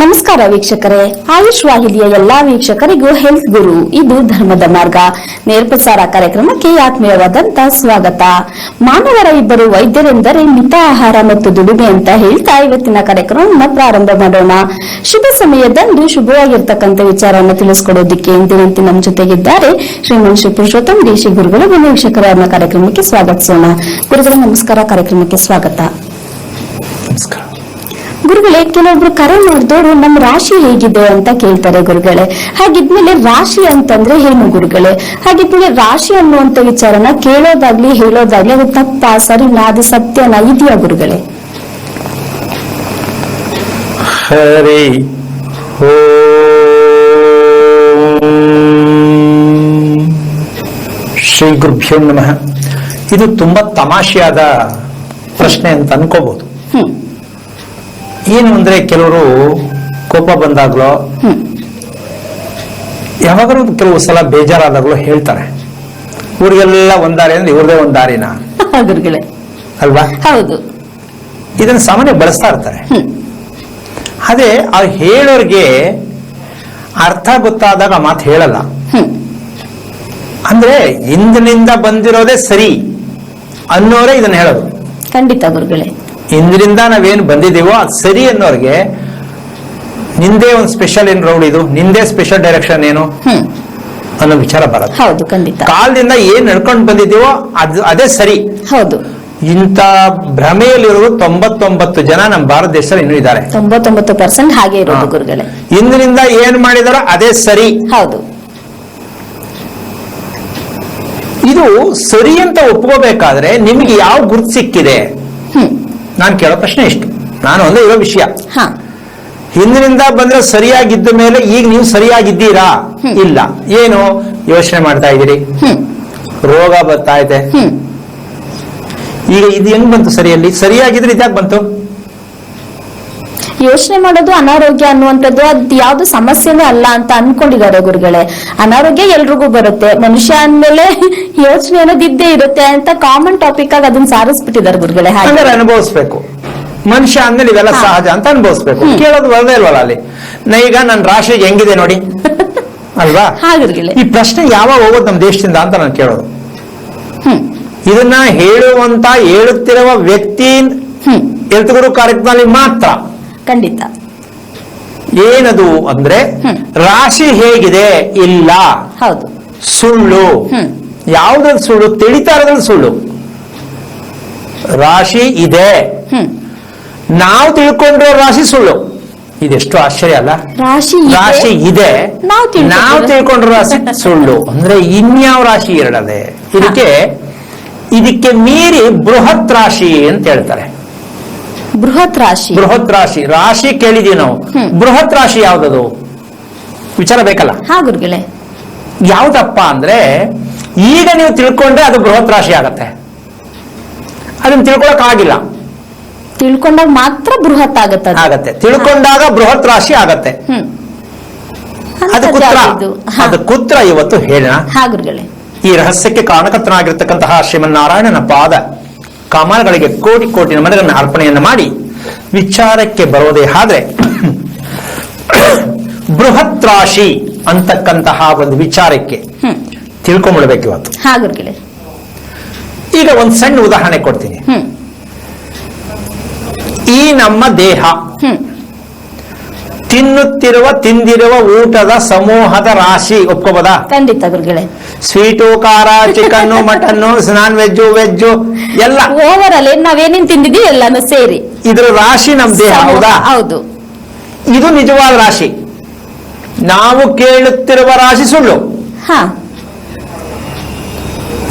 ನಮಸ್ಕಾರ ವೀಕ್ಷಕರೇ, ಆಯುಷ್ ವಾಹಿನಿಯ ಎಲ್ಲಾ ವೀಕ್ಷಕರಿಗೂ ಹೆಲ್ತ್ ಗುರು ಇದು ಧರ್ಮದ ಮಾರ್ಗ ನೇರಪ್ರಸಾರ ಕಾರ್ಯಕ್ರಮಕ್ಕೆ ಆತ್ಮೀಯವಾದಂತ ಸ್ವಾಗತ. ಮಾನವರ ಇಬ್ಬರು ವೈದ್ಯರೆಂದರೆ ಮಿತ ಆಹಾರ ಮತ್ತು ದುಡಿಮೆ ಅಂತ ಹೇಳ್ತಾ ಇವತ್ತಿನ ಕಾರ್ಯಕ್ರಮವನ್ನು ಪ್ರಾರಂಭ ಮಾಡೋಣ. ಶುಭ ಸಮಯದಂದು ಶುಭವಾಗಿರ್ತಕ್ಕಂಥ ವಿಚಾರವನ್ನು ತಿಳಿಸಿಕೊಡೋದಿಕ್ಕೆ ಎಂದಿನಂತೆ ನಮ್ಮ ಜೊತೆಗಿದ್ದಾರೆ ಶ್ರೀಮನ್ ಶ್ರೀ ಪುರುಷೋತ್ತಮ ದೇಶಿ ಗುರುಗಳು. ಬನ್ನಿ ವೀಕ್ಷಕರ ಕಾರ್ಯಕ್ರಮಕ್ಕೆ ಸ್ವಾಗತಿಸೋಣ. ಗುರುಗಳೇ ನಮಸ್ಕಾರ, ಕಾರ್ಯಕ್ರಮಕ್ಕೆ ಸ್ವಾಗತ. ನಮಸ್ಕಾರ ಗುರುಗಳೇ, ಕೆಲವೊಬ್ರು ಕರೆ ಮಾಡಿದವರು ನಮ್ಮ ರಾಶಿ ಹೇಗಿದೆ ಅಂತ ಕೇಳ್ತಾರೆ ಗುರುಗಳೇ. ಹಾಗಿದ್ಮೇಲೆ ರಾಶಿ ಅಂತಂದ್ರೆ ಏನು ಗುರುಗಳೇ? ಹಾಗಿದ್ಮೇಲೆ ರಾಶಿ ಅನ್ನುವಂತ ವಿಚಾರನ ಕೇಳೋದಾಗ್ಲಿ ಹೇಳೋದಾಗ್ಲಿ ಅದು ತಪ್ಪಾ ಸರಿನಾ, ಅದು ಸತ್ಯನಾ, ಇದೆಯಾ ಗುರುಗಳೇ? ಹರಿ ಶ್ರೀ ಗುರುಭ್ಯೋ ನಮಃ. ಇದು ತುಂಬಾ ತಮಾಷೆಯಾದ ಪ್ರಶ್ನೆ ಅಂತ ಅನ್ಕೋಬಹುದು. ಏನು ಅಂದ್ರೆ ಕೆಲವರು ಕೋಪ ಬಂದಾಗ್ಲೋ ಯಾವಾಗಲೂ ಕೆಲವು ಸಲ ಬೇಜಾರಾದಾಗ್ಲೋ ಹೇಳ್ತಾರೆ, ಊರಿಗೆಲ್ಲ ಒಂದಾರಿ ಅಂದ್ರೆ ಇವ್ರದೇ ಒಂದ್ ದಾರಿನ ಗುರುಗಳೇ ಅಲ್ವಾ? ಹೌದು. ಇದನ್ನ ಸಾಮಾನ್ಯ ಬಳಸ್ತಾ ಇರ್ತಾರೆ. ಅದೇ ಆ ಹೇಳೋರ್ಗೆ ಅರ್ಥ ಗೊತ್ತಾದಾಗ ಮಾತು ಹೇಳಲ್ಲ. ಅಂದ್ರೆ ಇಂದಿನಿಂದ ಬಂದಿರೋದೇ ಸರಿ ಅನ್ನೋರೇ ಇದನ್ನ ಹೇಳೋದು. ಖಂಡಿತ ಗುರುಗಳೇ. ಇಂದ್ರಿಂದ ನಾವೇನು ಬಂದಿದ್ದೀವೋ ಅದು ಸರಿ ಅನ್ನೋರ್ಗೆ ನಿಂದೇ ಒಂದು ಸ್ಪೆಷಲ್ ಏನ್ ರೌಡ್, ಇದು ನಿಂದೇ ಸ್ಪೆಷಲ್ ಡೈರೆಕ್ಷನ್ ಏನು ಅನ್ನೋ ವಿಚಾರ ಬರುತ್ತೆ. ಹೌದು, ಖಂಡಿತ. ಕಾಲದಿಂದ ಏನ್ ನಡ್ಕೊಂಡು ಬಂದಿದ್ದೀವೋ ಅದೇ ಸರಿ. ಹೌದು. ಇಂಥ ಭ್ರಮೆಯಲ್ಲಿರೋರು 99 ಜನ ನಮ್ಮ ಭಾರತ ದೇಶದಲ್ಲಿ ಇನ್ನೂ ಇದ್ದಾರೆ. 99% ಹಾಗೆ ಇರೋದು ಗುರುಗಳೇ. ಇಂದಿನಿಂದ ಏನ್ ಮಾಡಿದಾರೋ ಅದೇ ಸರಿ. ಹೌದು. ಇದು ಸರಿ ಅಂತ ಒಪ್ಕೋಬೇಕಾದ್ರೆ ನಿಮ್ಗೆ ಯಾವ ಗುರುತು ಸಿಕ್ಕಿದೆ? ನಾನು ಕೇಳೋ ಪ್ರಶ್ನೆ ಇಷ್ಟು. ನಾನು ಒಂದೇ ಇರೋ ವಿಷಯ, ಹಿಂದಿನಿಂದ ಬಂದ್ರೆ ಸರಿಯಾಗಿದ್ದ ಮೇಲೆ ಈಗ ನೀವು ಸರಿಯಾಗಿದ್ದೀರಾ? ಇಲ್ಲ. ಏನು ಯೋಚನೆ ಮಾಡ್ತಾ ಇದ್ದೀರಿ, ರೋಗ ಬರ್ತಾ ಇದೆ. ಈಗ ಇದು ಹೆಂಗ್ ಬಂತು ಸರಿಯಲ್ಲಿ? ಸರಿಯಾಗಿದ್ರೆ ಇದ್ಯಾಕೆ ಬಂತು? ಯೋಚನೆ ಮಾಡೋದು ಅನಾರೋಗ್ಯ ಅನ್ನುವಂಥದ್ದು ಅದು ಯಾವ್ದು ಸಮಸ್ಯೆನೇ ಅಲ್ಲ ಅಂತ ಅನ್ಕೊಂಡಿದ್ದಾರೆ ಗುರುಗಳೇ. ಅನಾರೋಗ್ಯ ಎಲ್ರಿಗೂ ಬರುತ್ತೆ, ಮನುಷ್ಯ ಅಂದ್ಮೇಲೆ ಯೋಚನೆ ಅನ್ನೋದು ಇದ್ದೇ ಇರುತ್ತೆ ಅಂತ ಕಾಮನ್ ಟಾಪಿಕ್ ಆಗಿ ಅದನ್ನ ಸಾರಿಸ್ಬಿಟ್ಟಿದ್ದಾರೆ ಗುರುಗಳೇ. ಹಾಗಾದ್ರೆ ಅನುಭವಿಸ್ಬೇಕು. ಮನುಷ್ಯ ಅಂದ್ಮೇಲೆ ಇವೆಲ್ಲ ಸಹಜ ಅಂತ ಅನುಭವಿಸ್ಬೇಕು. ಕೇಳೋದು ಬರದೇ ಇಲ್ವಲ್ಲ ಅಲ್ಲಿ. ಈಗ ನನ್ನ ರಾಶಿ ಹೆಂಗಿದೆ ನೋಡಿ ಅಲ್ವಾ? ಈ ಪ್ರಶ್ನೆ ಯಾವಾಗ ಹೋಗೋದು ನಮ್ಮ ದೇಶದಿಂದ ಅಂತ ನಾನು ಕೇಳೋದು. ಇದನ್ನ ಹೇಳುತ್ತಿರುವ ವ್ಯಕ್ತಿ ಹೆಲ್ತ್ ಗುರು ಕಾರ್ಯಕ್ರಮದಲ್ಲಿ ಮಾತ್ರ. ಖಂಡಿತ. ಏನದು ಅಂದ್ರೆ ರಾಶಿ ಹೇಗಿದೆ? ಇಲ್ಲ. ಹೌದು. ಸುಳ್ಳು. ಯಾವ್ದ್ರಲ್ಲಿ ಸುಳ್ಳು? ತಿಳಿತಾ ಇರೋದ್ರಲ್ಲಿ ಸುಳ್ಳು. ರಾಶಿ ಇದೆ, ನಾವು ತಿಳ್ಕೊಂಡಿರೋ ರಾಶಿ ಸುಳ್ಳು. ಇದೆಷ್ಟು ಆಶ್ಚರ್ಯ ಅಲ್ಲ? ರಾಶಿ ಇದೆ, ನಾವು ತಿಳ್ಕೊಂಡಿರೋ ರಾಶಿ ಸುಳ್ಳು. ಅಂದ್ರೆ ಇನ್ಯಾವ ರಾಶಿ ಎರಡದೆ? ಇದಕ್ಕೆ ಮೀರಿ ಬೃಹತ್ ರಾಶಿ ಅಂತ ಹೇಳ್ತಾರೆ. ಬೃಹತ್ ರಾಶಿ ರಾಶಿ ಕೇಳಿದೀವಿ ನಾವು. ಬೃಹತ್ ರಾಶಿ ಯಾವ್ದದು? ವಿಚಾರ ಬೇಕಲ್ಲ? ಗುರುಗಳೇ. ಯಾವ್ದಪ್ಪ ಅಂದ್ರೆ ಈಗ ನೀವು ತಿಳ್ಕೊಂಡ್ರೆ ಅದು ಬೃಹತ್ ರಾಶಿ ಆಗತ್ತೆ. ಅದನ್ನ ತಿಳ್ಕೊಳಕ್ ಆಗಿಲ್ಲ. ತಿಳ್ಕೊಂಡಾಗ ಮಾತ್ರ ಬೃಹತ್ ಆಗತ್ತೆ. ತಿಳ್ಕೊಂಡಾಗ ಬೃಹತ್ ರಾಶಿ ಆಗತ್ತೆ. ಅದು ಕುತ್ರ ಇವತ್ತು ಹೇಳೋಣ. ಗುರುಗಳೇ. ಈ ರಹಸ್ಯಕ್ಕೆ ಕಾರಣಕರ್ತನಾಗಿರ್ತಕ್ಕಂತಹ ಶ್ರೀಮನ್ನಾರಾಯಣನ ಪಾದ ಕಮಲಗಳಿಗೆ ಕೋಟಿ ಕೋಟಿ ನಮನಗಳನ್ನು ಅರ್ಪಣೆಯನ್ನು ಮಾಡಿ ವಿಚಾರಕ್ಕೆ ಬರೋದೇ ಆದ್ರೆ, ಬೃಹತ್ ರಾಶಿ ಅಂತಕ್ಕಂತಹ ಒಂದು ವಿಚಾರಕ್ಕೆ ತಿಳ್ಕೊಂಡ್ಬಿಡ್ಬೇಕು ಇವತ್ತು. ಈಗ ಒಂದು ಸಣ್ಣ ಉದಾಹರಣೆ ಕೊಡ್ತೀನಿ. ಈ ನಮ್ಮ ದೇಹ ತಿಂದಿರುವ ಊಟದ ಸಮೂಹದ ರಾಶಿ. ಒಪ್ಕೋಬೋದಾ? ಖಂಡಿತ ಗುರುಗಳೇ. ಸ್ವೀಟು, ಖಾರ, chicken, mutton, non veg, veg ಎಲ್ಲ ಓವರ್ ಆಲ್ ನಾವೇನೇನ್ ತಿಂದಿದ್ದೀವಿ ಎಲ್ಲಾನು ಸೇರಿ ಇದ್ರ ರಾಶಿ ನಮ್ ದೇಹ. ಹೌದಾ? ಹೌದು. ಇದು ನಿಜವಾದ ರಾಶಿ. ನಾವು ಕೇಳುತ್ತಿರುವ ರಾಶಿ ಸುಳ್ಳು.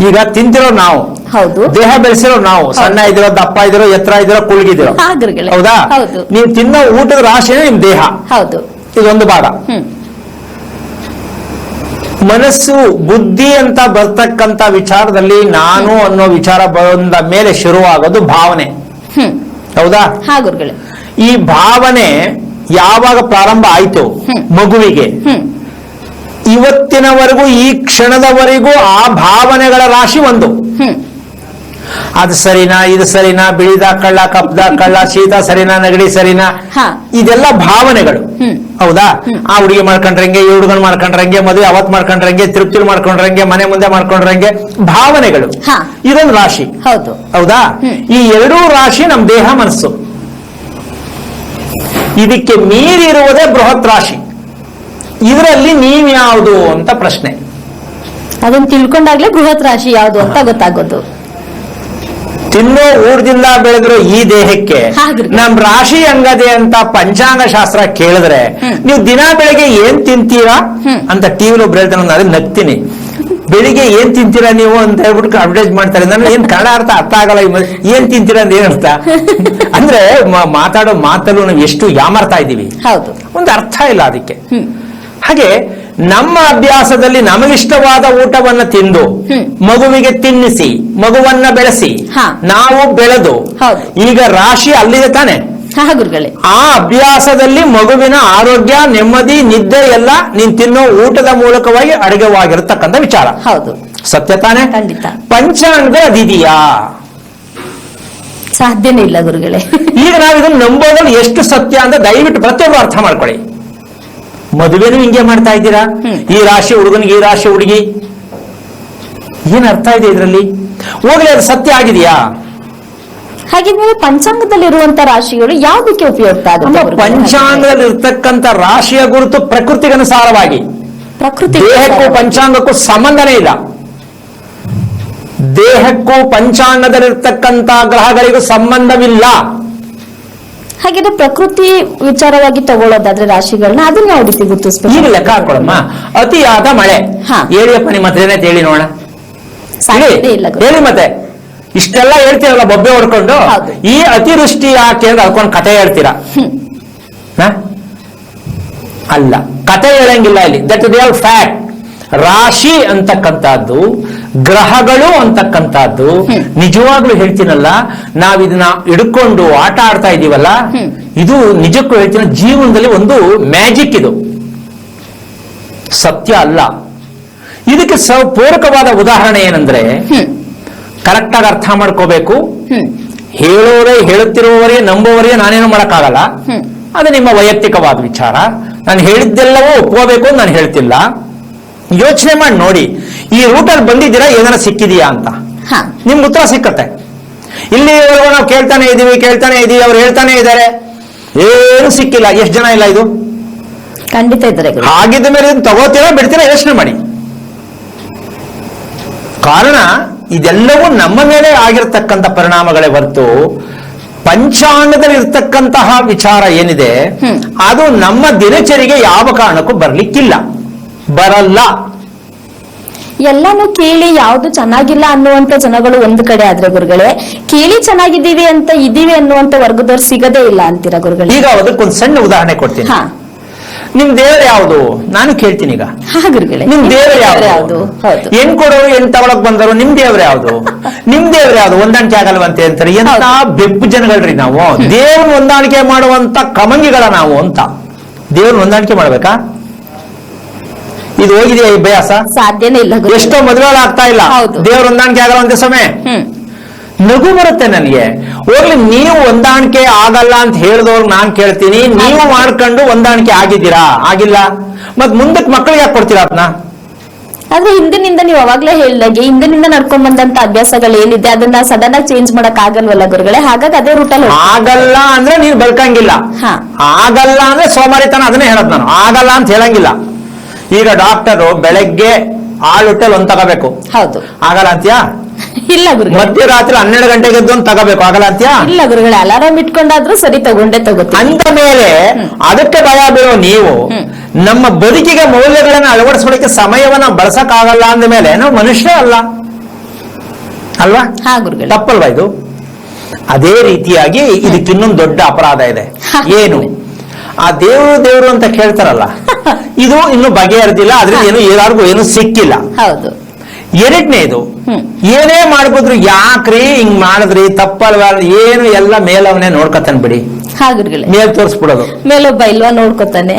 ಈಗ ತಿಂತಿರೋ ನಾವು, ಹೌದು. ದೇಹ ಬೆಳೆಸಿರೋ ನಾವು, ಸಣ್ಣ ಇದಿರೋ, ದಪ್ಪ ಇದಿರೋ, ಎತ್ತರ ಇದಿರೋ, ಕುಳ್ಗಿದಿರೋ. ಹೌದಾ? ನೀವು ತಿನ್ನೋ ಊಟದ ರಾಶಿನೇ ನಿಮ್ ದೇಹ. ಹೌದು. ಇದೊಂದು ಭಾಗ. ಮನಸ್ಸು, ಬುದ್ಧಿ ಅಂತ ಬರ್ತಕ್ಕಂತ ವಿಚಾರದಲ್ಲಿ ನಾನು ಅನ್ನೋ ವಿಚಾರ ಬಂದ ಮೇಲೆ ಶುರುವಾಗೋದು ಭಾವನೆ. ಹೌದಾ? ಈ ಭಾವನೆ ಯಾವಾಗ ಪ್ರಾರಂಭ ಆಯ್ತು ಮಗುವಿಗೆ, ಇವತ್ತಿನವರೆಗೂ ಈ ಕ್ಷಣದವರೆಗೂ ಆ ಭಾವನೆಗಳ ರಾಶಿ ಒಂದು. ಅದು ಸರಿನಾ, ಇದು ಸರಿನಾ, ಬಿಳಿದ ಕಳ್ಳ, ಕಪ್ಪದ ಕಳ್ಳ, ಶೀತ ಸರಿನಾ, ನೆಗಡಿ ಸರಿನಾ, ಇದೆಲ್ಲ ಭಾವನೆಗಳು. ಹೌದಾ? ಆ ಹುಡುಗಿ ಮಾಡ್ಕೊಂಡ್ರಂಗೆ, ಈ ಹುಡುಗನ್ ಮಾಡ್ಕೊಂಡ್ರಂಗೆ, ಮದುವೆ ಅವತ್ ಮಾಡ್ಕೊಂಡ್ರಂಗೆ, ತಿರುಪ್ತಿಲ್ ಮಾಡ್ಕೊಂಡ್ರಂಗೆ, ಮನೆ ಮುಂದೆ ಮಾಡ್ಕೊಂಡ್ರಂಗೆ ಭಾವನೆಗಳು. ಇದೊಂದು ರಾಶಿ. ಹೌದಾ? ಈ ಎರಡೂ ರಾಶಿ ನಮ್ ದೇಹ ಮನಸ್ಸು. ಇದಕ್ಕೆ ಮೀರಿರುವುದೇ ಬೃಹತ್ ರಾಶಿ. ಇದರಲ್ಲಿ ನೀವ್ಯಾವುದು ಅಂತ ಪ್ರಶ್ನೆ. ಅದನ್ನ ತಿಳ್ಕೊಂಡಾಗ್ಲೇ ಬೃಹತ್ ರಾಶಿ ಯಾವುದು ಅಂತ ಗೊತ್ತಾಗೋದು. ತಿನ್ನೋ ಊಟದಿಂದ ಬೆಳೆದ್ರು ಈ ದೇಹಕ್ಕೆ ನಮ್ ರಾಶಿ ಹಂಗದೆ ಅಂತ ಪಂಚಾಂಗ ಶಾಸ್ತ್ರ ಕೇಳಿದ್ರೆ ನೀವು ದಿನ ಬೆಳಿಗ್ಗೆ ಏನ್ ತಿಂತೀರಾ ಅಂತ ಟಿವಿಲಿ ಒಬ್ರು ಹೇಳ್ತಾನೆ, ನಾನು ನಗ್ತೀನಿ. ಬೆಳಿಗ್ಗೆ ಏನ್ ತಿಂತೀರಾ ನೀವು ಅಂತ ಹೇಳ್ಬಿಟ್ಟು ಅಡ್ವರ್ಟೈಸ್ ಮಾಡ್ತಾರೆ. ನನಗೆ ಏನ್ ಕನ್ನಡ ಅರ್ಥ ಆಗಲ್ಲ. ಏನ್ ತಿಂತೀರಾ ಅಂತ ಏನ್ ಅರ್ಥ ಅಂದ್ರೆ ಮಾತಾಡೋ ಮಾತಲ್ಲೂ ನಾವು ಎಷ್ಟು ಯಾಮರ್ತಾ ಇದ್ದೀವಿ, ಒಂದು ಅರ್ಥ ಇಲ್ಲ ಅದಕ್ಕೆ. ಹಾಗೆ ನಮ್ಮ ಅಭ್ಯಾಸದಲ್ಲಿ ನಮಗಿಷ್ಟವಾದ ಊಟವನ್ನ ತಿಂದು ಮಗುವಿಗೆ ತಿನ್ನಿಸಿ ಮಗುವನ್ನ ಬೆಳೆಸಿ ನಾವು ಬೆಳೆದು ಈಗ ರಾಶಿ ಅಲ್ಲಿದೆ ತಾನೆ. ಆ ಅಭ್ಯಾಸದಲ್ಲಿ ಮಗುವಿನ ಆರೋಗ್ಯ, ನೆಮ್ಮದಿ, ನಿದ್ದೆ ಎಲ್ಲ ನೀನ್ ತಿನ್ನೋ ಊಟದ ಮೂಲಕವಾಗಿ ಅಡುಗೆವಾಗಿರತಕ್ಕಂಥ ವಿಚಾರ. ಸತ್ಯ ತಾನೆ? ಪಂಚಾಂಗ ಅದಿದೆಯಾ? ಸಾಧ್ಯನೇ ಇಲ್ಲ ಗುರುಗಳೇ. ಈಗ ನಾವು ಇದನ್ನು ನಂಬೋದ್ರಲ್ಲಿ ಎಷ್ಟು ಸತ್ಯ ಅಂತ ದಯವಿಟ್ಟು ಪ್ರತಿಯೊಬ್ಬರು ಅರ್ಥ ಮಾಡ್ಕೊಳ್ಳಿ. ಮದುವೆನೂ ಹಿಂಗೆ ಮಾಡ್ತಾ ಇದ್ದೀರಾ, ಈ ರಾಶಿ ಹುಡುಗನಿಗೆ ಈ ರಾಶಿ ಹುಡುಗಿ, ಏನ್ ಅರ್ಥ ಇದೆ ಇದರಲ್ಲಿ? ಹೋಗ್ಲಿ, ಅದು ಸತ್ಯ ಆಗಿದೆಯಾ? ಹಾಗಿದ್ಮೇಲೆ ಪಂಚಾಂಗದಲ್ಲಿರುವಂತ ರಾಶಿಗಳು ಯಾವುದಕ್ಕೆ ಉಪಯುಕ್ತ ಆಗುತ್ತೆ? ಪಂಚಾಂಗದಲ್ಲಿ ಇರ್ತಕ್ಕಂಥ ರಾಶಿಯ ಗುರುತು ಪ್ರಕೃತಿಗನುಸಾರವಾಗಿ. ದೇಹಕ್ಕೂ ಪಂಚಾಂಗಕ್ಕೂ ಸಂಬಂಧನೇ ಇಲ್ಲ. ದೇಹಕ್ಕೂ ಪಂಚಾಂಗದಲ್ಲಿರ್ತಕ್ಕಂಥ ಗ್ರಹಗಳಿಗೂ ಸಂಬಂಧವಿಲ್ಲ. ಹಾಗಿದ್ರೆ ಪ್ರಕೃತಿ ವಿಚಾರವಾಗಿ ತಗೊಳ್ಳೋದಾದ್ರೆ ರಾಶಿಗಳನ್ನ ಅದನ್ನ ಯಾವ ರೀತಿ ಗುರುತಿಸ್ಬೇಕು? ಈಗ ಲೆಕ್ಕ ಹಾಕೊಳಮ್ಮ. ಅತಿಯಾದ ಮಳೆ ಹೇಳಿಯಪ್ಪ ನಿಮ್ಮ ಹತ್ರ ಏನಾಯ್ತು ಹೇಳಿ ನೋಡ. ಹೇಳಿ ಮತ್ತೆ ಇಷ್ಟೆಲ್ಲ ಹೇಳ್ತೀರಲ್ಲ ಬೊಬ್ಬೆ ಹೊಡ್ಕೊಂಡು, ಈ ಅತಿವೃಷ್ಟಿ ಯಾಕೆ ಅಂತ ಅದಕ್ಕೊಂದು ಕಥೆ ಹೇಳ್ತೀರಾ? ಅಲ್ಲ, ಕಥೆ ಹೇಳಂಗಿಲ್ಲ ಇಲ್ಲಿ. That is all fact. ರಾಶಿ ಅಂತಕ್ಕಂಥದ್ದು, ಗ್ರಹಗಳು ಅಂತಕ್ಕಂಥದ್ದು ನಿಜವಾಗ್ಲೂ ಹೇಳ್ತೀನಲ್ಲ, ನಾವಿದನ್ನ ಹಿಡ್ಕೊಂಡು ಆಟ ಆಡ್ತಾ ಇದೀವಲ್ಲ, ಇದು ನಿಜಕ್ಕೂ ಹೇಳ್ತೀನಿ ಜೀವನದಲ್ಲಿ ಒಂದು ಮ್ಯಾಜಿಕ್. ಇದು ಸತ್ಯ ಅಲ್ಲ. ಇದಕ್ಕೆ ಪೂರಕವಾದ ಉದಾಹರಣೆ ಏನಂದ್ರೆ, ಕರೆಕ್ಟ್ ಆಗಿ ಅರ್ಥ ಮಾಡ್ಕೋಬೇಕು. ಹೇಳೋರೇ, ಹೇಳುತ್ತಿರುವವರೇ, ನಂಬುವವರಿಗೆ ನಾನೇನು ಮಾಡಕ್ಕಾಗಲ್ಲ. ಅದು ನಿಮ್ಮ ವೈಯಕ್ತಿಕವಾದ ವಿಚಾರ. ನಾನು ಹೇಳಿದ್ದೆಲ್ಲವೂ ಒಪ್ಕೋಬೇಕು ಅಂತ ನಾನು ಹೇಳ್ತಿಲ್ಲ. ಯೋಚನೆ ಮಾಡಿ ನೋಡಿ, ಈ ರೂಟಲ್ಲಿ ಬಂದಿದ್ದೀರಾ, ಏನಾರ ಸಿಕ್ಕಿದೆಯಾ ಅಂತ ನಿಮ್ಗೆ ಉತ್ತರ ಸಿಕ್ಕತ್ತೆ. ಇಲ್ಲಿ ನಾವು ಕೇಳ್ತಾನೆ ಇದೀವಿ, ಅವ್ರು ಹೇಳ್ತಾನೆ ಇದ್ದಾರೆ, ಏನು ಸಿಕ್ಕಿಲ್ಲ. ಎಷ್ಟು ಜನ ಇಲ್ಲ ಇದು? ಖಂಡಿತ ಇದ್ದಾರೆ. ಹಾಗಿದ್ದ ಮೇಲೆ ತಗೋತೀರಾ ಬಿಡ್ತೀರಾ ಯೋಚನೆ ಮಾಡಿ. ಕಾರಣ ಇದೆಲ್ಲವೂ ನಮ್ಮ ಮೇಲೆ ಆಗಿರ್ತಕ್ಕಂಥ ಪರಿಣಾಮಗಳೇ ಹೊರತು ಪಂಚಾಂಗದಲ್ಲಿ ಇರ್ತಕ್ಕಂತಹ ವಿಚಾರ ಏನಿದೆ ಅದು ನಮ್ಮ ದಿನಚರಿಗೆ ಯಾವ ಕಾರಣಕ್ಕೂ ಬರ್ಲಿಕ್ಕಿಲ್ಲ, ಬರಲ್ಲ. ಎಲ್ಲಾನು ಕೇಳಿ ಯಾವ್ದು ಚೆನ್ನಾಗಿಲ್ಲ ಅನ್ನುವಂತ ಜನಗಳು ಒಂದು ಕಡೆ ಆದ್ರೆ ಗುರುಗಳೇ, ಕೇಳಿ ಚೆನ್ನಾಗಿದ್ದೀವಿ ಅಂತ ಇದೀವಿ ಅನ್ನುವಂತ ವರ್ಗದವ್ರು ಸಿಗದೇ ಇಲ್ಲ ಅಂತೀರಾ ಗುರುಗಳೇ? ಈಗ ಅದಕ್ಕೊಂದು ಸಣ್ಣ ಉದಾಹರಣೆ ಕೊಡ್ತೀನಿ. ನಿಮ್ ದೇವರು ಯಾವುದು ನಾನು ಕೇಳ್ತೀನಿ. ಈಗ ನಿಮ್ ದೇವರು ಯಾವುದು? ಹೆಣ್ ಕೊಡೋರು ಹೆಣ್ ತಗೊಳಕ್ ಬಂದರು, ನಿಮ್ ದೇವ್ರ ಯಾವುದು? ನಿಮ್ ದೇವ್ರ ಯಾವ್ದು? ಹೊಂದಾಣಿಕೆ ಆಗಲ್ವಂತೆ ಅಂತಾರೆ. ಎಂತ ಬೆಪ್ಪು ಜನಗಳ್ರಿ ನಾವು. ದೇವ್ರ ಹೊಂದಾಣಿಕೆ ಮಾಡುವಂತ ಕಮಂಗಿಗಳ ನಾವು ಅಂತ. ದೇವ್ರ ಹೊಂದಾಣಿಕೆ ಮಾಡ್ಬೇಕಾ? ಇದು ಹೋಗಿದೆಯಾ ಈ ಅಭ್ಯಾಸ? ಸಾಧ್ಯನೇ ಇಲ್ಲ. ಎಷ್ಟೋ ಮದುವೆಗಳು ಆಗ್ತಾ ಇಲ್ಲ, ದೇವ್ರ ಹೊಂದಾಣಿಕೆ ಆಗಲ್ವಂತೆ ಸಮಯ. ನಗು ಬರುತ್ತೆ ನನಗೆ. ಹೋಗ್ಲಿ, ನೀವು ಹೊಂದಾಣಿಕೆ ಆಗಲ್ಲ ಅಂತ ಹೇಳಿದವ್ರು ನಾನ್ ಕೇಳ್ತೀನಿ, ನೀವು ಮಾಡ್ಕೊಂಡು ಹೊಂದಾಣಿಕೆ ಆಗಿದ್ದೀರಾ? ಆಗಿಲ್ಲ. ಮತ್ ಮುಂದಕ್ಕೆ ಮಕ್ಕಳಿಗೆ ಯಾಕೆ ಕೊಡ್ತೀರಾ ಅದನ್ನ? ಆದ್ರೆ ಹಿಂದಿನಿಂದ ನೀವು ಅವಾಗ್ಲೇ ಹೇಳಿದಾಗೆ ಹಿಂದಿನಿಂದ ನಡ್ಕೊಂಡ್ ಬಂದಂತ ಅಭ್ಯಾಸಗಳು ಏನಿದೆ ಅದನ್ನ ಸಡನ್ ಆಗಿ ಚೇಂಜ್ ಮಾಡಕ್ ಆಗಲ್ವಲ್ಲ ಗುರುಗಳೇ? ಹಾಗಾಗಿ ಅದೇ ರೂಟಲ್ಲಿ ಆಗಲ್ಲ ಅಂದ್ರೆ ನೀನ್ ಬದುಕಂಗಿಲ್ಲ. ಆಗಲ್ಲ ಅಂದ್ರೆ ಸೋಮಾರಿತನ. ಅದನ್ನೇ ಹೇಳದ್ ನಾನು. ಆಗಲ್ಲ ಅಂತ ಹೇಳಂಗಿಲ್ಲ. ಈಗ ಡಾಕ್ಟರು ಬೆಳಗ್ಗೆ ಹಾಲುಟ್ಟಲ್ಲಿ ಒಂದ್ ತಗೋಬೇಕು, ಹೌದು, ಆಗಲ್ಲ ಅಂತ್ಯಾ? ಇಲ್ಲ ಗುರುಗಳೇ. ಮಧ್ಯರಾತ್ರಿ 12 ಗಂಟೆಗೆ ಎದ್ದು ಒಂದು ತಗೋಬೇಕು, ಆಗಲ್ಲ ಅಂತ್ಯಾ? ಇಲ್ಲ ಗುರುಗಳೇ, ಅಲಾರಾಮ್ ಇಟ್ಕೊಂಡಾದ್ರೂ ಸರಿ ತಗೊಂಡೇ ತಗೋತೀವಿ. ಅಂದ ಮೇಲೆ ಅದಕ್ಕೆ ಭಯ ಬೀಳೋ ನೀವು ನಮ್ಮ ಬದುಕಿಗೆ ಮೌಲ್ಯಗಳನ್ನು ಅಳವಡಿಸ್ಕೊಳ್ಳಿಕ್ಕೆ ಸಮಯವನ್ನ ಬಳಸಕ್ಕಾಗಲ್ಲ ಅಂದ ಮೇಲೆ ನಾವು ಮನುಷ್ಯ ಅಲ್ಲ ಅಲ್ವಾ? ತಪ್ಪಲ್ವಾ ಇದು? ಅದೇ ರೀತಿಯಾಗಿ ಇದಕ್ಕೆ ಇನ್ನೊಂದು ದೊಡ್ಡ ಅಪರಾಧ ಇದೆ. ಏನು? ಆ ದೇವರು ಅಂತ ಕೇಳ್ತಾರಲ್ಲ, ಇದು ಇನ್ನು ಬಗೆಹರಿದಿಲ್ಲ. ಅದ್ರಿಂದ ಏನು ಯಾರಿಗೂ ಏನು ಸಿಕ್ಕಿಲ್ಲ. ಹೌದು. ಎರಡನೇದು, ಏನೇ ಮಾಡ್ಬೋದ್ರು, ಯಾಕ್ರಿ ಹಿಂಗ್ ಮಾಡಿದ್ರಿ, ತಪ್ಪಲ್ವಾ, ಏನು ಎಲ್ಲ ಮೇಲವನೇ ನೋಡ್ಕೊತಾನೆ ಬಿಡಿ, ಮೇಲ್ ತೋರಿಸ್ಬಿಡೋದು. ಮೇಲೊಬ್ಬ ಇಲ್ವಾ ನೋಡ್ಕೊತಾನೆ.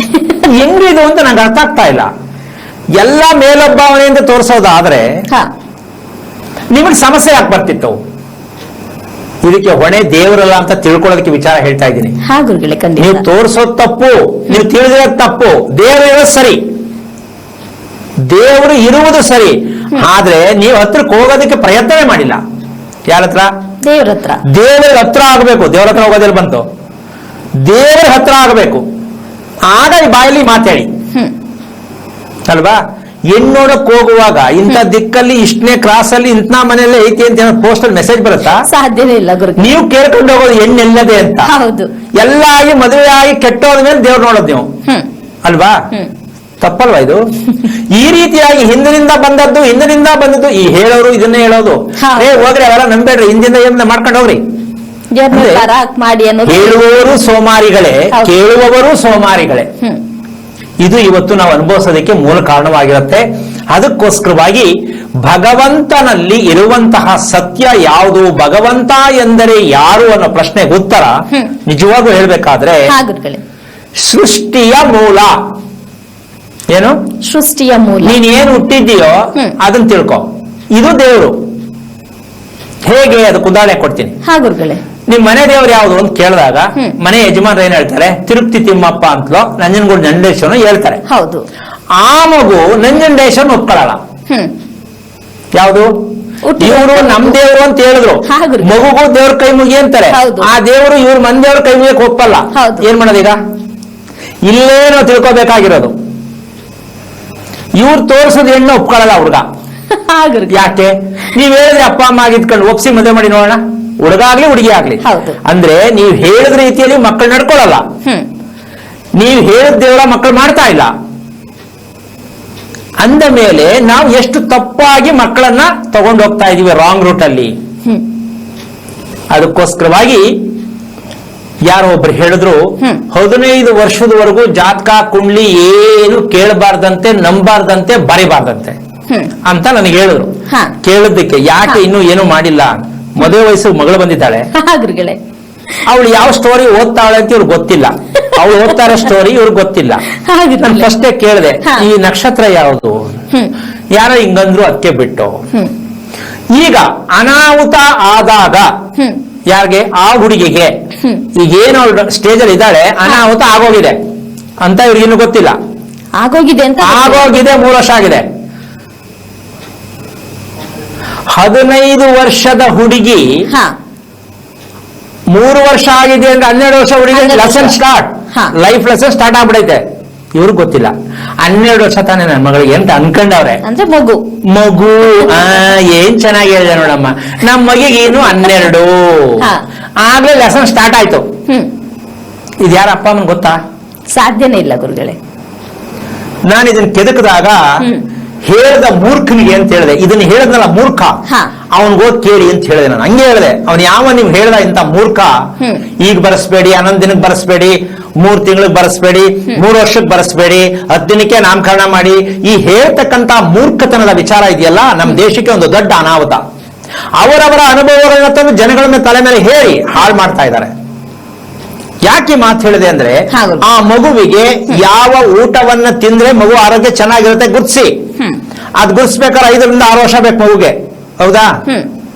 ಹೆಂಗಿದು ಅಂತ ನಂಗೆ ಅರ್ಥ ಆಗ್ತಾ ಇಲ್ಲ. ಎಲ್ಲ ಮೇಲೊಬ್ಬ ಅವನೇ ಅಂತ ತೋರಿಸೋದಾದ್ರೆ ನಿಮಗೆ ಸಮಸ್ಯೆ ಯಾಕೆ ಬರ್ತಿತ್ತು? ಇದಕ್ಕೆ ಹೊಣೆ ದೇವರಲ್ಲ ಅಂತ ತಿಳ್ಕೊಳ್ಳೋದಕ್ಕೆ ವಿಚಾರ ಹೇಳ್ತಾ ಇದ್ದೀನಿ. ಹಾ ಗುರುಗಳೇ, ಖಂಡಿತ. ನೀವು ತೋರಿಸೋದು ತಪ್ಪು, ನೀವು ತಿಳಿದಿರೋದು ತಪ್ಪು. ದೇವರು ಇರೋದು ಸರಿ, ದೇವರು ಇರುವುದು ಸರಿ. ಆದ್ರೆ ನೀವು ಹತ್ರಕ್ಕೆ ಹೋಗೋದಕ್ಕೆ ಪ್ರಯತ್ನವೇ ಮಾಡಿಲ್ಲ. ಯಾರ ಹತ್ರ? ದೇವ್ರ ಹತ್ರ. ದೇವರ ಹತ್ರ ಆಗಬೇಕು. ದೇವರ ಹತ್ರ ಹೋಗೋದಿಲ್ಲ ಬಂತು, ದೇವರ ಹತ್ರ ಆಗಬೇಕು. ಆಗ ಈ ಬಾಯಲ್ಲಿ ಮಾತಾಡಿ ಅಲ್ವಾ? ಹೆಣ್ಣೋಡಕ್ ಹೋಗುವಾಗ ಇಂಥ ದಿಕ್ಕಲ್ಲಿ ಇಷ್ಟನೇ ಕ್ರಾಸ್ ಅಲ್ಲಿ ಇಂಥ ಮನೆಯಲ್ಲೇ ಐತಿ ಅಂತ ಪೋಸ್ಟಲ್ ಮೆಸೇಜ್ ಬರುತ್ತಾ? ಸಾಧ್ಯನೇ ಇಲ್ಲ ಗುರು. ನೀವು ಕೇಳ್ಕೊಂಡು ಹೋಗೋದು ಹೆಣ್ಣೆಲ್ಲದೆ ಅಂತ. ಹೌದು. ಎಲ್ಲ ಆಗಿ ಮದುವೆ ಆಗಿ ಕೆಟ್ಟೋದ ಮೇಲೆ ದೇವ್ರು ನೋಡೋದು ನೀವು ಅಲ್ವಾ? ತಪ್ಪಲ್ವಾ ಇದು? ಈ ರೀತಿಯಾಗಿ ಹಿಂದಿನಿಂದ ಬಂದದ್ದು ಈ ಹೇಳೋರು ಇದನ್ನೇ ಹೇಳೋದು. ಹೋಗ್ರಿ ಅವೆಲ್ಲ ನಂಬೇಡ್ರಿ, ಹಿಂದಿಂದ ಏನ ಮಾಡ್ಕೊಂಡು ಹೋಗ್ರಿ. ಹೇಳುವವರು ಸೋಮಾರಿಗಳೇ, ಕೇಳುವವರು ಸೋಮಾರಿಗಳೇ. ಇದು ಇವತ್ತು ನಾವು ಅನುಭವಿಸೋದಕ್ಕೆ ಮೂಲ ಕಾರಣವಾಗಿರುತ್ತೆ. ಅದಕ್ಕೋಸ್ಕರವಾಗಿ ಭಗವಂತನಲ್ಲಿ ಇರುವಂತಹ ಸತ್ಯ ಯಾವುದು, ಭಗವಂತ ಎಂದರೆ ಯಾರು ಅನ್ನೋ ಪ್ರಶ್ನೆಗೆ ಉತ್ತರ ನಿಜವಾಗೂ ಹೇಳ್ಬೇಕಾದ್ರೆ ಸೃಷ್ಟಿಯ ಮೂಲ. ಏನು ಸೃಷ್ಟಿಯ ಮೂಲ? ನೀನ್ ಏನು ಹುಟ್ಟಿದ್ದೀಯೋ ಅದನ್ನ ತಿಳ್ಕೊ. ಇದು ದೇವರು. ಹೇಗೆ? ಅದಕ್ಕೆ ಉದಾಹರಣೆ ಕೊಡ್ತೀನಿ. ನಿಮ್ ಮನೆ ದೇವ್ರು ಯಾವ್ದು ಅಂತ ಕೇಳಿದಾಗ ಮನೆ ಯಜಮಾನ್ರು ಏನ್ ಹೇಳ್ತಾರೆ? ತಿರುಪ್ತಿ ತಿಮ್ಮಪ್ಪ ಅಂತಲೋ ನಂಜನಗೂಡು ನಂಜೇಶ್ವರನ ಹೇಳ್ತಾರೆ. ಹೌದು. ಆ ಮಗು ನಂಜುಂಡೇಶ್ವರನ ಒಪ್ಕೊಳ್ಳಲ್ಲ. ಯಾವುದು? ಇವರು ನಮ್ ದೇವರು ಅಂತ ಹೇಳಿದ್ರು, ಮಗುಗೂ ದೇವ್ರ ಕೈ ಮುಗಿ ಅಂತಾರೆ. ಆ ದೇವರು ಇವ್ರ ಮನ್ ದೇವ್ರ ಕೈ ಮುಗಿಯಕ್ ಒಪ್ಪಲ್ಲ. ಏನ್ ಮಾಡೋದೀಗ? ಇಲ್ಲೇ ನಾವು ತಿಳ್ಕೊಬೇಕಾಗಿರೋದು. ಇವ್ರು ತೋರ್ಸೋದು ಹೆಣ್ಣು ಒಪ್ಕೊಳ್ಳಲ್ಲ ಹುಡುಗ. ಯಾಕೆ? ನೀವ್ ಹೇಳಿದ್ರೆ ಅಪ್ಪ ಅಮ್ಮ ಆಗಿದ್ಕೊಂಡು ಒಪ್ಸಿ ಮದುವೆ ಮಾಡಿ ನೋಡೋಣ. ಹುಡುಗ ಆಗ್ಲಿ ಹುಡುಗಿ ಆಗ್ಲಿ. ಅಂದ್ರೆ ನೀವು ಹೇಳಿದ ರೀತಿಯಲ್ಲಿ ಮಕ್ಕಳು ನಡ್ಕೊಳ್ಳಲ್ಲ. ನೀವು ಹೇಳಿದ ದೇವರ ಮಕ್ಕಳು ಮಾಡ್ತಾ ಇಲ್ಲ. ಅಂದ ಮೇಲೆ ನಾವು ಎಷ್ಟು ತಪ್ಪಾಗಿ ಮಕ್ಕಳನ್ನ ತಗೊಂಡು ಹೋಗ್ತಾ ಇದೀವಿ ರಾಂಗ್ ರೂಟ್ ಅಲ್ಲಿ. ಅದಕ್ಕೋಸ್ಕರವಾಗಿ ಯಾರೋ ಒಬ್ರು ಹೇಳಿದ್ರು, 15 ವರ್ಷದವರೆಗೂ ಜಾತಕ ಕುಂಡ್ಲಿ ಏನು ಕೇಳಬಾರ್ದಂತೆ, ನಂಬಾರ್ದಂತೆ, ಬರಿಬಾರ್ದಂತೆ ಅಂತ ನನಗೆ ಹೇಳಿದ್ರು. ಕೇಳಿದ್ದಕ್ಕೆ ಯಾಕೆ ಇನ್ನೂ ಏನು ಮಾಡಿಲ್ಲ? ಮದುವೆ ವಯಸ್ಸು ಮಗಳು ಬಂದಿದ್ದಾಳೆ, ಅವಳು ಯಾವ ಸ್ಟೋರಿ ಓದ್ತಾಳೆ ಅಂತ ಇವ್ರಿಗೆ ಗೊತ್ತಿಲ್ಲ. ಅವಳು ಓದ್ತಾರ ಸ್ಟೋರಿ ಇವ್ರಿಗೆ ಗೊತ್ತಿಲ್ಲ. ನಾನು ಫಸ್ಟೇ ಕೇಳಿದೆ, ಈ ನಕ್ಷತ್ರ ಯಾವುದು? ಯಾರೋ ಹಿಂಗಂದ್ರು ಅದಕ್ಕೆ ಬಿಟ್ಟು. ಈಗ ಅನಾಹುತ ಆದಾಗ ಯಾರಿಗೆ? ಆ ಹುಡುಗಿಗೆ ಈಗೇನು ಸ್ಟೇಜ್ ಅಲ್ಲಿ ಇದ್ದಾಳೆ, ಅನಾಹುತ ಆಗೋಗಿದೆ ಅಂತ ಇವ್ರಿಗಿನ್ನು ಗೊತ್ತಿಲ್ಲ. ಆಗೋಗಿದೆ 3 ವರ್ಷ ಆಗಿದೆ. 15 ವರ್ಷದ ಹುಡುಗಿ 3 ವರ್ಷ ಆಗಿದೆ ಅಂದ್ರೆ 12 ವರ್ಷ ಹುಡುಗಿ lesson start, life lesson start ಆಗ್ಬಿಡೈತೆ. ಇವ್ರಿಗೆ ಗೊತ್ತಿಲ್ಲ. 12 ವರ್ಷ ತಾನೇ ನನ್ನ ಮಗಳಿಗೆ ಅಂತ ಅನ್ಕೊಂಡವ್ರೆ. ಅಂದ್ರೆ ಮಗು ಏನ್ ಚೆನ್ನಾಗಿ ಹೇಳಿದೆ ನೋಡಮ್ಮ, ನಮ್ಮ ಮಗಿಗೆ ಏನು 12 ಆಗ್ಲೇ ಲೆಸನ್ ಸ್ಟಾರ್ಟ್ ಆಯ್ತು. ಇದು ಯಾರ ಅಪ್ಪ ಅಮ್ಮನ್ ಗೊತ್ತಾ? ಸಾಧ್ಯನೇ ಇಲ್ಲ ಗುರುಗಳೇ. ನಾನು ಇದನ್ನ ಕೆದಕದಾಗ ಹೇಳ್ದ ಮೂರ್ಖನಿಗೆ ಅಂತ ಹೇಳಿದೆ. ಇದನ್ನ ಹೇಳದ್ನಲ್ಲ ಮೂರ್ಖ, ಅವನ್ಗೋದ್ ಕೇಳಿ ಅಂತ ಹೇಳಿದೆ. ನಾನು ಹಂಗೆ ಹೇಳಿದೆ. ಅವನ್ ಯಾವ ನೀವು ಹೇಳ್ದ ಇಂತ ಮೂರ್ಖ, ಈಗ ಬರೆಸ್ಬೇಡಿ, 11 ದಿನಕ್ಕೆ ಬರೆಸ್ಬೇಡಿ, 3 ತಿಂಗಳಿಗೆ ಬರೆಸ್ಬೇಡಿ, 3 ವರ್ಷಕ್ಕೆ ಬರೆಸ್ಬೇಡಿ, 10 ದಿನಕ್ಕೆ ನಾಮಕರಣ ಮಾಡಿ. ಈ ಹೇಳ್ತಕ್ಕಂತ ಮೂರ್ಖತನದ ವಿಚಾರ ಇದೆಯಲ್ಲ, ನಮ್ಮ ದೇಶಕ್ಕೆ ಒಂದು ದೊಡ್ಡ ಅನಾಹುತ. ಅವರವರ ಅನುಭವಗಳನ್ನ ತಂದು ಜನಗಳ ಮೇಲೆ ತಲೆ ಮೇಲೆ ಹೇಳಿ ಹಾಳು ಮಾಡ್ತಾ ಇದ್ದಾರೆ. ಯಾಕೆ ಮಾತು ಹೇಳಿದೆ ಅಂದ್ರೆ, ಆ ಮಗುವಿಗೆ ಯಾವ ಊಟವನ್ನ ತಿಂದ್ರೆ ಮಗು ಆರೋಗ್ಯ ಚೆನ್ನಾಗಿರುತ್ತೆ ಗುರ್ಸಿ. ಅದ್ ಗುರ್ಸ್ಬೇಕಾದ್ರೆ 5 ರಿಂದ 6 ವರ್ಷ ಬೇಕು ಮಗುಗೆ. ಹೌದಾ?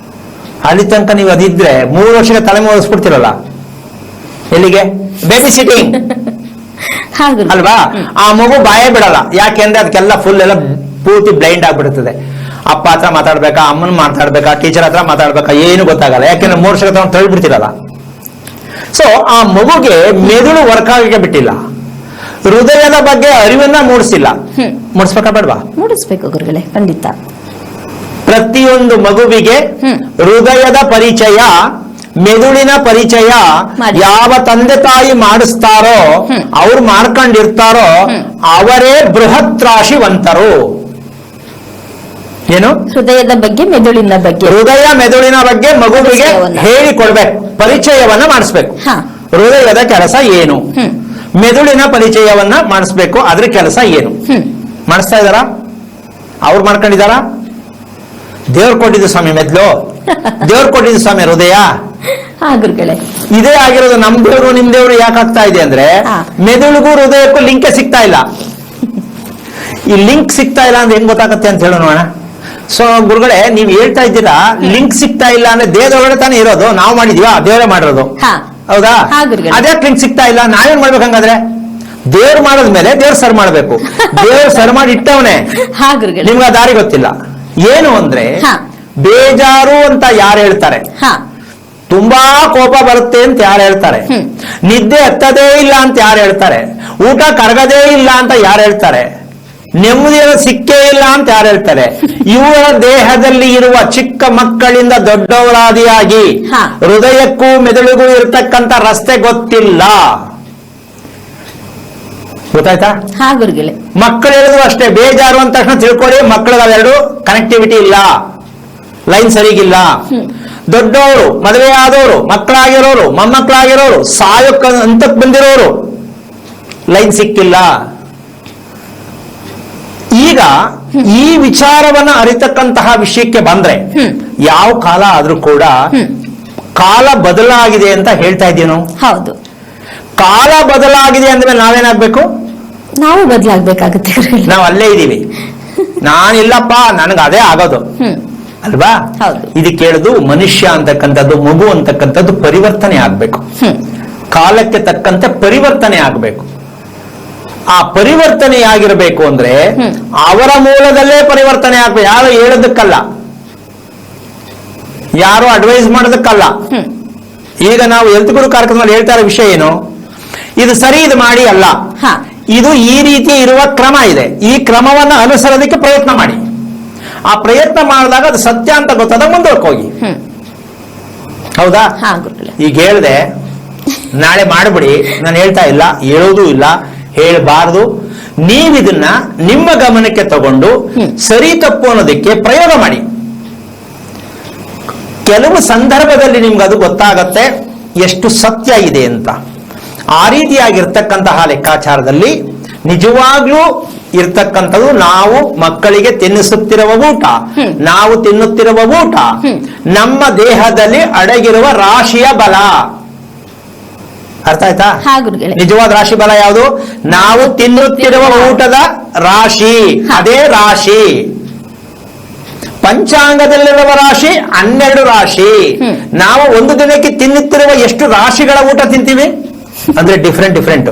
ಅಲ್ಲಿ ತನಕ ನೀವು ಅದಿದ್ರೆ 3 ವರ್ಷಕ್ಕೆ ತಲೆ ಓದಿಸ್ಬಿಡ್ತಿರಲ್ಲ. ಎಲ್ಲಿಗೆ? ಬೇಬಿ ಸಿಟಿಂಗ್ ಅಲ್ವಾ? ಆ ಮಗು ಬಾಯೇ ಬಿಡಲ್ಲ. ಯಾಕೆಂದ್ರೆ ಅದಕ್ಕೆಲ್ಲ ಫುಲ್ ಎಲ್ಲ ಪೂರ್ತಿ ಬ್ಲೈಂಡ್ ಆಗ್ಬಿಡುತ್ತದೆ. ಅಪ್ಪ ಹತ್ರ ಮಾತಾಡ್ಬೇಕಾ, ಅಮ್ಮನ್ ಮಾತಾಡ್ಬೇಕಾ, ಟೀಚರ್ ಹತ್ರ ಮಾತಾಡ್ಬೇಕಾ, ಏನು ಗೊತ್ತಾಗಲ್ಲ. ಯಾಕೆಂದ್ರೆ 3 ವರ್ಷಕ್ಕೆ ತಳ್ಳಿಬಿಡ್ತಿರಲ್ಲ. ಸೊ ಆ ಮಗುಗೆ ಮೆದುಳು ವರ್ಕ್ ಆಗಕ್ಕೆ ಬಿಟ್ಟಿಲ್ಲ, ಹೃದಯದ ಬಗ್ಗೆ ಅರಿವನ್ನ ಮೂಡಿಸಿಲ್ಲ. ಮೂಡಿಸ್ಬೇಕಾ ಬೇಡವಾ? ಮೂಡಿಸ್ಬೇಕು ಗುರುಗಳೇ, ಖಂಡಿತ. ಪ್ರತಿಯೊಂದು ಮಗುವಿಗೆ ಹೃದಯದ ಪರಿಚಯ, ಮೆದುಳಿನ ಪರಿಚಯ ಯಾವ ತಂದೆ ತಾಯಿ ಮಾಡಿಸ್ತಾರೋ, ಅವ್ರು ಮಾಡ್ಕೊಂಡಿರ್ತಾರೋ ಅವರೇ ಬೃಹತ್ ರಾಶಿವಂತರು. ಏನು? ಹೃದಯದ ಬಗ್ಗೆ, ಮೆದುಳಿನ ಬಗ್ಗೆ. ಹೃದಯ ಮೆದುಳಿನ ಬಗ್ಗೆ ಮಗುವಿಗೆ ಹೇಳಿಕೊಡ್ಬೇಕು, ಪರಿಚಯವನ್ನ ಮಾಡಿಸ್ಬೇಕು. ಹೃದಯದ ಕೆಲಸ ಏನು, ಮೆದುಳಿನ ಪರಿಚಯವನ್ನ ಮಾಡಿಸ್ಬೇಕು, ಅದ್ರ ಕೆಲಸ ಏನು. ಮಾಡಿಸ್ತಾ ಇದಾರ? ಅವ್ರು ಮಾಡ್ಕೊಂಡಿದಾರ? ದೇವ್ರು ಕೊಟ್ಟಿದ್ದು ಸ್ವಾಮಿ ಮೆದ್ಲು, ದೇವ್ರು ಕೊಟ್ಟಿದ್ದು ಸ್ವಾಮಿ ಹೃದಯ. ಇದೇ ಆಗಿರೋದು. ನಮ್ ದೇವ್ರು ನಿಮ್ ದೇವ್ರು ಯಾಕಾಗ್ತಾ ಇದೆ ಅಂದ್ರೆ, ಮೆದುಳಿಗೂ ಹೃದಯಕ್ಕೂ ಲಿಂಕೆ ಸಿಗ್ತಾ ಇಲ್ಲ. ಈ ಲಿಂಕ್ ಸಿಗ್ತಾ ಇಲ್ಲ ಅಂದ್ರೆ ಹೆಂಗ್ ಗೊತ್ತಾಗತ್ತೆ ಅಂತ ಹೇಳೋಣ. ಸೊ ಗುರುಗಳೇ ನೀವ್ ಹೇಳ್ತಾ ಇದ್ದೀರಾ ಲಿಂಕ್ ಸಿಗ್ತಾ ಇಲ್ಲ ಅಂದ್ರೆ ದೇವರೊಳಗಡೆ ತಾನೇ ಇರೋದು, ನಾವು ಮಾಡಿದೀವಾ? ದೇವರೇ ಮಾಡಿರೋದು, ಹೌದಾ? ಅದೇ ಲಿಂಕ್ ಸಿಗ್ತಾ ಇಲ್ಲ, ನಾವೇನ್ ಮಾಡ್ಬೇಕು ಹಂಗಾದ್ರೆ? ದೇವ್ರು ಮಾಡಿದ್ಮೇಲೆ ದೇವ್ರು ಸರ್ ಮಾಡ್ಬೇಕು. ದೇವ್ರು ಸರ್ ಮಾಡಿ ಇಟ್ಟವನೇ, ನಿಮ್ಗೆ ಆ ದಾರಿ ಗೊತ್ತಿಲ್ಲ. ಏನು ಅಂದ್ರೆ ಬೇಜಾರು ಅಂತ ಯಾರು ಹೇಳ್ತಾರೆ, ತುಂಬಾ ಕೋಪ ಬರುತ್ತೆ ಅಂತ ಯಾರು ಹೇಳ್ತಾರೆ, ನಿದ್ದೆ ಹತ್ತದೇ ಇಲ್ಲ ಅಂತ ಯಾರು ಹೇಳ್ತಾರೆ, ಊಟ ಕರಗದೇ ಇಲ್ಲ ಅಂತ ಯಾರು ಹೇಳ್ತಾರೆ, ನೆಮ್ಮದಿಯನ್ನು ಸಿಕ್ಕೇ ಇಲ್ಲ ಅಂತ ಯಾರು ಹೇಳ್ತಾರೆ, ಇವರ ದೇಹದಲ್ಲಿ ಇರುವ ಚಿಕ್ಕ ಮಕ್ಕಳಿಂದ ದೊಡ್ಡವರಾದಿಯಾಗಿ ಹೃದಯಕ್ಕೂ ಮೆದುಳಿಗೂ ಇರತಕ್ಕಂತ ರಸ್ತೆ ಗೊತ್ತಿಲ್ಲ. ಗೊತ್ತಾಯ್ತಾ? ಮಕ್ಕಳು ಹೇಳಿದ್ರು ಅಷ್ಟೇ, ಬೇಜಾರು ಅಂತ ತಕ್ಷಣ ತಿಳ್ಕೊಳ್ಳಿ, ಮಕ್ಕಳಿಗೆ ಅವೆರಡು ಕನೆಕ್ಟಿವಿಟಿ ಇಲ್ಲ, ಲೈನ್ ಸರಿಗಿಲ್ಲ. ದೊಡ್ಡವರು, ಮದುವೆ ಆದವರು, ಮಕ್ಕಳಾಗಿರೋರು, ಮೊಮ್ಮಕ್ಕಳಾಗಿರೋರು, ಸಾಯೋಕ್ ಹಂತಕ್ಕೆ ಬಂದಿರೋರು, ಲೈನ್ ಸಿಕ್ಕಿಲ್ಲ. ಈಗ ಈ ವಿಚಾರವನ್ನ ಅರಿತಕ್ಕಂತಹ ವಿಷಯಕ್ಕೆ ಬಂದ್ರೆ ಯಾವ ಕಾಲ ಆದ್ರೂ ಕೂಡ ಕಾಲ ಬದಲಾಗಿದೆ ಅಂತ ಹೇಳ್ತಾ ಇದ್ದೀವಿ ನಾವು. ಹೌದು, ಕಾಲ ಬದಲಾಗಿದೆ ಅಂದ್ಮೇಲೆ ನಾವೇನಾಗ್ಬೇಕು? ನಾವು ಬದಲಾಗಬೇಕಾಗುತ್ತೆ. ನಾವು ಅಲ್ಲೇ ಇದೀವಿ, ನಾನಿಲ್ಲಪ್ಪ ನನಗೆ ಅದೇ ಆಗೋದು ಅಲ್ವಾ? ಇದಕ್ಕೆ ಹೇಳುದು ಮನುಷ್ಯ ಅಂತಕ್ಕಂಥದ್ದು, ಮಗು ಅಂತಕ್ಕಂಥದ್ದು ಪರಿವರ್ತನೆ ಆಗ್ಬೇಕು, ಕಾಲಕ್ಕೆ ತಕ್ಕಂತೆ ಪರಿವರ್ತನೆ ಆಗ್ಬೇಕು. ಆ ಪರಿವರ್ತನೆ ಆಗಿರಬೇಕು ಅಂದ್ರೆ ಅವರ ಮೂಲದಲ್ಲೇ ಪರಿವರ್ತನೆ ಆಗ್ಬೇಕು, ಯಾರು ಹೇಳೋದಕ್ಕಲ್ಲ, ಯಾರು ಅಡ್ವೈಸ್ ಮಾಡೋದಕ್ಕಲ್ಲ. ಈಗ ನಾವು ಹೆಲ್ತ್ ಗುರು ಕಾರ್ಯಕ್ರಮದಲ್ಲಿ ಹೇಳ್ತಾ ಇರೋ ವಿಷಯ ಏನು? ಇದು ಸರಿ, ಇದು ಮಾಡಿ ಅಲ್ಲ, ಇದು ಈ ರೀತಿ ಇರುವ ಕ್ರಮ ಇದೆ, ಈ ಕ್ರಮವನ್ನು ಅನುಸರೋದಕ್ಕೆ ಪ್ರಯತ್ನ ಮಾಡಿ. ಆ ಪ್ರಯತ್ನ ಮಾಡಿದಾಗ ಅದು ಸತ್ಯ ಅಂತ ಗೊತ್ತಾದ ಮುಂದಕ್ಕೆ ಹೋಗಿ. ಹೌದಾ? ಈಗ ಹೇಳ್ದೆ ನಾಳೆ ಮಾಡ್ಬಿಡಿ, ನಾನು ಹೇಳ್ತಾ ಇಲ್ಲ, ಹೇಳೋದು ಇಲ್ಲ, ಹೇಳಬಾರದು. ನೀವಿದನ್ನ ನಿಮ್ಮ ಗಮನಕ್ಕೆ ತಗೊಂಡು ಸರಿ ತಪ್ಪು ಅನ್ನೋದಕ್ಕೆ ಪ್ರಯೋಗ ಮಾಡಿ. ಕೆಲವು ಸಂದರ್ಭದಲ್ಲಿ ನಿಮ್ಗೆ ಅದು ಗೊತ್ತಾಗತ್ತೆ ಎಷ್ಟು ಸತ್ಯ ಇದೆ ಅಂತ. ಆ ರೀತಿಯಾಗಿರ್ತಕ್ಕಂತಹ ಲೆಕ್ಕಾಚಾರದಲ್ಲಿ ನಿಜವಾಗ್ಲೂ ಇರ್ತಕ್ಕಂಥದ್ದು ನಾವು ಮಕ್ಕಳಿಗೆ ತಿನ್ನಿಸುತ್ತಿರುವ ಊಟ, ನಾವು ತಿನ್ನುತ್ತಿರುವ ಊಟ ನಮ್ಮ ದೇಹದಲ್ಲಿ ಅಡಗಿರುವ ರಾಶಿಯ ಬಲ. ಅರ್ಥ ಆಯ್ತಾ? ನಿಜವಾದ ರಾಶಿ ಬಲ ಯಾವುದು? ನಾವು ತಿನ್ನುತ್ತಿರುವ ಊಟದ ರಾಶಿ, ಅದೇ ರಾಶಿ. ಪಂಚಾಂಗದಲ್ಲಿರುವ ರಾಶಿ 12 ರಾಶಿ. ನಾವು ಒಂದು ದಿನಕ್ಕೆ ತಿನ್ನುತ್ತಿರುವ ಎಷ್ಟು ರಾಶಿಗಳ ಊಟ ತಿಂತೀವಿ ಅಂದ್ರೆ ಡಿಫ್ರೆಂಟ್.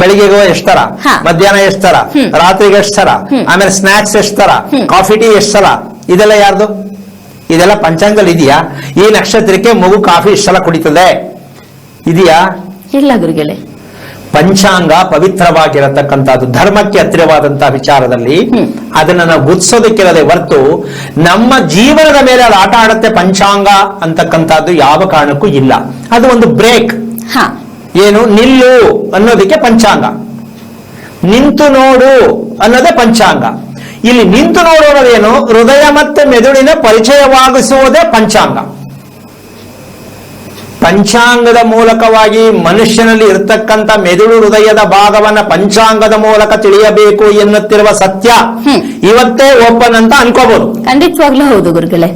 ಬೆಳಿಗ್ಗೆ ಎಷ್ಟು ತರ, ಮಧ್ಯಾಹ್ನ ಎಷ್ಟು ತರ, ರಾತ್ರಿಗೆ ಎಷ್ಟು ತರ, ಆಮೇಲೆ ಸ್ನಾಕ್ಸ್ ಎಷ್ಟು ತರ, ಕಾಫಿ ಟೀ ಎಷ್ಟು ಸಲ, ಇದೆಲ್ಲ ಯಾರ್ದು? ಇದೆಲ್ಲ ಪಂಚಾಂಗದಲ್ಲಿ ಇದೆಯಾ? ಈ ನಕ್ಷತ್ರಕ್ಕೆ ಮಗು ಕಾಫಿ ಎಷ್ಟು ಸಲ ಕುಡಿತದೆ ಇದೆಯಾ? ಇಲ್ಲ ಗುರುಗಳೇ. ಪಂಚಾಂಗ ಪವಿತ್ರವಾಗಿರತಕ್ಕಂಥದ್ದು, ಧರ್ಮಕ್ಕೆ ಹತ್ತಿರವಾದಂತಹ ವಿಚಾರದಲ್ಲಿ ಅದನ್ನ ನಾವು ಗುರ್ತಿಸೋದಕ್ಕಿರದೆ ಹೊರತು ನಮ್ಮ ಜೀವನದ ಮೇಲೆ ಅದು ಆಟ ಆಡುತ್ತೆ ಪಂಚಾಂಗ ಅಂತಕ್ಕಂಥದ್ದು ಯಾವ ಕಾರಣಕ್ಕೂ ಇಲ್ಲ. ಅದು ಒಂದು ಬ್ರೇಕ್. ಏನು? ನಿಲ್ಲು ಅನ್ನೋದಕ್ಕೆ ಪಂಚಾಂಗ, ನಿಂತು ನೋಡು ಅನ್ನೋದೇ ಪಂಚಾಂಗ. ಇಲ್ಲಿ ನಿಂತು ನೋಡುವುದೇನು? ಹೃದಯ ಮತ್ತೆ ಮೆದುಳಿನ ಪರಿಚಯವಾಗಿಸುವುದೇ ಪಂಚಾಂಗ. ಪಂಚಾಂಗದ ಮೂಲಕವಾಗಿ ಮನುಷ್ಯನಲ್ಲಿ ಇರತಕ್ಕಂಥ ಮೆದುಳು ಹೃದಯದ ಭಾಗವನ್ನ ಪಂಚಾಂಗದ ಮೂಲಕ ತಿಳಿಯಬೇಕು ಎನ್ನುತ್ತಿರುವ ಸತ್ಯ ಇವತ್ತೇ ಓಪನ್ ಅಂತ ಅನ್ಕೋಬಹುದು. ಖಂಡಿತವಾಗ್ಲೂ ಹೌದು ಗುರುಗಳೇ.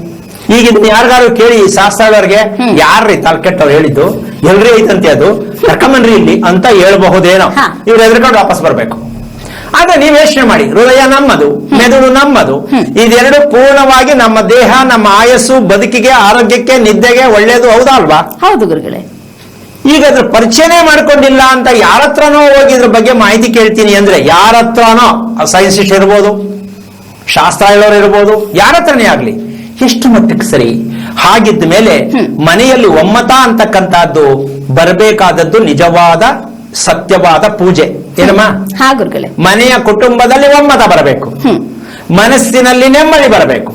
ಈಗ ಇದನ್ನ ಯಾರಿಗಾರು ಕೇಳಿ ಶಾಸ್ತ್ರದವ್ರಿಗೆ, ಯಾರ್ರೀ ತಲೆಕೆಟ್ಟವ್ರು ಹೇಳಿದ್ದು, ಎಲ್ರಿ ಐತಂತೆ ಅದು, ಕರ್ಕೊಂಬನ್ರಿ ಇಲ್ಲಿ ಅಂತ ಹೇಳ್ಬಹುದೇನೋ. ಇವ್ರು ಎದ್ರಕೊಂಡು ವಾಪಸ್ ಬರ್ಬೇಕು. ಆದ್ರೆ ನೀವ್ ಯೋಚನೆ ಮಾಡಿ, ಹೃದಯ ನಮ್ಮದು, ಮೆದುಳು ನಮ್ಮದು, ಇದೆರಡು ಪೂರ್ಣವಾಗಿ ನಮ್ಮ ದೇಹ, ನಮ್ಮ ಆಯಸ್ಸು, ಬದುಕಿಗೆ, ಆರೋಗ್ಯಕ್ಕೆ, ನಿದ್ದೆಗೆ ಒಳ್ಳೇದು. ಹೌದಾ ಅಲ್ವಾ? ಹೌದು ಗುರುಗಳೇ. ಈಗ ಅದ್ರ ಪರಿಚಯನೇ ಮಾಡ್ಕೊಂಡಿಲ್ಲ ಅಂತ ಯಾರ ಹತ್ರನೋ ಹೋಗಿ ಇದ್ರ ಬಗ್ಗೆ ಮಾಹಿತಿ ಕೇಳ್ತೀನಿ ಅಂದ್ರೆ, ಯಾರ ಹತ್ರನೋ, ಸೈನ್ಸಿಸ್ಟ್ ಇರ್ಬೋದು, ಶಾಸ್ತ್ರ ಹೇಳೋರು ಇರ್ಬೋದು, ಯಾರ ಹತ್ರನೇ ಆಗ್ಲಿ, ಎಷ್ಟು ಮಟ್ಟಕ್ಕೆ ಸರಿ? ಹಾಗಿದ್ದ ಮೇಲೆ ಮನೆಯಲ್ಲಿ ಒಮ್ಮತ ಅಂತಕ್ಕಂಥದ್ದು ಬರಬೇಕಾದದ್ದು ನಿಜವಾದ ಸತ್ಯವಾದ ಪೂಜೆ. ಏನಮ್ಮ? ಮನೆಯ ಕುಟುಂಬದಲ್ಲಿ ಒಮ್ಮತ ಬರಬೇಕು, ಮನಸ್ಸಿನಲ್ಲಿ ನೆಮ್ಮದಿ ಬರಬೇಕು,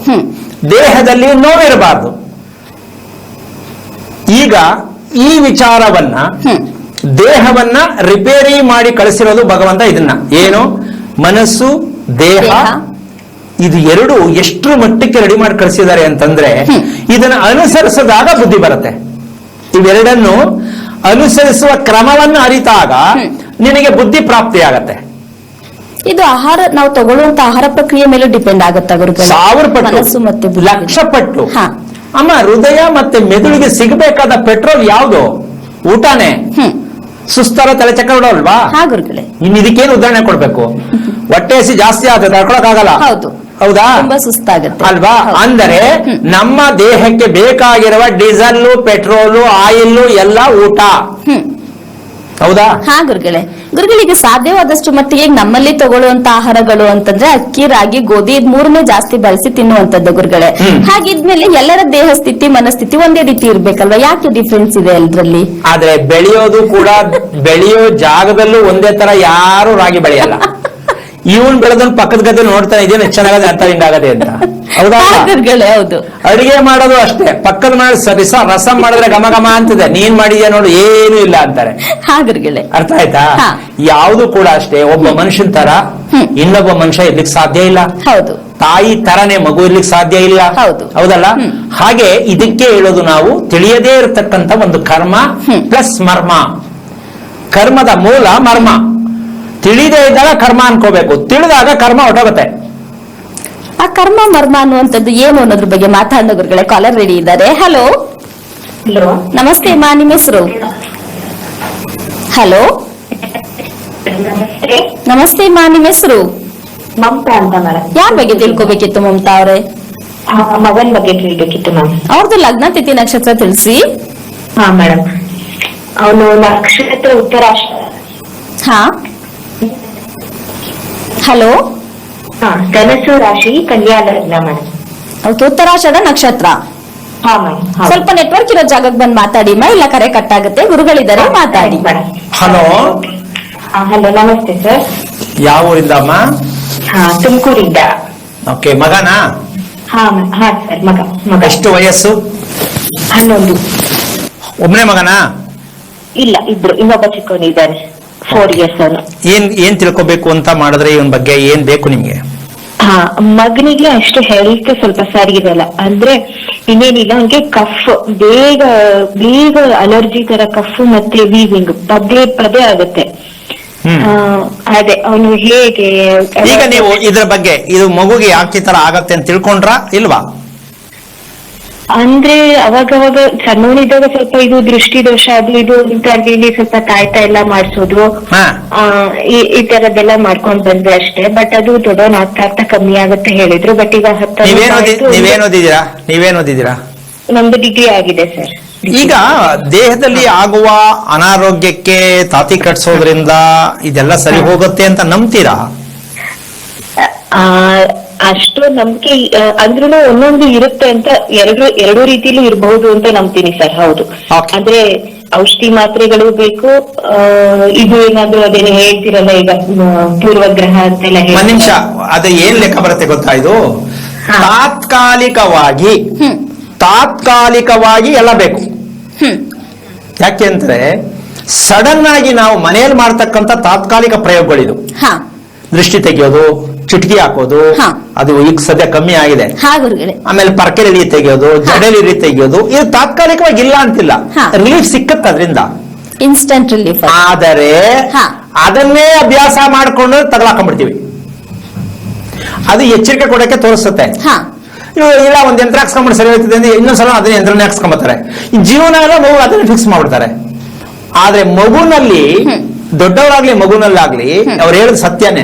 ದೇಹದಲ್ಲಿ ನೋವಿರಬಾರ್ದು. ಈಗ ಈ ವಿಚಾರವನ್ನ, ದೇಹವನ್ನ ರಿಪೇರಿ ಮಾಡಿ ಕಳಿಸಿರೋದು ಭಗವಂತ. ಇದನ್ನ ಏನು? ಮನಸ್ಸು, ದೇಹ, ಇದು ಎರಡು ಎಷ್ಟರ ಮಟ್ಟಕ್ಕೆ ರೆಡಿ ಮಾಡಿ ಕಳಿಸಿದ್ದಾರೆ ಅಂತಂದ್ರೆ, ಇದನ್ನ ಅನುಸರಿಸಿದಾಗ ಬುದ್ಧಿ ಬರುತ್ತೆ. ಇವೆರಡನ್ನು ಅನುಸರಿಸುವ ಕ್ರಮವನ್ನು ಅರಿತಾಗ ನಿನಗೆ ಬುದ್ಧಿ ಪ್ರಾಪ್ತಿ ಆಗತ್ತೆ. ಇದು ಆಹಾರ, ನಾವು ತಗೊಳ್ಳುವಂತ ಆಹಾರ ಪ್ರಕ್ರಿಯೆ ಮೇಲೆ ಡಿಪೆಂಡ್ ಆಗುತ್ತೆ ಗುರುಗಳೇ. 1000 ಪಟ್ಟು, ಮತ್ತೆ 1,00,000 ಪಟ್ಟು. ಅಮ್ಮ, ಹೃದಯ ಮತ್ತೆ ಮೆದುಳಿಗೆ ಸಿಗಬೇಕಾದ ಪೆಟ್ರೋಲ್ ಯಾವುದು? ಊಟನೇ. ಸುಸ್ತರ ತಲೆ ಚಕ್ರ ಹೊಡೋಲ್ವಾ? ಗುರುಗಳೇ. ಇನ್ ಇದಕ್ಕೇನು ಉದಾಹರಣೆ ಕೊಡ್ಬೇಕು? ಹೊಟ್ಟೆ ಹಸಿ ಜಾಸ್ತಿ ಆದ್ರೆ ತಡ್ಕೊಳಕ್ ಆಗಲ್ಲ. ಹೌದು. ಹೌದಾ? ತುಂಬಾ ಸುಸ್ತಾಗುತ್ತೆ ಅಲ್ವಾ? ಅಂದರೆ ನಮ್ಮ ದೇಹಕ್ಕೆ ಬೇಕಾಗಿರುವ ಡೀಸೆಲ್, ಪೆಟ್ರೋಲು, ಆಯಿಲ್ ಎಲ್ಲ ಊಟ. ಹೌದಾ? ಹಾ ಗುರುಗಳೇ. ಗುರುಗಳಿಗೆ ಸಾಧ್ಯವಾದಷ್ಟು ಮಟ್ಟಿಗೆ ನಮ್ಮಲ್ಲಿ ತಗೊಳ್ಳುವಂತ ಆಹಾರಗಳು ಅಂತಂದ್ರೆ ಅಕ್ಕಿ, ರಾಗಿ, ಗೋಧಿ ಇದ್ ಮೂರನ್ನೇ ಜಾಸ್ತಿ ಬಳಸಿ ತಿನ್ನುವಂತದ್ದು ಗುರುಗಳೇ. ಹಾಗಿದ್ಮೇಲೆ ಎಲ್ಲರ ದೇಹ ಸ್ಥಿತಿ, ಮನಸ್ಥಿತಿ ಒಂದೇ ರೀತಿ ಇರ್ಬೇಕಲ್ವಾ? ಯಾಕೆ ಡಿಫ್ರೆನ್ಸ್ ಇದೆ ಅದ್ರಲ್ಲಿ? ಆದ್ರೆ ಬೆಳೆಯೋದು ಕೂಡ ಬೆಳೆಯೋ ಜಾಗದಲ್ಲೂ ಒಂದೇ ತರ ಯಾರು ರಾಗಿ ಬೆಳೆಯಲ್ಲ. ಇವನ್ ಬೆಳೆದನ್ ಪಕ್ಕದ ಗದ್ದೆ ನೋಡ್ತಾ ಇದೇನು ಚೆನ್ನಾಗದೆ ಅಂತ ಹಿಂಗಾಗದೆ ಅಂತ. ಹೌದಾ? ಹೌದು. ಅಡಿಗೆ ಮಾಡೋದು ಅಷ್ಟೇ, ಪಕ್ಕದ ಮಾಡಿ ರಸಂ ಮಾಡಿದ್ರೆ ಘಮ ಘಮ ಅಂತಿದೆ, ನೀನ್ ಮಾಡಿದ್ಯಾ ನೋಡು ಏನು ಇಲ್ಲ ಅಂತಾರೆ. ಅರ್ಥ ಆಯ್ತಾ? ಯಾವುದು ಕೂಡ ಅಷ್ಟೇ, ಒಬ್ಬ ಮನುಷ್ಯನ್ ತರ ಇನ್ನೊಬ್ಬ ಮನುಷ್ಯ ಇರ್ಲಿಕ್ಕೆ ಸಾಧ್ಯ ಇಲ್ಲ. ಹೌದು. ತಾಯಿ ತರನೇ ಮಗು ಇರ್ಲಿಕ್ಕೆ ಸಾಧ್ಯ ಇಲ್ಲ. ಹೌದಲ್ಲ? ಹಾಗೆ ಇದಕ್ಕೆ ಹೇಳೋದು ನಾವು ತಿಳಿಯದೇ ಇರತಕ್ಕಂತ ಒಂದು ಕರ್ಮ ಪ್ಲಸ್ ಮರ್ಮ. ಕರ್ಮದ ಮೂಲ ಮರ್ಮ. ತಿಳಿದೇ ಇದ್ದಾಗ ಕರ್ಮ ಅನ್ಕೋಬೇಕು, ತಿಳಿದಾಗ ಕರ್ಮ ಹೊಟ್ಟೋಗುತ್ತೆ. ಆ ಕರ್ಮ ಮರ್ಮ ಅನ್ನುವಂಥದ್ದು ಏನು ಅನ್ನೋದ್ರ ಬಗ್ಗೆ ಮಾತಾಡೋ ಗುರುಗಳೇ. ಕಾಲರ್ ರೆಡಿ ಇದ್ದಾರೆ. ಹಲೋ. ನಮಸ್ತೆ ಅಮ್ಮ, ನಿಮ್ಮ ಹೆಸರು? ಹಲೋ ನಮಸ್ತೆ ಅಮ್ಮ, ನಿಮ್ಮ ಹೆಸರು? ಮಮತಾ ಅಂತ ಮೇಡಮ್. ಯಾರ ಬಗ್ಗೆ ತಿಳ್ಕೊಬೇಕಿತ್ತು ಮಮತಾ ಅವರೇ? ಮಗನ್ ಬಗ್ಗೆ ತಿಳ್ಬೇಕಿತ್ತು ಮ್ಯಾಮ್. ಅವ್ರದ್ದು ಲಗ್ನ ತಿಥಿ ನಕ್ಷತ್ರ ತಿಳಿಸಿ. ಹಾ ಮೇಡಮ್, ಅವನು ನಕ್ಷತ್ರ ಉತ್ತರಾಷಾಢ. ಹಾ ಹಲೋ. ಧನಸು ರಾಶಿ, ಕನ್ಯಾ ಲಗ್ನ ಮೇಡಮ್. ಓಕೆ, ಉತ್ತರಾಷಾಢ ನಕ್ಷತ್ರ. ಹಾ ಮ್ಯಾಮ್. ಸ್ವಲ್ಪ ನೆಟ್ವರ್ಕ್ ಇರೋ ಜಾಗಕ್ಕೆ ಬಂದು ಮಾತಾಡಿ ಮಾ, ಇಲ್ಲ ಕರೆ ಕಟ್ ಆಗುತ್ತೆ. ಗುರುಗಳಿದ್ದಾರೆ, ಮಾತಾಡಿ. ಹಲೋ. ಹಲೋ, ನಮಸ್ತೆ ಸರ್. ಯಾವ ಊರಿಂದ ಅಮ್ಮ? ತುಮಕೂರಿಂದ. ಓಕೆ, ಮಗನಾ? ಹಾ ಸರ್, ಮಗ. ಎಷ್ಟು ವಯಸ್ಸು? 11. ಒಬ್ಬನೇ ಮಗನಾ? ಇಲ್ಲ, ಇಬ್ರು. ಇನ್ನೊಬ್ಬ ಚಿಕ್ಕವನಿದ್ದಾನೆ, 4 years ಅವನು. ಏನ್ ತಿಳ್ಕೊಬೇಕು ಅಂತ ಮಾಡಿದ್ರೆ ಇವನ್ ಬಗ್ಗೆ ಏನ್ ಬೇಕು ನಿಮ್ಗೆ? ಮಗನಿಗೆ ಅಷ್ಟು ಹೆಲ್ತ್ ಸ್ವಲ್ಪ ಸರಿ ಇರಲ್ಲ. ಅಂದ್ರೆ ಇನ್ನೇನಿಲ್ಲ, ಅವನಿಗೆ ಕಫ್ ಬೇಗ ಅಲರ್ಜಿ ತರ ಕಫ್ ಮತ್ತೆ ವೀಸಿಂಗ್ ಪದೇ ಆಗುತ್ತೆ. ಅದೇ ಅವನು ಹೇಗೆ ಈಗ ನೀವು ಇದ್ರ ಬಗ್ಗೆ ಇದು ಮಗುಗೆ ಯಾಕೆ ತರ ಆಗತ್ತೆ ಅಂತ ತಿಳ್ಕೊಂಡ್ರಾ ಇಲ್ವಾ? ಅಂದ್ರೆ ಅವಾಗವಾಗ ಸಣ್ಣವನಿದ್ದಾಗ ಸ್ವಲ್ಪ ಇದು ದೃಷ್ಟಿ ದೋಷ ಅದು ಇದು ಅಂತ ಹೇಳಿ ಸ್ವಲ್ಪ ತಾಯ್ತಾ ಎಲ್ಲ ಮಾಡಿಸೋದು, ಈ ತರದ್ದೆಲ್ಲ ಮಾಡ್ಕೊಂಡ್ ಬಂದ್ರೆ ಅಷ್ಟೇ. ಬಟ್ ಅದು ದೊಡ್ಡವನ್ ಆಗ್ತಾ ಕಮ್ಮಿ ಆಗುತ್ತೆ ಹೇಳಿದ್ರು. ಬಟ್ ಈಗ ನೀವೇನ್ ಓದಿದ್ದೀರಾ? ನಮ್ದು ಡಿಗ್ರಿ ಆಗಿದೆ ಸರ್. ಈಗ ದೇಹದಲ್ಲಿ ಆಗುವ ಅನಾರೋಗ್ಯಕ್ಕೆ ತಾತಿ ಕಟ್ಸೋದ್ರಿಂದ ಇದೆಲ್ಲ ಸರಿ ಹೋಗುತ್ತೆ ಅಂತ ನಂಬ್ತೀರಾ? ಅಷ್ಟು ನಂಬಿಕೆ ಅಂದ್ರೂ ಒಂದೊಂದು ಇರುತ್ತೆ ಅಂತ ಎರಡು ರೀತಿಲೂ ಇರಬಹುದು ಅಂತ ನಂಬ್ತೀನಿ ಸರ್. ಹೌದು. ಅಂದ್ರೆ ಔಷಧಿ ಮಾತ್ರೆಗಳು ಬೇಕು, ಇದು ಏನಾದ್ರು ಅದೇನು ಹೇಳ್ತಿರಲ್ಲ ಈಗ ಪೂರ್ವಗ್ರಹ ಅಂತೆಲ್ಲ ಹೇಳಿ. ಒಂದ್ ನಿಮಿಷ, ಅದು ಏನ್ ಲೆಕ್ಕ ಬರುತ್ತೆ ಗೊತ್ತಾ? ಇದು ತಾತ್ಕಾಲಿಕವಾಗಿ ಎಲ್ಲ ಬೇಕು. ಯಾಕೆ ಅಂದ್ರೆ ಸಡನ್ ಆಗಿ ನಾವು ಮನೆಯಲ್ಲಿ ಮಾಡ್ತಕ್ಕಂಥ ತಾತ್ಕಾಲಿಕ ಪ್ರಯೋಗಗಳಿದು. ದೃಷ್ಟಿ ತೆಗೆಯೋದು, ಚುಟ್ಕಿ ಹಾಕೋದು, ಅದು ಈಗ ಸದ್ಯ ಕಮ್ಮಿ ಆಗಿದೆ. ಆಮೇಲೆ ಪರ್ಕೆಲಿ ತೆಗೆಯೋದು, ಜಡೆಲಿ ತೆಗೆಯೋದು, ಇದು ತಾತ್ಕಾಲಿಕವಾಗಿ ಇಲ್ಲ ಅಂತಿಲ್ಲ, ರಿಲೀಫ್ ಸಿಕ್ಕತ್ತೆ ಅದರಿಂದ, ಇನ್ಸ್ಟಂಟ್ ರಿಲೀಫ್. ಆದರೆ ಅದನ್ನೇ ಅಭ್ಯಾಸ ಮಾಡ್ಕೊಂಡು ತಗಲಾಕೊಂಡ್ಬಿಡ್ತೀವಿ. ಅದು ಎಚ್ಚರಿಕೆ ಕೊಡಕ್ಕೆ ತೋರಿಸುತ್ತೆ. ಇಲ್ಲ ಒಂದ್ ಯಂತ್ರ ಹಾಕ್ಸ್ಕೊಂಡ್ಬಿಟ್ಟು ಸರಿ ಹೋಗ್ತದೆ ಅಂದ್ರೆ ಇನ್ನೊಂದ್ಸಲ ಅದನ್ನ ಯಂತ್ರನೇ ಹಾಕ್ಸ್ಕೊಂಬತ್ತಾರೆ. ಈ ಜೀವನ ಎಲ್ಲ ಮಗು ಅದನ್ನ ಫಿಕ್ಸ್ ಮಾಡ್ಬಿಡ್ತಾರೆ. ಆದ್ರೆ ಮಗುನಲ್ಲಿ, ದೊಡ್ಡವರಾಗ್ಲಿ ಮಗುನಲ್ಲಾಗ್ಲಿ, ಅವ್ರು ಹೇಳೋದು ಸತ್ಯನೇ.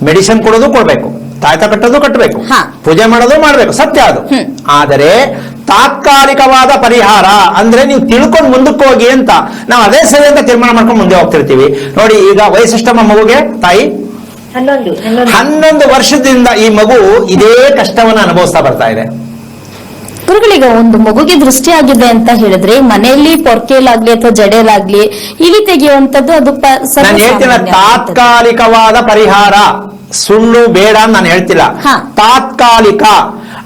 ಮೆಡಿಸಿನ್ ಕೊಡೋದು ಕೊಡ್ಬೇಕು, ತಾಯ್ತ ಕಟ್ಟೋದು ಕಟ್ಟಬೇಕು, ಪೂಜೆ ಮಾಡೋದು ಮಾಡ್ಬೇಕು, ಸತ್ಯ ಅದು. ಆದರೆ ತಾತ್ಕಾಲಿಕವಾದ ಪರಿಹಾರ ಅಂದ್ರೆ ನೀವು ತಿಳ್ಕೊಂಡು ಮುಂದಕ್ಕೆ ಹೋಗಿ ಅಂತ ನಾವು ಅದೇ ಸರಿ ಅಂತ ತೀರ್ಮಾನ ಮಾಡ್ಕೊಂಡು ಮುಂದೆ ಹೋಗ್ತಿರ್ತೀವಿ. ನೋಡಿ, ಈಗ ವಯಸ್ಸೆಷ್ಟಮ್ಮ ಮಗುಗೆ? ತಾಯಿ 11 ವರ್ಷದಿಂದ ಈ ಮಗು ಇದೇ ಕಷ್ಟವನ್ನ ಅನುಭವಿಸ್ತಾ ಬರ್ತಾ ಇದೆ. ಗುರುಗಳೀಗ ಒಂದು ಮಗುಗೆ ದೃಷ್ಟಿ ಆಗಿದೆ ಅಂತ ಹೇಳಿದ್ರೆ ಮನೆಯಲ್ಲಿ ಪೊರ್ಕೆಲಾಗ್ಲಿ ಅಥವಾ ಜಡೆಲಾಗ್ಲಿ ಇಲಿ ತೆಗೆಯುವಂತದ್ದು ಅದು ನಾನು ಹೇಳ್ತಿಲ್ಲ ತಾತ್ಕಾಲಿಕವಾದ ಪರಿಹಾರ, ಸುಳ್ಳು ಬೇಡ ಅಂತ ನಾನು ಹೇಳ್ತಿಲ್ಲ, ತಾತ್ಕಾಲಿಕ.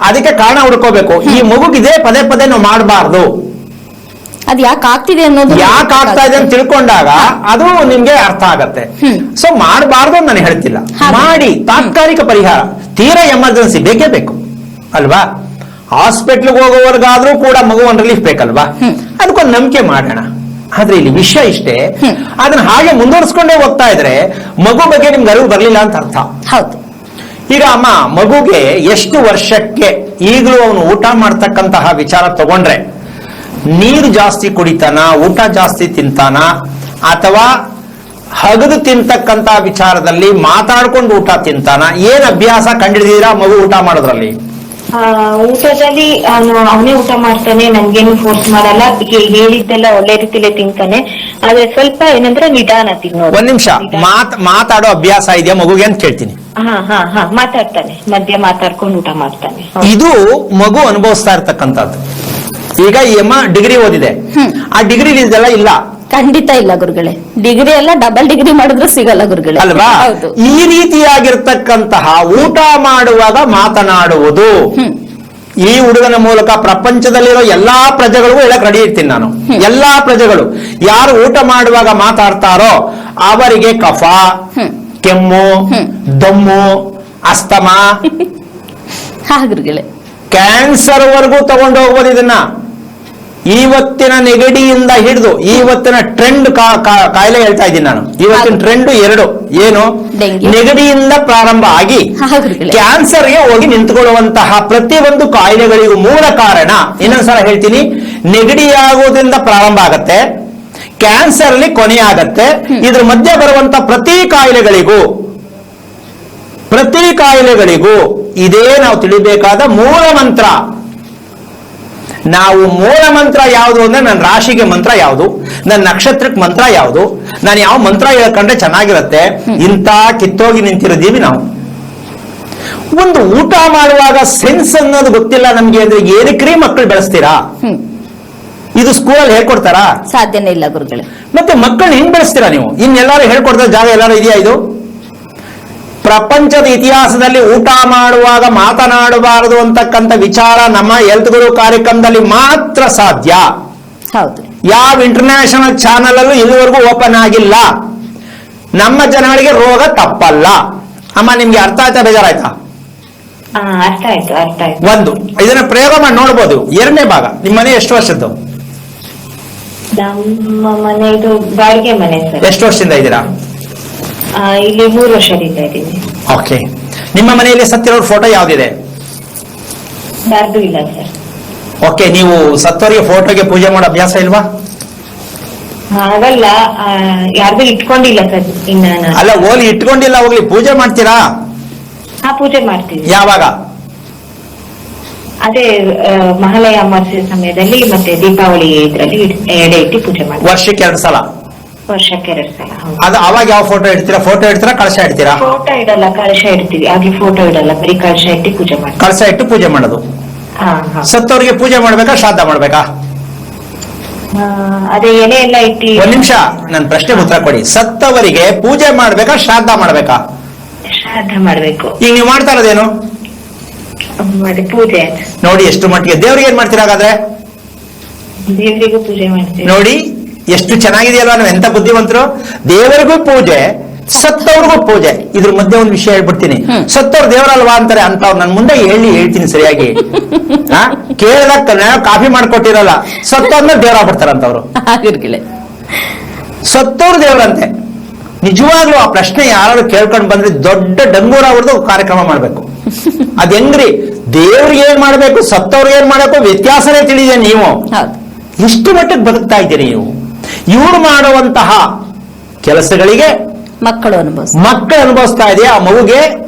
ಅದಕ್ಕೆ ಕಾರಣ ಹುಡ್ಕೋಬೇಕು. ಈ ಮಗುಗಿದೆ ಪದೇ ಪದೇ ನಾವು ಮಾಡಬಾರ್ದು. ಅದು ಯಾಕೆ ಆಗ್ತಿದೆ ಅನ್ನೋದು, ಯಾಕೆ ಆಗ್ತಾ ಇದೆ ಅಂತ ತಿಳ್ಕೊಂಡಾಗ ಅದು ನಿಮ್ಗೆ ಅರ್ಥ ಆಗತ್ತೆ. ಸೊ ಮಾಡಬಾರ್ದು ಅಂತ ನಾನು ಹೇಳ್ತಿಲ್ಲ, ಮಾಡಿ. ತಾತ್ಕಾಲಿಕ ಪರಿಹಾರ, ತೀರಾ ಎಮರ್ಜೆನ್ಸಿ ಬೇಕೇ ಬೇಕು ಅಲ್ವಾ? ಹಾಸ್ಪಿಟ್ಲ್ಗೆ ಹೋಗೋವರೆಗಾದ್ರೂ ಕೂಡ ಮಗುವನ್ ರಿಲೀಫ್ ಬೇಕಲ್ವಾ? ಅದಕ್ಕೊಂದು ನಂಬಿಕೆ ಮಾಡೋಣ. ಆದ್ರೆ ಇಲ್ಲಿ ವಿಷಯ ಇಷ್ಟೇ, ಅದನ್ನ ಹಾಗೆ ಮುಂದುವರಿಸ್ಕೊಂಡೇ ಹೋಗ್ತಾ ಇದ್ರೆ ಮಗು ಬಗ್ಗೆ ನಿಮ್ಗೆ ಅರಿವು ಬರ್ಲಿಲ್ಲ ಅಂತ ಅರ್ಥ. ಹೌದು. ಈಗ ಅಮ್ಮ, ಮಗುಗೆ ಎಷ್ಟು ವರ್ಷಕ್ಕೆ ಈಗಲೂ ಅವನು ಊಟ ಮಾಡ್ತಕ್ಕಂತಹ ವಿಚಾರ ತಗೊಂಡ್ರೆ, ನೀರು ಜಾಸ್ತಿ ಕುಡಿತಾನ, ಊಟ ಜಾಸ್ತಿ ತಿಂತಾನ, ಅಥವಾ ಹಗದು ತಿಂತಕ್ಕಂತ ವಿಚಾರದಲ್ಲಿ ಮಾತಾಡ್ಕೊಂಡು ಊಟ ತಿಂತಾನ? ಏನ್ ಅಭ್ಯಾಸ ಕಂಡಿದ್ದೀರಾ ಮಗು ಊಟ ಮಾಡೋದ್ರಲ್ಲಿ? ಊಟದಲ್ಲಿ ಅವನೇ ಊಟ ಮಾಡ್ತಾನೆ, ನಮ್ಗೇನು ಫೋರ್ಸ್ ಮಾಡಲ್ಲ, ಹೇಳಿದ್ದೆಲ್ಲ ಒಳ್ಳೆ ರೀತಿಲೇ ತಿಂತಾನೆ. ಆದ್ರೆ ಸ್ವಲ್ಪ ಏನಂದ್ರೆ ನಿಧಾನ ತಿನ್ನೋದು. ಒಂದ್ ನಿಮಿಷ, ಮಾತಾಡೋ ಅಭ್ಯಾಸ ಇದೆಯಾ ಮಗುಗೆ ಅಂತ ಕೇಳ್ತೀನಿ. ಹಾ ಮಾತಾಡ್ತಾನೆ, ಮಧ್ಯೆ ಮಾತಾಡ್ಕೊಂಡು ಊಟ ಮಾಡ್ತಾನೆ. ಇದು ಮಗು ಅನುಭವಿಸ್ತಾ ಇರ್ತಕ್ಕಂಥದ್ದು. ಈಗ ಈ ಅಮ್ಮ ಡಿಗ್ರಿ ಓದಿದೆ, ಆ ಡಿಗ್ರಿ ಇದೆಲ್ಲ ಇಲ್ಲ. ಖಂಡಿತ ಇಲ್ಲ ಗುರುಗಳೇ, ಡಿಗ್ರಿ ಎಲ್ಲ ಡಬಲ್ ಡಿಗ್ರಿ ಮಾಡಿದ್ರು ಸಿಗಲ್ಲ ಗುರುಗಳೇ, ಅಲ್ವಾ? ಈ ರೀತಿಯಾಗಿರ್ತಕ್ಕಂತಹ ಊಟ ಮಾಡುವಾಗ ಮಾತನಾಡುವುದು, ಈ ಹುಡುಗನ ಮೂಲಕ ಪ್ರಪಂಚದಲ್ಲಿರೋ ಎಲ್ಲಾ ಪ್ರಜೆಗಳಿಗೂ ಹೇಳಕ್ ರೆಡಿ ಇರ್ತೀನಿ ನಾನು. ಎಲ್ಲಾ ಪ್ರಜೆಗಳು ಯಾರು ಊಟ ಮಾಡುವಾಗ ಮಾತಾಡ್ತಾರೋ ಅವರಿಗೆ ಕಫ, ಕೆಮ್ಮು, ದಮ್ಮು, ಅಸ್ತಮಾ, ಗುರುಗಳೇ, ಕ್ಯಾನ್ಸರ್ ವರೆಗೂ ತಗೊಂಡು ಹೋಗ್ಬೋದು ಇದನ್ನ. ಇವತ್ತಿನ ನೆಗಡಿಯಿಂದ ಹಿಡಿದು ಇವತ್ತಿನ ಟ್ರೆಂಡ್ ಕಾಯಿಲೆ ಹೇಳ್ತಾ ಇದ್ದೀನಿ ನಾನು. ಇವತ್ತಿನ ಟ್ರೆಂಡ್ ಎರಡು ಏನು? ನೆಗಡಿಯಿಂದ ಪ್ರಾರಂಭ ಆಗಿ ಕ್ಯಾನ್ಸರ್ಗೆ ಹೋಗಿ ನಿಂತುಕೊಳ್ಳುವಂತಹ ಪ್ರತಿಯೊಂದು ಕಾಯಿಲೆಗಳಿಗೂ ಮೂಲ ಕಾರಣ, ಇನ್ನೊಂದ್ಸಲ ಹೇಳ್ತೀನಿ, ನೆಗಡಿಯಾಗುವುದರಿಂದ ಪ್ರಾರಂಭ ಆಗತ್ತೆ, ಕ್ಯಾನ್ಸರ್ ಅಲ್ಲಿ ಕೊನೆಯಾಗತ್ತೆ. ಇದ್ರ ಮಧ್ಯೆ ಬರುವಂತ ಪ್ರತಿ ಕಾಯಿಲೆಗಳಿಗೂ ಇದೇ ನಾವು ತಿಳಿಬೇಕಾದ ಮೂಲ ಮಂತ್ರ. ನಾವು ಮೂಲ ಮಂತ್ರ ಯಾವುದು ಅಂದ್ರೆ ನನ್ನ ರಾಶಿಗೆ ಮಂತ್ರ ಯಾವುದು, ನನ್ನ ನಕ್ಷತ್ರಕ್ಕೆ ಮಂತ್ರ ಯಾವುದು, ನಾನು ಯಾವ ಮಂತ್ರ ಹೇಳ್ಕೊಂಡ್ರೆ ಚೆನ್ನಾಗಿರುತ್ತೆ, ಇಂಥ ಕಿತ್ತೋಗಿ ನಿಂತಿರೋದೀವಿ ನಾವು. ಒಂದು ಊಟ ಮಾಡುವಾಗ ಸೆನ್ಸ್ ಅನ್ನೋದು ಗೊತ್ತಿಲ್ಲ ನಮ್ಗೆ ಅಂದ್ರೆ ಏನಕ್ರೀ ಮಕ್ಕಳು ಬೆಳೆಸ್ತೀರಾ? ಇದು ಸ್ಕೂಲಲ್ಲಿ ಹೇಳ್ಕೊಡ್ತಾರಾ? ಸಾಧ್ಯನೇ ಇಲ್ಲ ಗುರುಗಳೇ. ಮತ್ತೆ ಮಕ್ಕಳನ್ನ ಹೆಂಗ್ ಬೆಳೆಸ್ತೀರಾ ನೀವು? ಇನ್ನೆಲ್ಲಾರು ಹೇಳ್ಕೊಡ್ತಾ ಜಾಗ ಎಲ್ಲಾರು ಇದೆಯಾ? ಇದು ಪ್ರಪಂಚದ ಇತಿಹಾಸದಲ್ಲಿ ಊಟ ಮಾಡುವಾಗ ಮಾತನಾಡಬಾರದು ಅಂತಕ್ಕಂಥ ವಿಚಾರ ನಮ್ಮ ಹೆಲ್ತ್ ಗುರು ಕಾರ್ಯಕ್ರಮದಲ್ಲಿ ಮಾತ್ರ ಸಾಧ್ಯ. ಹೌದು. ಯಾವ ಇಂಟರ್ನ್ಯಾಷನಲ್ ಚಾನಲ್ ಅಲ್ಲೂ ಇಲ್ಲಿವರೆಗೂ ಓಪನ್ ಆಗಿಲ್ಲ. ನಮ್ಮ ಜನಗಳಿಗೆ ರೋಗ ತಪ್ಪಲ್ಲ. ಅಮ್ಮ ನಿಮ್ಗೆ ಅರ್ಥ ಆಯ್ತಾ, ಬೇಜಾರಾಯ್ತಾ? ಅರ್ಥ ಆಯ್ತು. ಒಂದು ಇದನ್ನ ಪ್ರಯೋಗ ಮಾಡಿ ನೋಡ್ಬೋದು. ಎರಡನೇ ಭಾಗ, ನಿಮ್ಮ ಮನೆ ಎಷ್ಟು ವರ್ಷದ್ದು? ನಮ್ಮ ಮನೆ ಇದು ಬಾಡಿಗೆ ಮನೆ ಸರ್. ಎಷ್ಟು ವರ್ಷದಿಂದ ಇದ್ದೀರಾ ಇಲ್ಲಿ? 3 ವರ್ಷದಿಂದ ಇದ್ದೀನಿ. ಓಕೆ. ನಿಮ್ಮ ಮನೆಯಲ್ಲಿ ಸತ್ತಿರೋರ್ ಫೋಟೋ ಯಾವ್ದಿದೆ? ಯಾರ್ದು ಇಲ್ಲ ಸರ್. ಓಕೆ. ನೀವು ಸತ್ತವರಿಗೆ ಫೋಟೋಗೆ ಪೂಜೆ ಮಾಡೋ ಅಭ್ಯಾಸ ಇಲ್ವಾ? ಹಾಗಲ್ಲ, ಯಾರ್ದು ಇಟ್ಕೊಂಡಿಲ್ಲ ಸರ್. ಅಲ್ಲ, ಓಲಿ ಇಟ್ಕೊಂಡಿಲ್ಲ, ಹೋಗ್ಲಿ, ಪೂಜೆ ಮಾಡ್ತೀರಾ? ಪೂಜೆ ಮಾಡ್ತೀವಿ. ಯಾವಾಗ? ಅದೇ ಮಹಾಲಯ ಅಮಾವಾಸ್ಯೆ ಸಮಯದಲ್ಲಿ ಮತ್ತೆ ದೀಪಾವಳಿ ಇದ್ರಲ್ಲಿ ಎಡೆ ಇಟ್ಟು ಪೂಜೆ ಮಾಡ್ತೀವಿ. ವರ್ಷಕ್ಕೆ 2 ಸಲ? ವರ್ಷಕ್ಕೆ 2 ಸಲ. ಅದು ಅವಾಗ ಯಾವ ಫೋಟೋ ಇಡ್ತೀರಾ? ಫೋಟೋ ಇಡ್ತೀರಾ, ಕಳಶ ಇಡ್ತೀರಾ? ಫೋಟೋ ಇಡಲ್ಲ, ಕಳಶ ಇಡ್ತೀವಿ. ಹಾಗೆ ಫೋಟೋ ಇಡಲ್ಲ, ಬರೀ ಕಳಶ ಇಟ್ಟು ಪೂಜೆ ಮಾಡ್ತೀವಿ. ಕಳಶ ಇಟ್ಟು ಪೂಜೆ ಮಾಡೋದು. ಸತ್ತವರಿಗೆ ಪೂಜೆ ಮಾಡ್ಬೇಕಾ, ಶ್ರಾದ್ದ ಮಾಡ್ಬೇಕಾ? ಅದೇ ಎಲೆ ಎಲ್ಲ ಇಟ್ಟು. ಒಂದ್ ನಿಮಿಷ, ನನ್ನ ಪ್ರಶ್ನೆಗೆ ಉತ್ತರ ಕೊಡಿ. ಸತ್ತವರಿಗೆ ಪೂಜೆ ಮಾಡ್ಬೇಕಾ, ಶ್ರಾದ್ದ ಮಾಡ್ಬೇಕಾ? ಶ್ರಾದ್ದ ಮಾಡ್ಬೇಕು. ಈಗ ನೀವು ಮಾಡ್ತಾ ಇರೋದೇನು? ಪೂಜೆ. ನೋಡಿ ಎಷ್ಟು ಮಟ್ಟಿಗೆ. ದೇವ್ರಿಗೆ ಏನ್ ಮಾಡ್ತೀರಾ ಹಾಗಾದ್ರೆ? ದೇವರಿಗೂ ಪೂಜೆ ಮಾಡ್ತೀವಿ. ನೋಡಿ ಎಷ್ಟು ಚೆನ್ನಾಗಿದೆಯಲ್ವಾ, ನಾವು ಎಂತ ಬುದ್ಧಿವಂತರು. ದೇವರಿಗೂ ಪೂಜೆ, ಸತ್ತವ್ರಿಗೂ ಪೂಜೆ. ಇದ್ರ ಮಧ್ಯೆ ಒಂದು ವಿಷಯ ಹೇಳ್ಬಿಡ್ತೀನಿ. ಸತ್ತವ್ರು ದೇವರಲ್ವಾ ಅಂತಾರೆ ಅಂತವ್ರು ನನ್ನ ಮುಂದೆ ಹೇಳ್ತೀನಿ ಸರಿಯಾಗಿ. ಕೇಳಿದಾಗ ಕಾಫಿ ಮಾಡ್ಕೊಟ್ಟಿರಲ್ಲ, ಸತ್ತವ್ರನ್ನ ದೇವರಾಗ್ಬಿಡ್ತಾರಂತವ್ರು. ಸತ್ತವ್ರು ದೇವರಂತೆ. ನಿಜವಾಗ್ಲೂ ಆ ಪ್ರಶ್ನೆ ಯಾರು ಕೇಳ್ಕೊಂಡು ಬಂದ್ರೆ ದೊಡ್ಡ ಡಂಗೂರ ಅವ್ರದ್ದು ಕಾರ್ಯಕ್ರಮ ಮಾಡ್ಬೇಕು. ಅದ್ ಹೆಂಗ್ರಿ? ದೇವ್ರಿಗೆ ಏನ್ ಮಾಡ್ಬೇಕು, ಸತ್ತವ್ರಿಗೆ ಏನ್ ಮಾಡ್ಬೇಕು, ವ್ಯತ್ಯಾಸನೇ ತಿಳಿದೆ. ನೀವು ಎಷ್ಟು ಮಟ್ಟಿಗೆ ಬದುಕ್ತಾ ಇದ್ದೀರಿ ನೀವು? ಇವ್ರು ಮಾಡುವಂತಹ ಕೆಲಸಗಳಿಗೆ ಮಕ್ಕಳು ಅನುಭವಿಸ್ತಾ ಇದೆಯಾ? ಆ ಮಗುಗೆ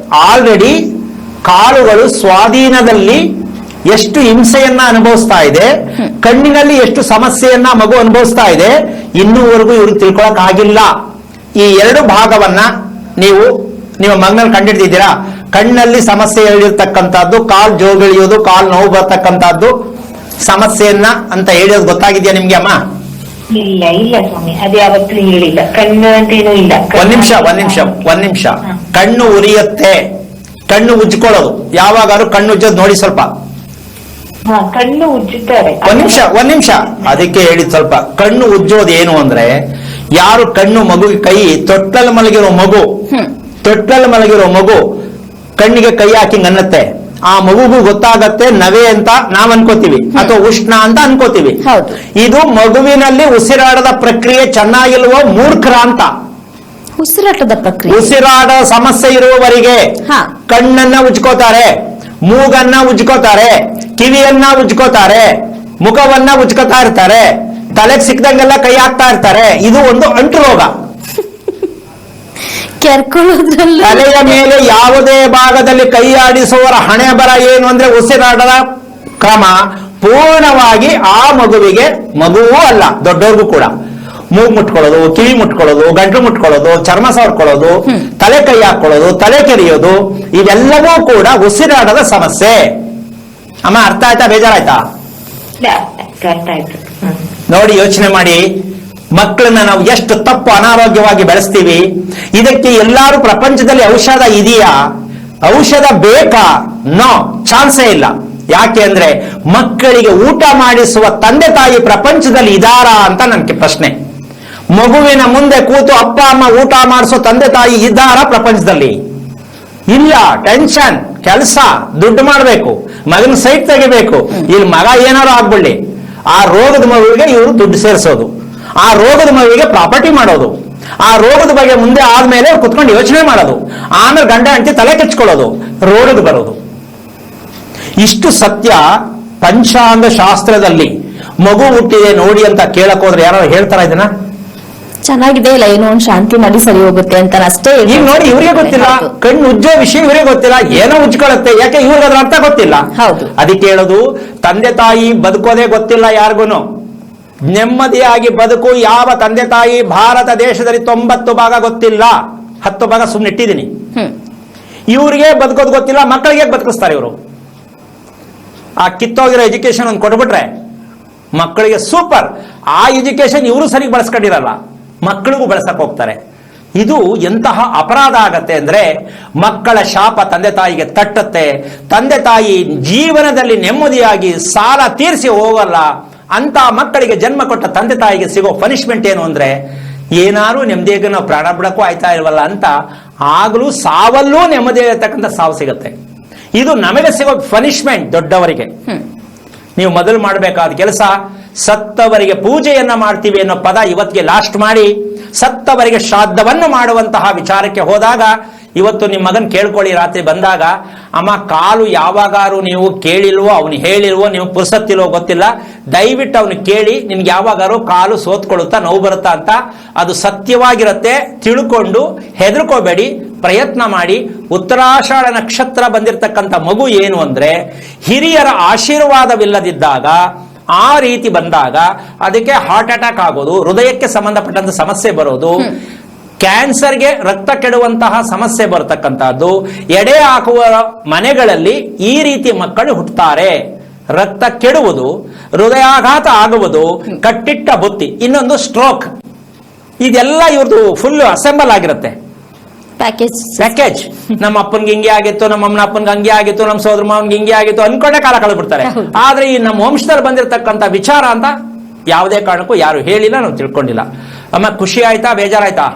ಆಲ್ರೆಡಿ ಕಾಲುಗಳು ಸ್ವಾಧೀನದಲ್ಲಿ ಎಷ್ಟು ಹಿಂಸೆಯನ್ನ ಅನುಭವಿಸ್ತಾ ಇದೆ, ಕಣ್ಣಿನಲ್ಲಿ ಎಷ್ಟು ಸಮಸ್ಯೆಯನ್ನ ಮಗು ಅನುಭವಿಸ್ತಾ ಇದೆ, ಇನ್ನೂವರೆಗೂ ಇವ್ರಿಗೆ ತಿಳ್ಕೊಳಕ್ ಆಗಿಲ್ಲ. ಈ 2 ಭಾಗವನ್ನ ನೀವು ನಿಮ್ಮ ಮಗನಲ್ಲಿ ಕಂಡಿಡ್ದಿದ್ದೀರಾ? ಕಣ್ಣಲ್ಲಿ ಸಮಸ್ಯೆ ಹೇಳಿರ್ತಕ್ಕಂಥದ್ದು, ಕಾಲ್ ಜೋಗಿಳಿಯೋದು, ಕಾಲ್ ನೋವು ಬರ್ತಕ್ಕಂಥದ್ದು ಸಮಸ್ಯೆಯನ್ನ ಅಂತ ಹೇಳೋದು ಗೊತ್ತಾಗಿದ್ಯಾ ನಿಮ್ಗೆ ಅಮ್ಮ? ಇಲ್ಲ ಸ್ವಾಮಿ, ಅದು ಯಾವತ್ತೂ ಹೇಳಿಲ್ಲ. ಕಣ್ಣು ಅಂತೇನೂ ಇಲ್ಲ. ಒಂದ್ ನಿಮಿಷ. ಕಣ್ಣು ಉರಿಯತ್ತೆ, ಕಣ್ಣು ಉಜ್ಕೊಳ್ಳೋದು ಯಾವಾಗಾರು ಕಣ್ಣು ಉಜ್ಜೋದು ನೋಡಿ ಸ್ವಲ್ಪ. ಕಣ್ಣು ಉಜ್ಜುತ್ತಾರೆ. ಒಂದ್ ನಿಮಿಷ ಅದಕ್ಕೆ ಹೇಳಿದ್ ಸ್ವಲ್ಪ. ಕಣ್ಣು ಉಜ್ಜೋದು ಏನು ಅಂದ್ರೆ, ಯಾರು ಕಣ್ಣು ಮಗುಗೆ ಕೈ ತೊಟ್ಟಲ್ಲಿ ಮಲಗಿರೋ ಮಗು ಕಣ್ಣಿಗೆ ಕೈ ಹಾಕಿ ಅನ್ನತ್ತೆ, ಆ ಮಗುಗೂ ಗೊತ್ತಾಗತ್ತೆ ನವೆ ಅಂತ ನಾವ್ ಅನ್ಕೋತೀವಿ, ಅಥವಾ ಉಷ್ಣ ಅಂತ ಅನ್ಕೋತೀವಿ. ಇದು ಮಗುವಿನಲ್ಲಿ ಉಸಿರಾಟದ ಪ್ರಕ್ರಿಯೆ ಚೆನ್ನಾಗಿಲ್ವೋ ಮೂರ್ಖರ ಅಂತ. ಉಸಿರಾಟ ಸಮಸ್ಯೆ ಇರುವವರಿಗೆ ಕಣ್ಣನ್ನ ಉಜ್ಕೋತಾರೆ, ಮೂಗನ್ನ ಉಜ್ಕೋತಾರೆ, ಕಿವಿಯನ್ನ ಉಜ್ಕೋತಾರೆ, ಮುಖವನ್ನ ಉಜ್ಕೋತಾ ಇರ್ತಾರೆ, ತಲೆಗೆ ಸಿಕ್ಕದಂಗೆಲ್ಲ ಕೈ ಹಾಕ್ತಾ ಇರ್ತಾರೆ. ಇದು ಒಂದು ಅಂಟು ರೋಗ. ಕೆರ್ಕೊಳ್ಳೋದ್ರಲ್ಲಿ ತಲೆಯ ಮೇಲೆ ಯಾವುದೇ ಭಾಗದಲ್ಲಿ ಕೈ ಆಡಿಸುವವರ ಹಣೆ ಬರ ಏನು ಅಂದ್ರೆ ಉಸಿರಾಟದ ಕ್ರಮ ಪೂರ್ಣವಾಗಿ ಆ ಮಗುವಿಗೆ, ಮಗುವೂ ಅಲ್ಲ ದೊಡ್ಡವ್ರಿಗೂ ಕೂಡ, ಮೂಗು ಮುಟ್ಕೊಳ್ಳೋದು, ಕಿವಿ ಮುಟ್ಕೊಳ್ಳೋದು, ಗಂಟಲು ಮುಟ್ಕೊಳ್ಳೋದು, ಚರ್ಮ ಸವರ್ಕೊಳ್ಳೋದು, ತಲೆ ಕೈ ಹಾಕೊಳ್ಳೋದು, ತಲೆ ಕೆರೆಯೋದು, ಇವೆಲ್ಲವೂ ಕೂಡ ಉಸಿರಾಟದ ಸಮಸ್ಯೆ. ಅಮ್ಮ ಅರ್ಥ ಆಯ್ತಾ? ಬೇಜಾರಾಯ್ತಾ? ಅರ್ಥ ಆಯ್ತು. ನೋಡಿ, ಯೋಚನೆ ಮಾಡಿ, ಮಕ್ಕಳನ್ನ ನಾವು ಎಷ್ಟು ತಪ್ಪು ಅನಾರೋಗ್ಯವಾಗಿ ಬೆಳೆಸ್ತೀವಿ. ಇದಕ್ಕೆ ಎಲ್ಲಾರು ಪ್ರಪಂಚದಲ್ಲಿ ಔಷಧ ಇದೆಯಾ? ಔಷಧ ಬೇಕಾ? ನೋ, ಚಾನ್ಸೇ ಇಲ್ಲ. ಯಾಕೆ ಅಂದ್ರೆ ಮಕ್ಕಳಿಗೆ ಊಟ ಮಾಡಿಸುವ ತಂದೆ ತಾಯಿ ಪ್ರಪಂಚದಲ್ಲಿ ಇದಾರಾ ಅಂತ ನನಗೆ ಪ್ರಶ್ನೆ. ಮಗುವಿನ ಮುಂದೆ ಕೂತು ಅಪ್ಪ ಅಮ್ಮ ಊಟ ಮಾಡಿಸೋ ತಂದೆ ತಾಯಿ ಇದ್ದಾರಾ ಪ್ರಪಂಚದಲ್ಲಿ? ಇಲ್ಲ. ಟೆನ್ಷನ್, ಕೆಲಸ, ದುಡ್ಡು ಮಾಡಬೇಕು, ಮಗನ ಸೈಟ್ ತೆಗಿಬೇಕು, ಇಲ್ಲಿ ಮಗ ಏನಾರು ಆಗ್ಬಿಡ್ಲಿ, ಆ ರೋಗದ ಮಗುವಿಗೆ ಇವರು ದುಡ್ಡು ಸೇರಿಸೋದು, ಆ ರೋಗದ ಮಗುವಿಗೆ ಪ್ರಾಪರ್ಟಿ ಮಾಡೋದು, ಆ ರೋಗದ ಬಗ್ಗೆ ಮುಂದೆ ಆದ್ಮೇಲೆ ಕುತ್ಕೊಂಡು ಯೋಚನೆ ಮಾಡೋದು, ಆಮೇಲೆ ಗಂಡ ಹೆಂಡತಿ ತಲೆ ಕೆಚ್ಕೊಳ್ಳೋದು, ರೋಗದ ಬರೋದು. ಇಷ್ಟು ಸತ್ಯ ಪಂಚಾಂಗ ಶಾಸ್ತ್ರದಲ್ಲಿ ಮಗು ಹುಟ್ಟಿದೆ ನೋಡಿ ಅಂತ ಕೇಳಕ್ ಹೋದ್ರೆ ಯಾರು ಹೇಳ್ತಾರ ಇದನ್ನ? ಚೆನ್ನಾಗಿದೆ ಇಲ್ಲ, ಏನೋ ಒಂದು ಶಾಂತಿ ಮಾಡಿ ಸರಿ ಹೋಗುತ್ತೆ ಅಂತ ಅಷ್ಟೇ. ಈಗ ನೋಡಿ, ಇವರಿಗೆ ಗೊತ್ತಿಲ್ಲ, ಕಣ್ಣು ಉಜ್ಜೋ ವಿಷಯ ಇವರಿಗೆ ಗೊತ್ತಿಲ್ಲ, ಏನೋ ಉಜ್ಕೊಳ್ಳುತ್ತೆ. ಯಾಕೆ? ಇವ್ರಿಗೆ ಅದ್ರ ಅರ್ಥ ಗೊತ್ತಿಲ್ಲ. ಹೌದು. ಅದಕ್ಕೆ ಹೇಳೋದು, ತಂದೆ ತಾಯಿ ಬದುಕೋದೇ ಗೊತ್ತಿಲ್ಲ ಯಾರಿಗೂ. ನೆಮ್ಮದಿಯಾಗಿ ಬದುಕು ಯಾವ ತಂದೆ ತಾಯಿ ಭಾರತ ದೇಶದಲ್ಲಿ 90 ಭಾಗ ಗೊತ್ತಿಲ್ಲ, 10 ಭಾಗ ಸುಮ್ಮನೆ ಇಟ್ಟಿದ್ದೀನಿ. ಇವ್ರಿಗೆ ಬದುಕೋದು ಗೊತ್ತಿಲ್ಲ, ಮಕ್ಕಳಿಗೆ ಬದುಕಿಸ್ತಾರೆ ಇವರು. ಆ ಕಿತ್ತೋಗಿರೋ ಎಜುಕೇಶನ್ ಒಂದು ಕೊಟ್ಬಿಟ್ರೆ ಮಕ್ಕಳಿಗೆ ಸೂಪರ್. ಆ ಎಜುಕೇಶನ್ ಇವರು ಸರಿ ಬಳಸ್ಕೊಂಡಿರಲ್ಲ, ಮಕ್ಕಳಿಗೂ ಬಳಸಕ್ ಹೋಗ್ತಾರೆ. ಇದು ಎಂತಹ ಅಪರಾಧ ಆಗತ್ತೆ ಅಂದ್ರೆ, ಮಕ್ಕಳ ಶಾಪ ತಂದೆ ತಾಯಿಗೆ ತಟ್ಟತ್ತೆ. ತಂದೆ ತಾಯಿ ಜೀವನದಲ್ಲಿ ನೆಮ್ಮದಿಯಾಗಿ ಸಾಲ ತೀರಿಸಿ ಹೋಗಲ್ಲ. ಅಂತ ಮಕ್ಕಳಿಗೆ ಜನ್ಮ ಕೊಟ್ಟ ತಂದೆ ತಾಯಿಗೆ ಸಿಗೋ ಪನಿಷ್ಮೆಂಟ್ ಏನು ಅಂದ್ರೆ, ಏನಾರು ನೆಮ್ಮದಿಯಾಗಿ ನಾವು ಪ್ರಾಣ ಬಿಡಕ್ಕೂ ಆಯ್ತಾ ಇಲ್ವಲ್ಲ ಅಂತ, ಆಗ್ಲೂ ಸಾವಲ್ಲೂ ನೆಮ್ಮದಿ ಇರತಕ್ಕಂಥ ಸಾವು ಸಿಗತ್ತೆ. ಇದು ನಮಗೆ ಸಿಗೋ ಪನಿಷ್ಮೆಂಟ್ ದೊಡ್ಡವರಿಗೆ. ನೀವು ಮೊದಲು ಮಾಡಬೇಕಾದ ಕೆಲಸ, ಸತ್ತವರಿಗೆ ಪೂಜೆಯನ್ನ ಮಾಡ್ತೀವಿ ಅನ್ನೋ ಪದ ಇವತ್ತಿಗೆ ಲಾಸ್ಟ್ ಮಾಡಿ, ಸತ್ತವರಿಗೆ ಶ್ರಾದ್ದವನ್ನು ಮಾಡುವಂತಹ ವಿಚಾರಕ್ಕೆ ಹೋದಾಗ, ಇವತ್ತು ನಿಮ್ಮ ಮಗನ್ ಕೇಳ್ಕೊಳ್ಳಿ, ರಾತ್ರಿ ಬಂದಾಗ, ಅಮ್ಮ ಕಾಲು ಯಾವಾಗಾರು ನೀವು ಕೇಳಿಲ್ವೋ, ಅವನು ಹೇಳಿಲ್ವೋ, ನೀವು ಪುರ್ಸತ್ತಿಲ್ವೋ ಗೊತ್ತಿಲ್ಲ, ದಯವಿಟ್ಟು ಅವನು ಕೇಳಿ, ನಿಮ್ಗೆ ಯಾವಾಗಾರು ಕಾಲು ಸೋತ್ಕೊಳ್ಳುತ್ತಾ, ನೋವು ಬರುತ್ತಾ ಅಂತ. ಅದು ಸತ್ಯವಾಗಿರುತ್ತೆ, ತಿಳ್ಕೊಂಡು ಹೆದರ್ಕೋಬೇಡಿ, ಪ್ರಯತ್ನ ಮಾಡಿ. ಉತ್ತರಾಷಾಢ ನಕ್ಷತ್ರ ಬಂದಿರತಕ್ಕಂಥ ಮಗು ಏನು ಅಂದ್ರೆ, ಹಿರಿಯರ ಆಶೀರ್ವಾದವಿಲ್ಲದಿದ್ದಾಗ, ಆ ರೀತಿ ಬಂದಾಗ ಅದಕ್ಕೆ ಹಾರ್ಟ್ ಅಟ್ಯಾಕ್ ಆಗೋದು, ಹೃದಯಕ್ಕೆ ಸಂಬಂಧಪಟ್ಟಂತ ಸಮಸ್ಯೆ ಬರೋದು, ಕ್ಯಾನ್ಸರ್ಗೆ ರಕ್ತ ಕೆಡುವಂತಹ ಸಮಸ್ಯೆ ಬರತಕ್ಕಂತಹದ್ದು. ಎಡೆ ಹಾಕುವ ಮನೆಗಳಲ್ಲಿ ಈ ರೀತಿ ಮಕ್ಕಳು ಹುಟ್ಟುತ್ತಾರೆ. ರಕ್ತ ಕೆಡುವುದು, ಹೃದಯಾಘಾತ ಆಗುವುದು, ಕಟ್ಟಿಟ್ಟ ಬುತ್ತಿ, ಇನ್ನೊಂದು ಸ್ಟ್ರೋಕ್. ಇದೆಲ್ಲ ಇವ್ರದ್ದು ಫುಲ್ ಅಸೆಂಬಲ್ ಆಗಿರುತ್ತೆ, ಪ್ಯಾಕೇಜ್. ನಮ್ಮ ಅಪ್ಪನ್ಗೆ ಹಿಂಗೆ ಆಗಿತ್ತು, ನಮ್ಮ ಅಮ್ಮನ ಅಪ್ಪನ್ಗೆ ಹಂಗೆ ಆಗಿತ್ತು, ನಮ್ಮ ಸೋದರ ಮಾವನ್ಗೆ ಹಿಂಗೆ ಆಗಿತ್ತು ಅನ್ಕೊಂಡೆ ಕಾಲ ಕಳೆದ್ಬಿಡ್ತಾರೆ. ಆದ್ರೆ ಈ ನಮ್ಮ ವಂಶದಲ್ಲಿ ಬಂದಿರತಕ್ಕಂಥ ವಿಚಾರ ಅಂತ ಯಾವುದೇ ಕಾರಣಕ್ಕೂ ಯಾರು ಹೇಳಿಲ್ಲ, ನಾವು ತಿಳ್ಕೊಂಡಿಲ್ಲ. ಅಮ್ಮ ಖುಷಿ ಆಯ್ತಾ? ಬೇಜಾರಾಯ್ತಾ?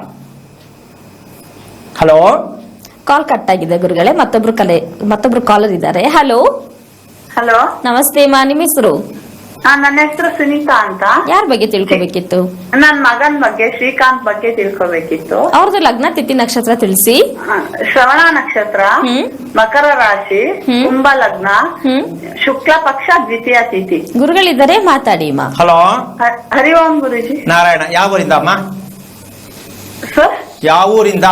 ಹಲೋ, ಕಾಲ್ ಕಟ್ ಆಗಿದೆ ಗುರುಗಳೇ. ಮತ್ತೊಬ್ರು ಕಾಲರ್ ಇದ್ದಾರೆ. ಹಲೋ ಹಲೋ, ನಮಸ್ತೆ ಮಾ, ನಿಮ್ಮ ಹೆಸರು? ನನ್ನ ಹೆಸರು ಸುನೀತಾ ಅಂತ. ಯಾರ ಬಗ್ಗೆ ತಿಳ್ಕೊಬೇಕಿತ್ತು? ನನ್ ಮಗನ್ ಬಗ್ಗೆ, ಶ್ರೀಕಾಂತ್ ಬಗ್ಗೆ ತಿಳ್ಕೊಬೇಕಿತ್ತು. ಅವ್ರದ್ದು ಲಗ್ನ ತಿಥಿ ನಕ್ಷತ್ರ ತಿಳಿಸಿ. ಶ್ರವಣ ನಕ್ಷತ್ರ, ಮಕರ ರಾಶಿ, ಕುಂಭ ಲಗ್ನ, ಶುಕ್ಲ ಪಕ್ಷ, ದ್ವಿತೀಯ ತಿಥಿ. ಗುರುಗಳಿದ್ದಾರೆ, ಮಾತಾಡಿ ಮಾ. ಹಲೋ, ಹರಿ ಓಂ ಗುರುಜಿ. ನಾರಾಯಣ. ಯಾವ ಊರಿಂದ ಅಮ್ಮ? ಸರ್, ಯಾವ ಊರಿಂದ?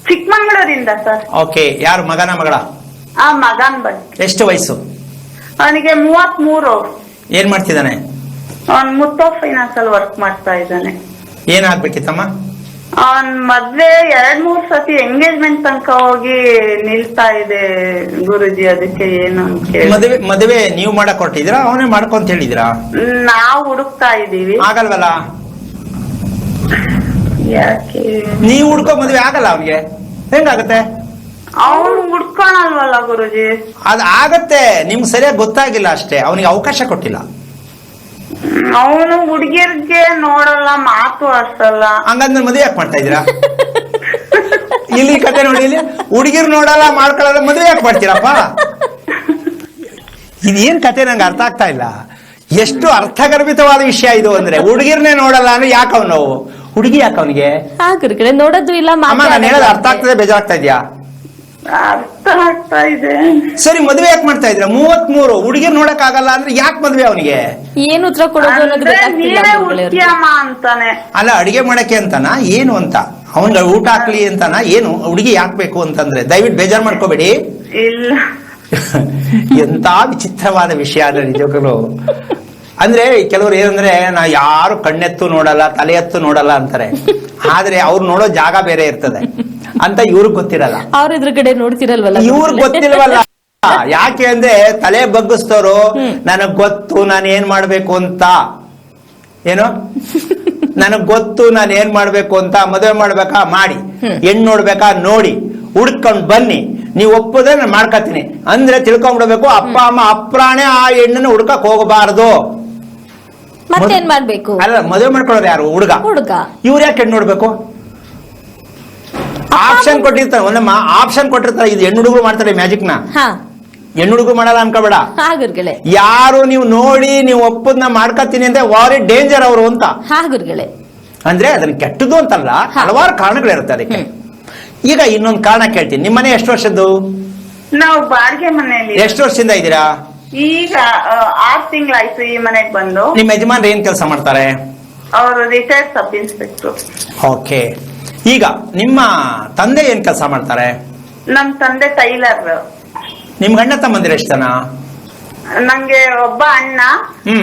ಚಿಕ್ಕಮಂಗಳೂರಿಂದ ಸರ್. ಓಕೆ. ಯಾರು, ಮಗನ ಮಗಳ? ಮಗನ್ ಬಗ್ಗೆ. ಎಷ್ಟು ವಯಸ್ಸು ಅವನಿಗೆ? 33. ಏನ್ ಮಾಡ್ತಿದ್ದಾನೆ? ಅವ್ನ್ ಮುತ್ತೋಟ್ ಫೈನಾನ್ಸ್ ಅಲ್ಲಿ ವರ್ಕ್ ಮಾಡ್ತಾ ಇದ್ದಾನೆ. ಏನಾಗ್ಬೇಕಿತ್ತಮ್ಮ? ಅವನ್ ಮದ್ವೆ 2-3 ಸತಿ ಎಂಗೇಜ್ಮೆಂಟ್ ತನಕ ಹೋಗಿ ನಿಲ್ತಾ ಇದೆ ಗುರುಜಿ. ಅದಕ್ಕೆ ಏನು ಅಂತ ಕೇಳಿ. ಮದುವೆ ನೀವು ಮಾಡಕ್ ಹೊರಟಿದ್ದೀರಾ, ಅವನೇ ಮಾಡ್ಕೊಂತ ಹೇಳಿದಿರಾ? ನಾವು ಹುಡುಕ್ತಾ ಇದೀವಿ. ಆಗಲ್ವಲ್ಲ? ಯಾಕೆ ನೀವು ಹುಡ್ಕೋ ಮದುವೆ ಆಗಲ್ಲ ಅವನಿಗೆ? ಹೆಂಗಾಗತ್ತೆ? ಅವನು ಹುಡ್ಕೊಳಲ್ವಲ್ಲ ಗುರುಜಿ. ಅದ್ ಆಗತ್ತೆ, ನಿಮ್ಗೆ ಸರಿಯಾಗಿ ಗೊತ್ತಾಗಿಲ್ಲ ಅಷ್ಟೇ, ಅವನಿಗೆ ಅವಕಾಶ ಕೊಟ್ಟಿಲ್ಲ. ಅವನು ಹುಡುಗಿರ್ಗೆ ನೋಡಲ್ಲ, ಮಾತು ಆಡ್ಸಲ್ಲ. ಹಂಗಂದ್ರೆ ಮದುವೆ ಯಾಕೆ ಮಾಡ್ತಾ ಇದೀರಾ? ಇಲ್ಲಿ ಕತೆ ನೋಡಿ, ಇಲ್ಲಿ ಹುಡುಗಿರ್ ನೋಡಲ್ಲ, ಮಾಡ್ಕೊಳ್ಳಲ್ಲ, ಮದುವೆ ಯಾಕೆ ಮಾಡ್ತೀರಪ್ಪ? ಇದೇನ್ ಕತೆ ನಂಗೆ ಅರ್ಥ ಆಗ್ತಾ ಇಲ್ಲ. ಎಷ್ಟು ಅರ್ಥಗರ್ಭಿತವಾದ ವಿಷಯ ಇದು ಅಂದ್ರೆ, ಹುಡುಗಿರ್ನೇ ನೋಡಲ್ಲ ಅಂದ್ರೆ ಯಾಕೆ ಅವನು? ಹುಡುಗಿ ಯಾಕೆ ಅವನಿಗೆ? ಗುರುಗಳೇ, ನೋಡೋದು ಇಲ್ಲ, ಅಮ್ಮ ನಾನು ಹೇಳೋದು ಅರ್ಥ ಆಗ್ತದೆ, ಬೇಜಾರಾಗ್ತಾ ಇದೆಯಾ? ಅರ್ಥ ಆಗ್ತಾ ಇದೆ. ಸರಿ, ಮದುವೆ ಯಾಕೆ ಮಾಡ್ತಾ ಇದ್ರ? 33, ಹುಡುಗಿರ್ ನೋಡಕ್ ಆಗಲ್ಲ ಅಂದ್ರೆ ಯಾಕೆ ಮದುವೆ ಅವನಿಗೆ? ಏನು ಉತ್ತರ ಕೊಡೋದು ಅನ್ನೋದು ಗೊತ್ತಾಗ್ತಿಲ್ಲ ಗುರುಗಳೇ ಅವ್ರಿಗೆ. ಅಂತಾನೆ. ಅಲ್ಲ, ಅಡಿಗೆ ಮಾಡಕ್ಕೆ ಅಂತನಾ ಏನು ಅಂತ? ಅವನ್ಗೆ ಊಟ ಹಾಕ್ಲಿ ಅಂತನ ಏನು ಹುಡುಗಿ ಹಾಕ್ಬೇಕು ಅಂತಂದ್ರೆ ದಯವಿಟ್ಟು ಬೇಜಾರು ಮಾಡ್ಕೋಬೇಡಿ. ಇಲ್ಲ. ಎಂತ ವಿಚಿತ್ರವಾದ ವಿಷಯ ಅಂದ್ರೆ ನಿಜಕ್ಕೂ. ಅಂದ್ರೆ ಕೆಲವರು ಏನಂದ್ರೆ ನಾ ಯಾರು ಕಣ್ಣೆತ್ತು ನೋಡಲ್ಲ ತಲೆ ಎತ್ತು ನೋಡಲ್ಲ ಅಂತಾರೆ, ಆದ್ರೆ ಅವ್ರು ನೋಡೋ ಜಾಗ ಬೇರೆ ಇರ್ತದೆ ಅಂತ ಇವ್ರಿಗೆ ಗೊತ್ತಿರಲ್ಲ. ಅವ್ರ ಎದುರುಗಡೆ ನೋಡ್ತಿರಲ್ವಲ್ಲ, ಇವ್ರಿಗೆ ಗೊತ್ತಿಲ್ವಲ್ಲ. ಯಾಕೆ ಅಂದ್ರೆ ತಲೆ ಬಗ್ಗಿಸ್ತವ್ರು ನನಗ್ ಗೊತ್ತು ನಾನು ಏನ್ ಮಾಡ್ಬೇಕು ಅಂತ, ಏನು ನನಗ್ ಗೊತ್ತು ನಾನು ಏನ್ ಮಾಡ್ಬೇಕು ಅಂತ, ಮದುವೆ ಮಾಡ್ಬೇಕಾ ಮಾಡಿ, ಹೆಣ್ಣು ನೋಡ್ಬೇಕಾ ನೋಡಿ, ಹುಡ್ಕೊಂಡ್ ಬನ್ನಿ, ನೀವು ಒಪ್ಪದೆ ನಾನು ಮಾಡ್ಕತೀನಿ ಅಂದ್ರೆ ತಿಳ್ಕೊಂಡ್ಬಿಡ್ಬೇಕು. ಅಪ್ಪ ಅಮ್ಮ ಅಪ್ರಾಣೆ ಆ ಹೆಣ್ಣನ್ನು ಹುಡ್ಕಕ್ ಹೋಗಬಾರದು. ಮತ್ತೇನ್ ಮಾಡ್ಬೇಕು? ಅಲ್ಲ, ಮದುವೆ ಮಾಡ್ಕೊಳ್ಳೋರು ಯಾರು? ಹುಡುಗ. ಇವ್ರು ಯಾಕೆ ಹೆಣ್ಣು ನೋಡ್ಬೇಕು? ಆಪ್ಷನ್ ಕೊಟ್ಟಿರ್ತಾರೆ, ಒಂದಮ್ಮ ಆಪ್ಷನ್ ಕೊಟ್ಟಿರ್ತಾರೆ. ಇದು ಹೆಣ್ಣು ಹುಡುಗರು ಮಾಡ್ತಾರೆ ಮ್ಯಾಜಿಕ್ ನ, ಹೆಣ್ಣು ಹುಡುಗರು ಮಾಡಲ್ಲ ಅನ್ಕೋಬೇಡ. ಯಾರು ನೀವು ನೋಡಿ ನೀವು ಒಪ್ಪದನ್ನ ಮಾಡ್ಕತೀನಿ ಅಂತ ವಾರಿ ಡೇಂಜರ್ ಅವರು ಅಂತ. ಅಂದ್ರೆ ಅದನ್ನ ಕೆಟ್ಟದ್ದು ಅಂತಲ್ಲ, ಹಲವಾರು ಕಾರಣಗಳಿರುತ್ತೆ ಅದಕ್ಕೆ. ಈಗ ಇನ್ನೊಂದು ಕಾರಣ ಕೇಳ್ತೀನಿ. ನಿಮ್ಮ ಮನೆ ಎಷ್ಟು ವರ್ಷದ್ದು? ನಾವು ಬಾಡಿಗೆ ಮನೆಯಲ್ಲಿ. ಎಷ್ಟು ವರ್ಷದಿಂದ ಇದ್ದೀರಾ? ಈಗ 6 ತಿಂಗಳಾಯ್ತು ಈ ಮನೆಗೆ ಬಂದು. ನಿಮ್ಮ ಯಜಮಾನ್ರು ಏನ್ ಕೆಲಸ ಮಾಡ್ತಾರೆ? ಅವರು ರಿಟೈರ್ಡ್ ಸಬ್ ಇನ್ಸ್ಪೆಕ್ಟರ್. ಓಕೆ. ಈಗ ನಿಮ್ಮ ತಂದೆ ಏನ್ ಕೆಲಸ ಮಾಡ್ತಾರೆ? ನಮ್ ತಂದೆ ಟೈಲರ್. ನಿಮ್ ಗಂಡ ತಮ್ಮಂದಿರ ಎಷ್ಟು ಜನ? ನಂಗೆ ಒಬ್ಬ ಅಣ್ಣ.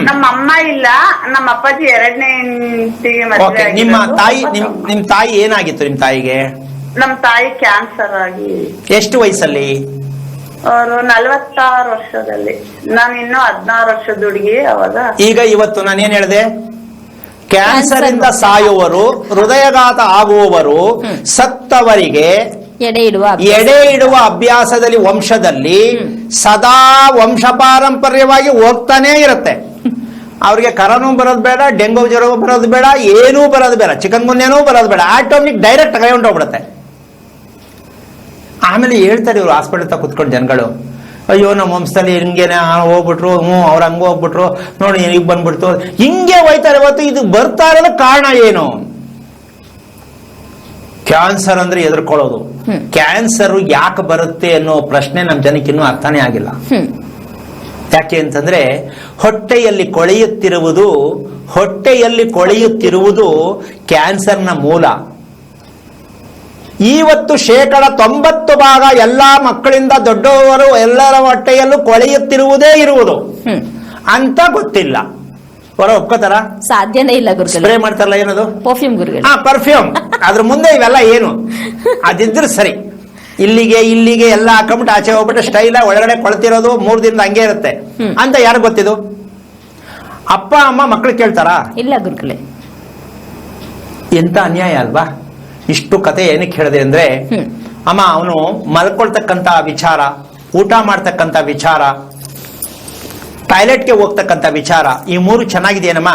ನಮ್ಮ ಅಮ್ಮ ಇಲ್ಲ, ನಮ್ಮ ಅಪ್ಪಾಜಿ 2ನೇ ಹೆಂಡತಿಗೆ ಮದುವೆ ಆಗಿರೋದು. ನಿಮ್ ತಾಯಿ ಏನಾಗಿತ್ತು? ನಿಮ್ ತಾಯಿಗೆ? ನಮ್ ತಾಯಿ ಕ್ಯಾನ್ಸರ್ ಆಗಿ. ಎಷ್ಟು ವಯಸ್ಸಲ್ಲಿ? ಅವರು 46 ವರ್ಷದಲ್ಲಿ. ನಾನು ಇನ್ನೂ 16 ವರ್ಷದ ಹುಡುಗಿ ಅವಾಗ. ಈಗ ಇವತ್ತು ನಾನು ಏನ್ ಹೇಳಿದೆ? ಕ್ಯಾನ್ಸರ್ ಇಂದ ಸಾಯುವವರು, ಹೃದಯಘಾತ ಆಗುವವರು, ಸತ್ತವರಿಗೆ ಎಡೆ ಇಡುವ ಅಭ್ಯಾಸದಲ್ಲಿ ವಂಶದಲ್ಲಿ ಸದಾ ವಂಶ ಪಾರಂಪರ್ಯವಾಗಿ ಹೋಗ್ತಾನೆ ಇರುತ್ತೆ. ಅವ್ರಿಗೆ ಕರೋನಾ ಬರೋದು ಬೇಡ, ಡೆಂಗು ಜ್ವರ ಬರೋದು ಬೇಡ, ಏನೂ ಬರೋದು ಬೇಡ, ಚಿಕನ್ ಗುನ್ಯಾನೂ ಬರೋದು ಬೇಡ, ಆಟೋಮೆಟಿಕ್ ಡೈರೆಕ್ಟ್ ಕೈ ಹೊಂಟೋಗ್ಬಿಡುತ್ತೆ. ಆಮೇಲೆ ಹೇಳ್ತಾರೆ ಇವ್ರು ಹಾಸ್ಪಿಟಲ್ ತ ಕುತ್ಕೊಂಡು ಜನಗಳು, ಅಯ್ಯೋ ನಮ್ಮ ವಂಶದಲ್ಲಿ ಹಿಂಗೇನೆ ಹೋಗ್ಬಿಟ್ರು, ಅವ್ರ ಹಂಗ ಹೋಗ್ಬಿಟ್ರು, ನೋಡಿ ಈಗ ಬಂದ್ಬಿಡ್ತು, ಹಿಂಗೆ ಹೋಯ್ತಾರೆ. ಇವತ್ತು ಇದು ಬರ್ತಾ ಇರೋದು ಕಾರಣ ಏನು? ಕ್ಯಾನ್ಸರ್ ಅಂದ್ರೆ ಎದುರ್ಕೊಳ್ಳೋದು. ಕ್ಯಾನ್ಸರ್ ಯಾಕೆ ಬರುತ್ತೆ ಅನ್ನೋ ಪ್ರಶ್ನೆ ನಮ್ ಜನಕ್ಕೆ ಇನ್ನೂ ಅರ್ಥನೇ ಆಗಿಲ್ಲ. ಯಾಕೆ ಅಂತಂದ್ರೆ ಹೊಟ್ಟೆಯಲ್ಲಿ ಕೊಳೆಯುತ್ತಿರುವುದು ಕ್ಯಾನ್ಸರ್ನ ಮೂಲ. ಇವತ್ತು 90% ಎಲ್ಲಾ ಮಕ್ಕಳಿಂದ ದೊಡ್ಡವರು ಎಲ್ಲರ ಹೊಟ್ಟೆಯಲ್ಲೂ ಕೊಳೆಯುತ್ತಿರುವುದೇ ಇರುವುದು ಅಂತ ಗೊತ್ತಿಲ್ಲ. ಹೊರ ಒಪ್ಕೋತಾರ? ಸಾಧ್ಯನೇ ಇಲ್ಲ. ಸ್ಪ್ರೇ ಮಾಡ್ತಾರಲ್ಲ, ಏನದು? ಪರ್ಫ್ಯೂಮ್. ಪರ್ಫ್ಯೂಮ್. ಅದ್ರ ಮುಂದೆ ಇವೆಲ್ಲ ಏನು? ಅದಿದ್ರೆ ಸರಿ. ಇಲ್ಲಿಗೆ ಎಲ್ಲ ಹಾಕೊಂಡ್ಬಿಟ್ಟು ಆಚೆ ಹೋಗ್ಬಿಟ್ಟು ಸ್ಟೈಲ ಒಳಗಡೆ ಕೊಳ್ತಿರೋದು 3 ದಿನದ ಹಂಗೆ ಇರುತ್ತೆ ಅಂತ ಯಾರು ಗೊತ್ತಿದು? ಅಪ್ಪ ಅಮ್ಮ ಮಕ್ಳು ಕೇಳ್ತಾರ? ಇಲ್ಲ ಗುರುಗಳೇ. ಎಂತ ಅನ್ಯಾಯ ಅಲ್ವಾ? ಇಷ್ಟು ಕತೆ ಏನಕ್ಕೆ ಹೇಳಿದೆ ಅಂದ್ರೆ, ಅಮ್ಮ ಅವನು ಮಲ್ಕೊಳ್ತಕ್ಕಂತ ವಿಚಾರ, ಊಟ ಮಾಡ್ತಕ್ಕಂತ ವಿಚಾರ, ಟಾಯ್ಲೆಟ್ಗೆ ಹೋಗ್ತಕ್ಕಂತ ವಿಚಾರ, ಈ 3 ಚೆನ್ನಾಗಿದೆಯೇನಮ್ಮ?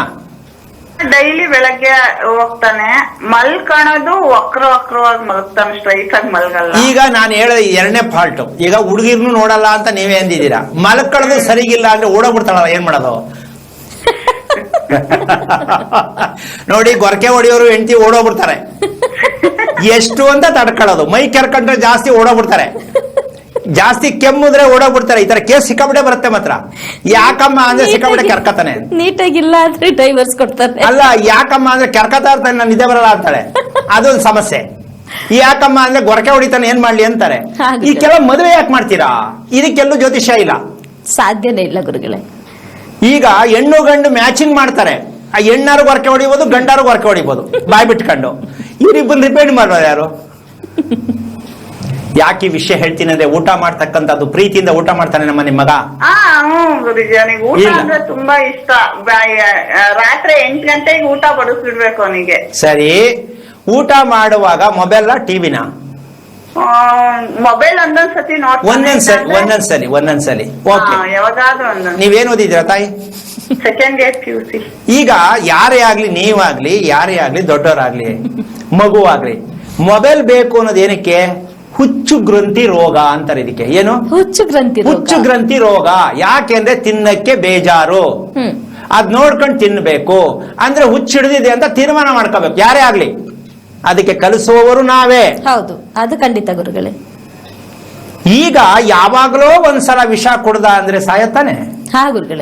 ಡೈಲಿ ಬೆಳಗ್ಗೆ ಹೋಗ್ತಾನೆ, ಮಲ್ಕೊಳ್ಳೋದು ವಕ್ರವಾಗಿ ಮಲಗ್ತಾನೆ, ಸ್ಟ್ರೈಟ್ ಆಗಿ ಮಲ್ಗಲ್ಲ. ಈಗ ನಾನು ಹೇಳಿದ 2ನೇ ಫಾಲ್ಟ್. ಈಗ ಹುಡುಗಿರ್ನು ನೋಡಲ್ಲ ಅಂತ ನೀವೇ ಅಂದಿದ್ದೀರಾ, ಮಲ್ಕೊಳ್ಳೋದು ಸರಿಗಿಲ್ಲ ಅಂದ್ರೆ ಓಡೋಗ್ಬಿಡ್ತಾಳಲ್ಲ, ಏನ್ ಮಾಡೋದು? ನೋಡಿ, ಗೊರಕೆ ಹೊಡೆಯೋರು ಹೆಂಡತಿ ಓಡೋಗ್ಬಿಡ್ತಾರೆ. ಎಷ್ಟು ಅಂತ ತಡ್ಕೊಳ್ಳೋದು, ಮೈ ಕೆರ್ಕೊಂಡ್ರೆ ಜಾಸ್ತಿ ಓಡೋಗ್ಬಿಡ್ತಾರೆ, ಜಾಸ್ತಿ ಕೆಮ್ಮಿದ್ರೆ ಓಡೋಗ್ಬಿಡ್ತಾರೆ. ಈ ತರ ಕೇಸ್ ಸಿಕ್ಕಾಬಿಟ್ಟೆ ಬರುತ್ತೆ. ಮಾತ್ರ ಯಾಕಮ್ಮ ಅಂದ್ರೆ ಸಿಕ್ಕಾಬಿಟ್ಟೆ ಕೆರ್ಕತಾನೆ, ನೀಟಾಗಿಲ್ಲ ಅಂದ್ರೆ ಡೈವರ್ಸ್ ಕೊಡ್ತಾರೆ. ಅಲ್ಲ, ಯಾಕಮ್ಮ ಅಂದ್ರೆ ಕೆರ್ಕತಾ ಇರ್ತಾನೆ, ನಾನು ನಿದ್ದೆ ಬರಲ್ಲ ಅಂತಾಳೆ, ಅದೊಂದು ಸಮಸ್ಯೆ. ಯಾಕಮ್ಮ ಅಂದ್ರೆ ಗೊರಕೆ ಹೊಡಿತಾನೆ, ಏನ್ ಮಾಡ್ಲಿ ಅಂತಾರೆ. ಈ ಕೆಲವು ಮದುವೆ ಯಾಕೆ ಮಾಡ್ತೀರಾ? ಇದಕ್ಕೆಲ್ಲೂ ಜ್ಯೋತಿಷ್ಯ ಇಲ್ಲ, ಸಾಧ್ಯನೇ ಇಲ್ಲ ಗುರುಗಳೇ. ಈಗ ಹೆಣ್ಣು ಗಂಡು ಮ್ಯಾಚಿಂಗ್ ಮಾಡ್ತಾರೆ. ಆ ಹೆಣ್ಣಾರು ಗೊರಕೆ ಹೊಡಿಬೋದು, ಗಂಡಾರು ಗೊರಕೆ ಹೊಡಿಬೋದು, ಬಾಯ್ ಬಿಟ್ಕೊಂಡು. ಇವ್ರಿಬ್ಬರು ರಿಪೇರ್ ಮಾಡೋರು ಯಾರು? ಯಾಕೆ ಈ ವಿಷಯ ಹೇಳ್ತೀನಿ ಅಂದ್ರೆ, ಊಟ ಮಾಡ್ತಕ್ಕಂಥದ್ದು ಪ್ರೀತಿಯಿಂದ ಊಟ ಮಾಡ್ತಾನೆ ನಿಮ್ಮ ಮಗ. ಗುರುಜಿ, ನನಗೆ ಊಟ ಅಂದ್ರೆ ತುಂಬಾ ಇಷ್ಟ. ರಾತ್ರಿ 8 ಗಂಟೆಗೆ ಊಟ ಬಡಿಸ್ಬಿಡ್ಬೇಕು ಅವನಿಗೆ. ಸರಿ, ಊಟ ಮಾಡುವಾಗ ಮೊಬೈಲ್ ಟಿವಿನ? ಮೊಬೈಲ್ ಒಂದೊಂದ್ಸತಿ ಒಂದೊಂದ್ಸಲಿ. ಓಕೆ, ಯಾವಾಗಾದ್ರೂ ನೀವೇನ್ ಓದಿದ್ದೀರಾ ತಾಯಿ? Second year PUC. ಈಗ ಯಾರೇ ಆಗ್ಲಿ, ನೀವಾಗ್ಲಿ, ಯಾರೇ ಆಗ್ಲಿ, ದೊಡ್ಡವರಾಗ್ಲಿ, ಮಗುವಾಗ್ಲಿ, ಮೊಬೈಲ್ ಬೇಕು ಅನ್ನೋದು ಏನಕ್ಕೆ? ಹುಚ್ಚು ಗ್ರಂಥಿ ರೋಗ ಅಂತಾರೆ ಇದಕ್ಕೆ. ಏನು? ಹುಚ್ಚು ಗ್ರಂಥಿ ರೋಗ. ಯಾಕೆಂದ್ರೆ ತಿನ್ನಕ್ಕೆ ಬೇಜಾರು, ಅದ್ ನೋಡ್ಕೊಂಡು ತಿನ್ಬೇಕು ಅಂದ್ರೆ ಹುಚ್ಚು ಹಿಡಿದಿದೆ ಅಂತ ತೀರ್ಮಾನ ಮಾಡ್ಕೋಬೇಕು ಯಾರೇ ಆಗ್ಲಿ. ಅದಕ್ಕೆ ಕಲಿಸುವವರು ನಾವೇ. ಹೌದು, ಅದು ಖಂಡಿತ ಗುರುಗಳೇ. ಈಗ ಯಾವಾಗ್ಲೋ ಒಂದ್ಸಲ ವಿಷ ಕುಡ್ದ ಅಂದ್ರೆ ಸಾಯತ್ತಾನೆ.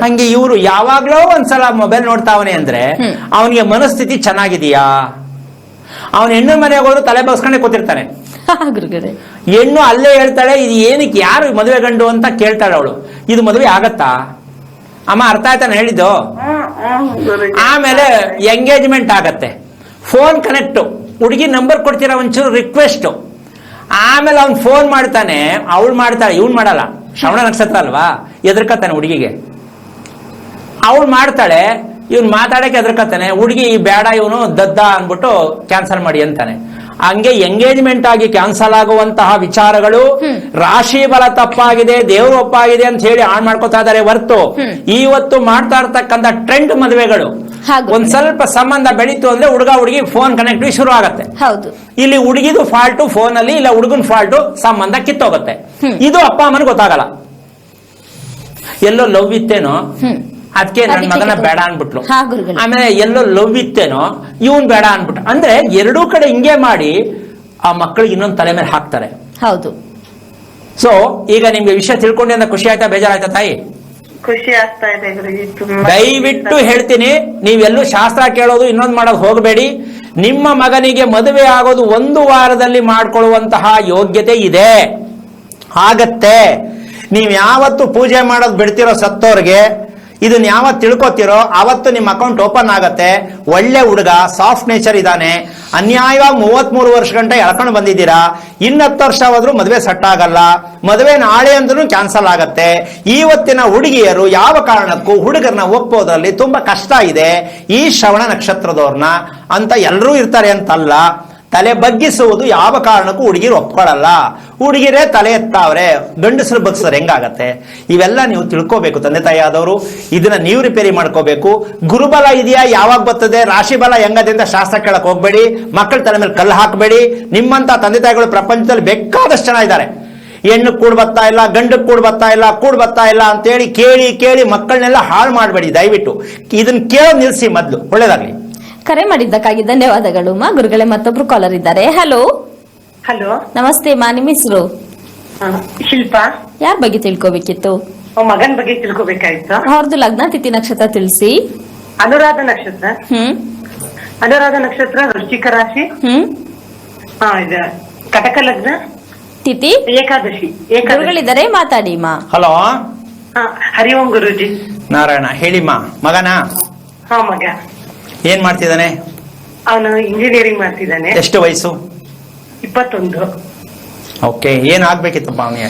ಹಂಗೆ ಇವರು ಯಾವಾಗ್ಲೋ ಒಂದ್ಸಲ ಮೊಬೈಲ್ ನೋಡ್ತಾವನೆ ಅಂದ್ರೆ ಅವನಿಗೆ ಮನಸ್ಥಿತಿ ಚೆನ್ನಾಗಿದೆಯಾ? ಅವನ ಹೆಣ್ಣು ಮನೆಗೆ ಹೋದ್ರು ತಲೆ ಬಗ್ಸ್ಕೊಂಡೆ ಕೂತಿರ್ತಾನೆ. ಗುರುಗಳೇ, ಹೆಣ್ಣು ಅಲ್ಲೇ ಹೇಳ್ತಾಳೆ, ಇದು ಏನಕ್ಕೆ ಯಾರು ಮದುವೆ ಗಂಡು ಅಂತ ಕೇಳ್ತಾಳೆ ಅವಳು. ಇದು ಮದುವೆ ಆಗತ್ತಾ ಅಮ್ಮ? ಅರ್ಥ ಆಯ್ತಾನೆ ಹೇಳಿದ್ದು? ಗುರುಜಿ. ಆಮೇಲೆ ಎಂಗೇಜ್ಮೆಂಟ್ ಆಗತ್ತೆ, ಫೋನ್ ಕನೆಕ್ಟ್, ಹುಡುಗಿ ನಂಬರ್ ಕೊಡ್ತೀರಾ ಒಂಚೂರು ರಿಕ್ವೆಸ್ಟ್. ಆಮೇಲೆ ಅವ್ನು ಫೋನ್ ಮಾಡ್ತಾನೆ, ಅವಳು ಮಾಡ್ತಾಳೆ, ಇವ್ನು ಮಾಡಲ್ಲ. ಶ್ರವಣ ನಕ್ಷತ್ರ ಅಲ್ವಾ, ಎದುರ್ಕತ್ತಾನೆ ಹುಡುಗಿಗೆ. ಅವಳು ಮಾಡ್ತಾಳೆ, ಇವ್ನು ಮಾತಾಡಕ್ಕೆ ಎದುರ್ಕತ್ತಾನೆ. ಹುಡುಗಿ ಬೇಡ, ಇವನು ದದ್ದ ಅನ್ಬಿಟ್ಟು ಕ್ಯಾನ್ಸಲ್ ಮಾಡಿ ಅಂತಾನೆ. ಹಂಗೆ ಎಂಗೇಜ್ಮೆಂಟ್ ಆಗಿ ಕ್ಯಾನ್ಸಲ್ ಆಗುವಂತಹ ವಿಚಾರಗಳು ರಾಶಿ ಬಲ ತಪ್ಪಾಗಿದೆ, ದೇವರು ಒಪ್ಪಾಗಿದೆ ಅಂತ ಹೇಳಿ ಹಾಳು ಮಾಡ್ಕೋತಾ ಇದಾರೆ ಹೊರತು ಇವತ್ತು ಮಾಡ್ತಾ ಇರ್ತಕ್ಕಂಥ ಟ್ರೆಂಡ್ ಮದುವೆಗಳು ಒಂದ್ ಸ್ವಲ್ಪ ಸಂಬಂಧ ಬೆಳೀತು ಅಂದ್ರೆ ಹುಡುಗ ಹುಡುಗಿ ಫೋನ್ ಕನೆಕ್ಟ್ ಶುರು ಆಗತ್ತೆ. ಹೌದು, ಇಲ್ಲಿ ಹುಡುಗಿದು ಫಾಲ್ಟು ಫೋನ್ ಅಲ್ಲಿ, ಇಲ್ಲ ಹುಡುಗನ್ ಫಾಲ್ಟು ಸಂಬಂಧ ಕಿತ್ತೋಗುತ್ತೆ. ಇದು ಅಪ್ಪ ಅಮ್ಮನಿಗೆ ಗೊತ್ತಾಗಲ್ಲ. ಎಲ್ಲೋ ಲವ್ ಇತ್ತೇನೋ, ಅದಕ್ಕೆ ನನ್ನ ಮಗನ ಬೇಡ ಅನ್ಬಿಟ್ಲು. ಆಮೇಲೆ ಎಲ್ಲೋ ಲವ್ ಇತ್ತೇನೋ, ಇವನ್ ಬೇಡ ಅನ್ಬಿಟ್ಟು. ಅಂದ್ರೆ ಎರಡೂ ಕಡೆ ಹಿಂಗೆ ಮಾಡಿ ಆ ಮಕ್ಕಳಿಗೆ ಇನ್ನೊಂದು ತಲೆ ಮೇಲೆ ಹಾಕ್ತಾರೆ. ಹೌದು. ಸೊ ಈಗ ನಿಮ್ಗೆ ವಿಷಯ ತಿಳ್ಕೊಂಡೆ ಅಂತ ಖುಷಿ ಆಯ್ತಾ, ಬೇಜಾರಾಯ್ತಾ ತಾಯಿ? ಖುಷಿ ಆಗ್ತಾ ಇದೆ ಗುರುಜಿ. ತುಂಬಾ ದಯವಿಟ್ಟು ಹೇಳ್ತೀನಿ, ನೀವೆಲ್ಲೂ ಶಾಸ್ತ್ರ ಕೇಳೋದು ಇನ್ನೊಂದು ಮಾಡೋದು ಹೋಗಬೇಡಿ. ನಿಮ್ಮ ಮಗನಿಗೆ ಮದುವೆ ಆಗೋದು 1 ವಾರದಲ್ಲಿ ಮಾಡ್ಕೊಳ್ಳುವಂತಹ ಯೋಗ್ಯತೆ ಇದೆ, ಆಗತ್ತೆ. ನೀವ್ ಯಾವತ್ತು ಪೂಜೆ ಮಾಡೋದು ಬಿಡ್ತಿರೋ ಸತ್ತೋರ್ಗೆ, ಇದನ್ನ ಯಾವತ್ತು ತಿಳ್ಕೊತಿರೋ ಅವತ್ತು ನಿಮ್ಮ ಅಕೌಂಟ್ ಓಪನ್ ಆಗತ್ತೆ. ಒಳ್ಳೆ ಹುಡುಗ, ಸಾಫ್ಟ್ ನೇಚರ್ ಇದ್ದಾನೆ, ಅನ್ಯಾಯವಾಗಿ 33 ವರ್ಷ ಗಂಟೆ ಎಳ್ಕೊಂಡು ಬಂದಿದ್ದೀರಾ. 10 ವರ್ಷ ಹೋದ್ರೂ ಮದುವೆ ಸೆಟ್ ಆಗಲ್ಲ. ಮದುವೆ ನಾಳೆ ಅಂದ್ರೂ ಕ್ಯಾನ್ಸಲ್ ಆಗತ್ತೆ. ಇವತ್ತಿನ ಹುಡುಗಿಯರು ಯಾವ ಕಾರಣಕ್ಕೂ ಹುಡುಗರನ್ನ ಒಪ್ಪೋದ್ರಲ್ಲಿ ತುಂಬಾ ಕಷ್ಟ ಇದೆ. ಈ ಶ್ರವಣ ನಕ್ಷತ್ರದವ್ರನ್ನ ಅಂತ ಎಲ್ಲರೂ ಇರ್ತಾರೆ ಅಂತಲ್ಲ, ತಲೆ ಬಗ್ಗಿಸುವುದು ಯಾವ ಕಾರಣಕ್ಕೂ ಹುಡುಗಿರು ಒಪ್ಕೊಳ್ಳಲ್ಲ. ಹುಡುಗಿರೇ ತಲೆ ಎತ್ತಾವ್ರೆ, ಗಂಡಸರು ಬಗ್ಸರ್ ಹೆಂಗಾಗತ್ತೆ? ಇವೆಲ್ಲ ನೀವು ತಿಳ್ಕೋಬೇಕು ತಂದೆ ತಾಯಿ ಆದವರು. ಇದನ್ನ ನೀವು ರಿಪೇರಿ ಮಾಡ್ಕೋಬೇಕು. ಗುರುಬಲ ಇದೆಯಾ, ಯಾವಾಗ ಬರ್ತದೆ, ರಾಶಿ ಬಲ ಹೆಂಗದಿಂದ ಶಾಸ್ತ್ರ ಕೇಳಕ್ ಹೋಗ್ಬೇಡಿ. ಮಕ್ಕಳ ತಲೆ ಮೇಲೆ ಕಲ್ಲು ಹಾಕಬೇಡಿ. ನಿಮ್ಮಂತ ತಂದೆ ತಾಯಿಗಳು ಪ್ರಪಂಚದಲ್ಲಿ ಬೇಕಾದಷ್ಟು ಜನ ಇದ್ದಾರೆ. ಹೆಣ್ಣು ಕೂಡ್ ಬರ್ತಾ ಇಲ್ಲ, ಗಂಡು ಕೂಡ್ ಬರ್ತಾ ಇಲ್ಲ, ಕೂಡ್ ಬರ್ತಾ ಇಲ್ಲ ಅಂತೇಳಿ ಕೇಳಿ ಕೇಳಿ ಮಕ್ಕಳನ್ನೆಲ್ಲ ಹಾಳು ಮಾಡಬೇಡಿ. ದಯವಿಟ್ಟು ಇದನ್ನ ಕೇಳೋದು ನಿಲ್ಸಿ ಮೊದ್ಲು. ಒಳ್ಳೇದಾಗ್ಲಿ. ಕರೆ ಮಾಡಿದ್ದಕ್ಕಾಗಿ ಧನ್ಯವಾದಗಳು ಮಾ. ಗುರುಗಳೇ, ಮತ್ತೊಬ್ರು ಕಾಲರ್ ಇದ್ದಾರೆ. ಹಲೋ. ಹಲೋ, ನಮಸ್ತೆ ಮಾ, ನಿಮ್ಮ ಹೆಸರು? ಶಿಲ್ಪಾ. ಯಾರ ಬಗ್ಗೆ ತಿಳ್ಕೊಬೇಕಿತ್ತು? ಮಗನ್ ಬಗ್ಗೆ ತಿಳ್ಕೊಬೇಕಾಯ್ತು. ಅವ್ರದ್ದು ಲಗ್ನ ತಿಥಿ ನಕ್ಷತ್ರ ತಿಳಿಸಿ. ಅನುರಾಧ ನಕ್ಷತ್ರ. ಅನುರಾಧ ನಕ್ಷತ್ರ, ವೃಶ್ಚಿಕ ರಾಶಿ. ಇದು ಕಟಕ ಲಗ್ನ, ತಿಥಿ ಏಕಾದಶಿ. ಗುರುಗಳಿದ್ದಾರೆ, ಮಾತಾಡಿ ಮಾ. ಹಲೋ. ಹರಿ ಓಂ ಗುರುಜಿ. ನಾರಾಯಣ. ಹೇಳಿಮ್ಮ. ಮಗನ? ಹಾ, ಮಗ. ಏನ್ ಮಾಡ್ತಿದ್ದಾನೆ? ಅವನು ಇಂಜಿನಿಯರಿಂಗ್ ಮಾಡ್ತಿದ್ದಾನೆ. ಎಷ್ಟು ವಯಸ್ಸು? 21. ಓಕೆ. ಏನ್ ಆಗ್ಬೇಕಿತ್ತಪ್ಪ ಅವನಿಗೆ?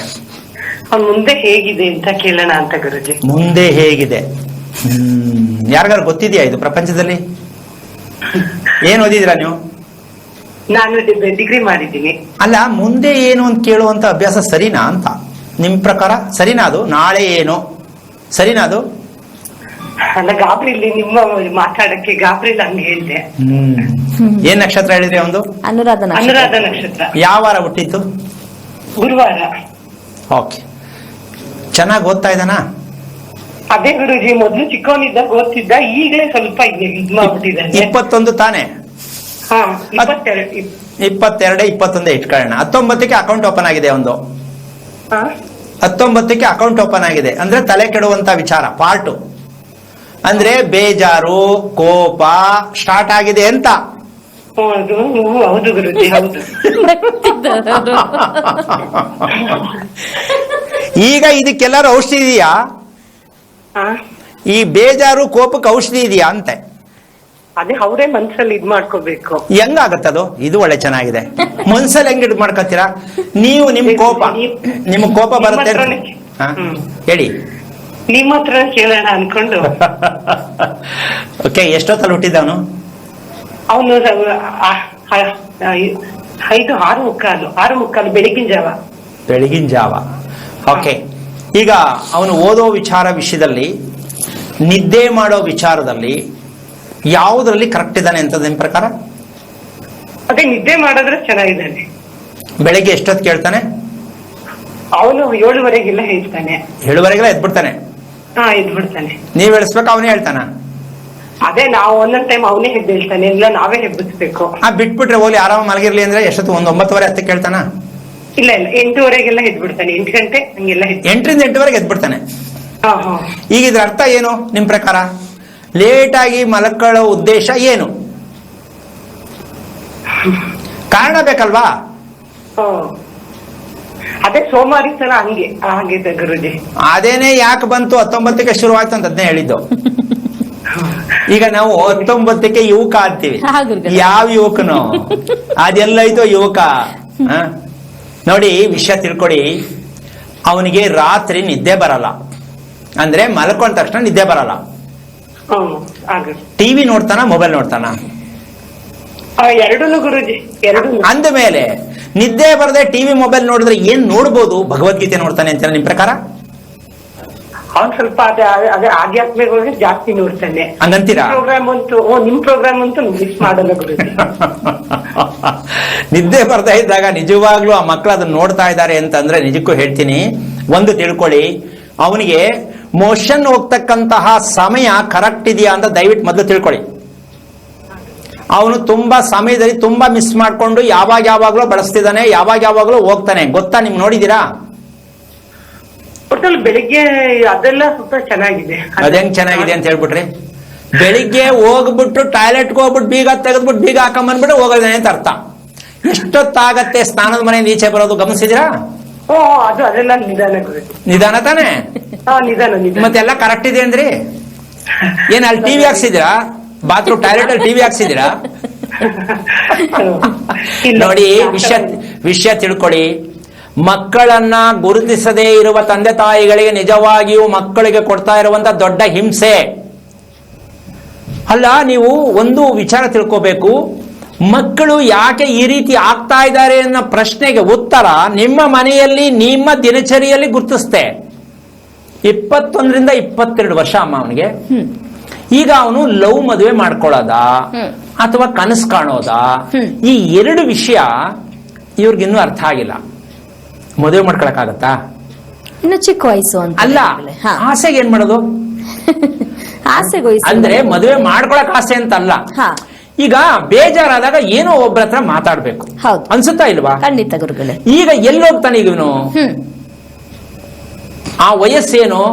ಅವ್ನು ಮುಂದೆ ಹೇಗಿದೆ ಅಂತ ಕೇಳೋಣ ಅಂತ ಗುರುಜಿ. ಮುಂದೆ ಹೇಗಿದೆ? ಯಾರಿಗಾರು ಗೊತ್ತಿದ್ಯಾ ಇದು ಪ್ರಪಂಚದಲ್ಲಿ? ಏನ್ ಓದಿದಿರಾ ನೀವು? ನಾನು ಡಿಗ್ರಿ ಮಾಡಿದ್ದೀನಿ. ಅಲ್ಲ, ಮುಂದೆ ಏನು ಅಂತ ಕೇಳುವಂತ ಅಭ್ಯಾಸ ಸರಿನಾ ಅಂತ ನಿಮ್ ಪ್ರಕಾರ? ಸರಿನಾ ಅದು? ನಾಳೆ ಏನು ಸರಿನಾ ಅದು? ಅಲ್ಲ, ಗಾಬರಿಲಿ ನಿಮ್ಮ ಮಾತಾಡಕ್ಕೆ ಗಾಬರಿಲಿ ಹಂಗೆ ಹೇಳಿದೆ. ಏನ್ ನಕ್ಷತ್ರ ಹೇಳಿದ್ರಿ ಒಂದು? ಅನುರಾಧ ಅನುರಾಧ ನಕ್ಷತ್ರ. ಯಾವ ವಾರ ಹುಟ್ಟಿದ್ದು? ಗುರುವಾರ. ಓಕೆ. ಚೆನ್ನಾಗಿ ಓದ್ತಾ ಇದ್ದಾನಾ? ಅದೇ ಗುರುಜಿ, ಮೊದ್ಲು ಚಿಕ್ಕವನಿದ್ದಾಗ ಓದ್ತಿದ್ದ, ಈಗಲೇ ಸ್ವಲ್ಪ ಇದ್ ಮಾಡ್ಬಿಟ್ಟಿದ್ದಾನೆ. 21 ತಾನೆ? ಹಾ, 22. 22, 21 ಇಟ್ಕೊಳ್ಳೋಣ. 19ಕ್ಕೆ ಅಕೌಂಟ್ ಓಪನ್ ಆಗಿದೆ ಒಂದು. 19ಕ್ಕೆ ಅಕೌಂಟ್ ಓಪನ್ ಆಗಿದೆ ಅಂದ್ರೆ ತಲೆ ಕೆಡುವಂತ ವಿಚಾರ ಪಾರ್ಟು. ಅಂದ್ರೆ ಬೇಜಾರು, ಕೋಪ ಸ್ಟಾರ್ಟ್ ಆಗಿದೆ ಅಂತ. ಹೌದು ಗುರುಜಿ, ಹೌದು. ಈಗ ಇದಕ್ಕೆಲ್ಲರೂ ಔಷಧಿ ಇದೆಯಾ? ಈ ಬೇಜಾರು ಕೋಪಕ್ಕೆ ಔಷಧಿ ಇದೆಯಾ ಅಂತೆ? ಅದೇ ಅವರೇ ಮನ್ಸಲ್ಲಿ ಇದ್ ಮಾಡ್ಕೋಬೇಕು. ಹೆಂಗಾಗತ್ತದು? ಇದು ಒಳ್ಳೆ ಚೆನ್ನಾಗಿದೆ. ಮನ್ಸಲ್ಲಿ ಹೆಂಗ್ ಇದ್ ಮಾಡ್ಕೋತೀರಾ ನೀವು? ನಿಮ್ ಕೋಪ ಬರುತ್ತೆ ಹೇಳಿ. ನಿಮ್ಮ ಹತ್ರ ಕೇಳೋಣ ಅನ್ಕೊಂಡು. ಓಕೆ. ಎಷ್ಟೊತ್ತಲ್ಲಿ ಹುಟ್ಟಿದವನು? ಅವನು 6:45 ಬೆಳಗಿನ ಜಾವ. ಬೆಳಗಿನ ಜಾವ. ಓಕೆ. ಈಗ ಅವನು ಓದೋ ವಿಷಯದಲ್ಲಿ, ನಿದ್ದೆ ಮಾಡೋ ವಿಚಾರದಲ್ಲಿ ಯಾವುದ್ರಲ್ಲಿ ಕರೆಕ್ಟ್ ಇದ್ದಾನೆ ಅಂತ ನಿಮ್ ಪ್ರಕಾರ? ಅದೇ ನಿದ್ದೆ ಮಾಡಿದ್ರೆ ಚೆನ್ನಾಗಿದ್ದಾನೆ. ಬೆಳಗ್ಗೆ ಎಷ್ಟೊತ್ತು ಕೇಳ್ತಾನೆ? ಅವನು 7:30ಗೆಲ್ಲ ಹೇಳ್ತಾನೆ. 7:30ಗೆಲ್ಲ ಎದ್ಬಿಡ್ತಾನೆ? ಹಾ, ಎದ್ಬಿಡ್ತಾನೆ. ನೀವ್ ಹೇಳಿಸ್ಬೇಕು, ಅವನೇ ಹೇಳ್ತಾನ? ಅದೇ ನಾವು ಒಂದೊಂದ್ ಟೈಮ್ ಅವನೇ ಹೇಳ್ತಾನೆ, ಇಲ್ಲ ನಾವೇ ಹೆಬ್ಬಿಸ್ಬೇಕು. ಬಿಟ್ಬಿಟ್ರೆ ಹೋಗ್ಲಿ, ಆರಾಮ ಮಲಗಿರ್ಲಿ ಅಂದ್ರೆ ಎಷ್ಟೊತ್ತು? 9:30 10 ಕೇಳ್ತಾನ? ಇಲ್ಲ 8:30ಗೆಲ್ಲ ಎದ್ಬಿಡ್ತಾನೆ. 8 ಗಂಟೆ ಹಂಗೆಲ್ಲ 8ರಿಂದ 8:00ವರೆಗೆ ಎದ್ಬಿಡ್ತಾನೆ. ಹಾ. ಈಗ ಇದ್ರ ಅರ್ಥ ಏನು ನಿಮ್ ಪ್ರಕಾರ? ಲೇಟ್ ಆಗಿ ಮಲಕೊಳ್ಳೋ ಉದ್ದೇಶ ಏನು? ಕಾರಣ ಬೇಕಲ್ವಾ? ಅದೇ ಸೋಮವಾರಿತನ ಹಾಗಿದೆ ಗುರುಜಿ. ಅದೇನೆ ಯಾಕೆ ಬಂತು 19ಕ್ಕೆ ಶುರು ಆಯ್ತು ಅಂತ ಅದನ್ನೇ ಹೇಳಿದ್ದು. ಈಗ ನಾವು 19ಕ್ಕೆ ಯುವಕ ಅಂತೀವಿ. ಯಾವ ಯುವಕನು? ಅದೆಲ್ಲೈತೋ ಯುವಕ. ನೋಡಿ, ವಿಷಯ ತಿಳ್ಕೊಡಿ. ಅವನಿಗೆ ರಾತ್ರಿ ನಿದ್ದೆ ಬರಲ್ಲ, ಅಂದ್ರೆ ಮಲ್ಕೊಂಡ ತಕ್ಷಣ ನಿದ್ದೆ ಬರಲ್ಲ. ಟಿವಿ ನೋಡ್ತಾನ, ಮೊಬೈಲ್ ನೋಡ್ತಾನ? ಎರಡೂ ಗುರುಜಿ, ಎರಡು. ಅಂದ ಮೇಲೆ ನಿದ್ದೆ ಬರದೆ ಟಿವಿ ಮೊಬೈಲ್ ನೋಡಿದ್ರೆ ಏನ್ ನೋಡ್ಬೋದು? ಭಗವದ್ಗೀತೆ ನೋಡ್ತಾನೆ ಅಂತ ನಿಮ್ ಪ್ರಕಾರ? ಅವ್ನ್ ಸ್ವಲ್ಪ ಅದೇ ಆಧ್ಯಾತ್ಮಿಕ ಜಾಸ್ತಿ ನೋಡ್ತಾನೆ. ಹಂಗಂತೀರಾ? ನಿಮ್ ಪ್ರೋಗ್ರಾಮ್ ಅಂತೂ ಮಿಸ್ ಮಾಡಲ್ಲ ಗುರುಜಿ. ನಿದ್ದೆ ಬರ್ತಾ ಇದ್ದಾಗ ನಿಜವಾಗ್ಲೂ ಆ ಮಕ್ಕಳು ಅದನ್ನ ನೋಡ್ತಾ ಇದ್ದಾರೆ ಅಂತಂದ್ರೆ ನಿಜಕ್ಕೂ ಹೇಳ್ತೀನಿ, ಒಂದು ತಿಳ್ಕೊಳ್ಳಿ, ಅವನಿಗೆ ಮೋಷನ್ ಹೋಗ್ತಕ್ಕಂತಹ ಸಮಯ ಕರೆಕ್ಟ್ ಇದೆಯಾ ಅಂತ ದಯವಿಟ್ಟು ಮೊದಲು ತಿಳ್ಕೊಳ್ಳಿ. ಅವನು ತುಂಬಾ ಸಮಯದಲ್ಲಿ ತುಂಬಾ ಮಿಸ್ ಮಾಡ್ಕೊಂಡು ಯಾವಾಗ್ಲೂ ಬಳಸ್ತಿದ್ದಾನೆ, ಯಾವಾಗ್ಲೂ ಹೋಗ್ತಾನೆ. ಗೊತ್ತಾ? ನಿಮ್ಗೆ ನೋಡಿದೀರಾ? ಬೆಳಿಗ್ಗೆ ಅದೆಲ್ಲ ಸ್ವಲ್ಪ ಚೆನ್ನಾಗಿದೆ. ಅದೇಂಗ್ ಚೆನ್ನಾಗಿದೆ ಅಂತ ಹೇಳ್ಬಿಟ್ರಿ? ಬೆಳಿಗ್ಗೆ ಹೋಗ್ಬಿಟ್ಟು ಟಾಯ್ಲೆಟ್ಗೆ ಹೋಗ್ಬಿಟ್ಟು ಬೀಗ ತೆಗೆದ್ಬಿಟ್ಟು ಬೀಗ ಹಾಕೊಂಬಂದ್ಬಿಟ್ಟು ಹೋಗೋದೇನೆ ಅಂತ ಅರ್ಥ. ಎಷ್ಟೊತ್ತಾಗತ್ತೆ ಸ್ನಾನದ ಮನೆಯಿಂದ ಈಚೆ ಬರೋದು? ಗಮನಿಸಿದಿರಾ? ಅದೆಲ್ಲ ನಿಧಾನ. ನಿಧಾನ ತಾನೆ? ನಿಧಾನ. ಮತ್ತೆಲ್ಲ ಕರೆಕ್ಟ್ ಇದೆ ಅಂದ್ರಿ. ಏನ್ ಅಲ್ಲಿ ಟಿವಿ ಹಾಕ್ಸಿದಿರಾ? ಬಾತ್ರೂಮ್ ಟಾಯ್ಲೆಟ್ ಅಲ್ಲಿ ಟಿವಿ ಹಾಕ್ಸಿದಿರಾ? ನೋಡಿ, ವಿಷಯ ತಿಳ್ಕೊಳ್ಳಿ. ಮಕ್ಕಳನ್ನ ಗುರುತಿಸದೇ ಇರುವ ತಂದೆ ತಾಯಿಗಳಿಗೆ ನಿಜವಾಗಿಯೂ ಮಕ್ಕಳಿಗೆ ಕೊಡ್ತಾ ಇರುವಂತ ದೊಡ್ಡ ಹಿಂಸೆ ಅಲ್ಲ. ನೀವು ಒಂದು ವಿಚಾರ ತಿಳ್ಕೋಬೇಕು. ಮಕ್ಕಳು ಯಾಕೆ ಈ ರೀತಿ ಆಗ್ತಾ ಇದ್ದಾರೆ ಅನ್ನೋ ಪ್ರಶ್ನೆಗೆ ಉತ್ತರ ನಿಮ್ಮ ಮನೆಯಲ್ಲಿ, ನಿಮ್ಮ ದಿನಚರಿಯಲ್ಲಿ ಗುರುತಿಸ್ತೆ. 21ರಿಂದ 22 ವರ್ಷ ಅಮ್ಮ ಅವನಿಗೆ. ಈಗ ಅವನು ಲವ್ ಮದುವೆ ಮಾಡ್ಕೊಳ್ಳೋದ ಅಥವಾ ಕನಸು ಕಾಣೋದ? ಈ ಎರಡು ವಿಷಯ ಇವ್ರಿಗಿನ್ನೂ ಅರ್ಥ ಆಗಿಲ್ಲ. ಮದುವೆ ಮಾಡ್ಕೊಳಕ್ಕಾಗತ್ತಾ? ಇನ್ನು ಚಿಕ್ಕ ವಯಸ್ಸು ಅಂತ ಅಲ್ಲ. ಆಸೆಗೆ ಏನ್ ಮಾಡೋದು? ಅಂದ್ರೆ ಮದುವೆ ಮಾಡ್ಕೊಳಕ್ ಆಸೆ ಅಂತ ಅಲ್ಲ. ಈಗ ಬೇಜಾರಾದಾಗ ಏನೋ ಒಬ್ಬರ ಹತ್ರ ಮಾತಾಡ್ಬೇಕು ಅನ್ಸುತ್ತಾ ಇಲ್ವಾ? ಖಂಡಿತ ಗುರುಗಳೇ. ಈಗ ಎಲ್ಲಿ ಹೋಗ್ತಾನೆ ಈಗ ಇವನು? ಆ ವಯಸ್ಸೇನು?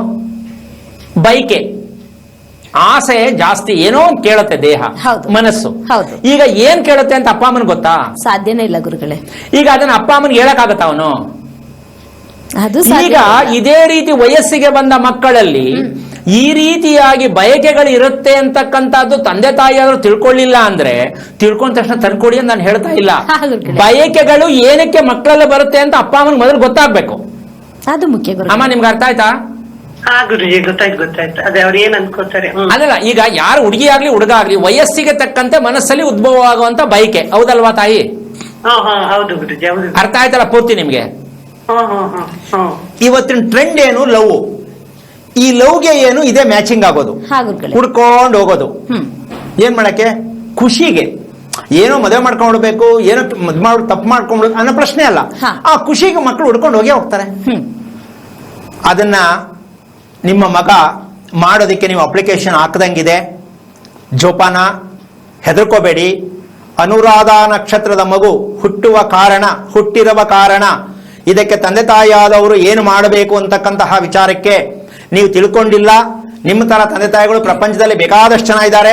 ಬೈಕೆ, ಆಸೆ ಜಾಸ್ತಿ. ಏನೋ ಕೇಳುತ್ತೆ ದೇಹ, ಮನಸ್ಸು. ಈಗ ಏನ್ ಕೇಳುತ್ತೆ ಅಂತ ಅಪ್ಪ ಅಮ್ಮನ್ ಗೊತ್ತಾ? ಸಾಧ್ಯನೇ ಇಲ್ಲ ಗುರುಗಳೇ. ಈಗ ಅದನ್ನ ಅಪ್ಪ ಅಮ್ಮನ್ಗೆ ಹೇಳಕ್ಕಾಗತ್ತ ಅವನು? ಈಗ ಇದೇ ರೀತಿ ವಯಸ್ಸಿಗೆ ಬಂದ ಮಕ್ಕಳಲ್ಲಿ ಈ ರೀತಿಯಾಗಿ ಬಯಕೆಗಳು ಇರುತ್ತೆ ಅಂತಕ್ಕಂಥದ್ದು ತಂದೆ ತಾಯಿ ಆದ್ರೂ ತಿಳ್ಕೊಳ್ಳಿಲ್ಲ ಅಂದ್ರೆ, ತಿಳ್ಕೊಂಡ ತಕ್ಷಣ ತಂದ್ಕೊಡಿ ಅಂತ ನಾನು ಹೇಳ್ತಾ ಇಲ್ಲ. ಬಯಕೆಗಳು ಏನಕ್ಕೆ ಮಕ್ಕಳಲ್ಲಿ ಬರುತ್ತೆ ಅಂತ ಅಪ್ಪ ಅಮ್ಮನ್ ಮೊದಲು ಗೊತ್ತಾಗ್ಬೇಕು. ಅದು ಮುಖ್ಯ. ಅಮ್ಮ, ನಿಮ್ಗೆ ಅರ್ಥ ಆಯ್ತಾ? ಗೊತ್ತಾಯ್ತು. ಅದೇ ಅವ್ರು ಏನ್ ಅನ್ಕೋತಾರೆ. ಅದಲ್ಲ, ಈಗ ಯಾರು ಹುಡುಗಿ ಆಗ್ಲಿ ಹುಡುಗ ಆಗ್ಲಿ ವಯಸ್ಸಿಗೆ ತಕ್ಕಂತೆ ಮನಸ್ಸಲ್ಲಿ ಉದ್ಭವ ಆಗುವಂತ ಬಯಕೆ, ಹೌದಲ್ವಾ ತಾಯಿ? ಹೌದು ಗುರುಜಿ, ಹೌದು. ಅರ್ಥ ಆಯ್ತಲ್ಲ ಪೂರ್ತಿ ನಿಮ್ಗೆ? ಇವತ್ತಿನ ಟ್ರೆಂಡ್ ಏನು? ಲವ್. ಈ ಲವ್ಗೆ ಏನು ಇದೆ ಮ್ಯಾಚಿಂಗ್ ಆಗೋದು, ಹುಡ್ಕೊಂಡು ಹೋಗೋದು. ಏನ್ ಮಾಡಕ್ಕೆ? ಖುಷಿಗೆ. ಏನೋ ಮದುವೆ ಮಾಡ್ಕೊಂಡ್ಬಿಡ್ಬೇಕು, ಏನೋ ತಪ್ಪು ಮಾಡ್ಕೊಂಡ್ಬಿಡು ಅನ್ನೋ ಪ್ರಶ್ನೆ ಅಲ್ಲ. ಆ ಖುಷಿಗೆ ಮಕ್ಕಳು ಹುಡ್ಕೊಂಡು ಹೋಗೇ ಹೋಗ್ತಾರೆ. ಅದನ್ನ ನಿಮ್ಮ ಮಗ ಮಾಡೋದಕ್ಕೆ ನೀವು ಅಪ್ಲಿಕೇಶನ್ ಹಾಕದಂಗಿದೆ. ಜೋಪಾನ, ಹೆದರ್ಕೋಬೇಡಿ. ಅನುರಾಧ ನಕ್ಷತ್ರದ ಮಗು ಹುಟ್ಟಿರುವ ಕಾರಣ ಇದಕ್ಕೆ ತಂದೆ ತಾಯಿಯಾದವರು ಏನು ಮಾಡಬೇಕು ಅಂತಕ್ಕಂತಹ ವಿಚಾರಕ್ಕೆ ನೀವು ತಿಳ್ಕೊಂಡಿಲ್ಲ. ನಿಮ್ಮ ತರ ತಂದೆ ತಾಯಿಗಳು ಪ್ರಪಂಚದಲ್ಲಿ ಬೇಕಾದಷ್ಟು ಜನ ಇದ್ದಾರೆ.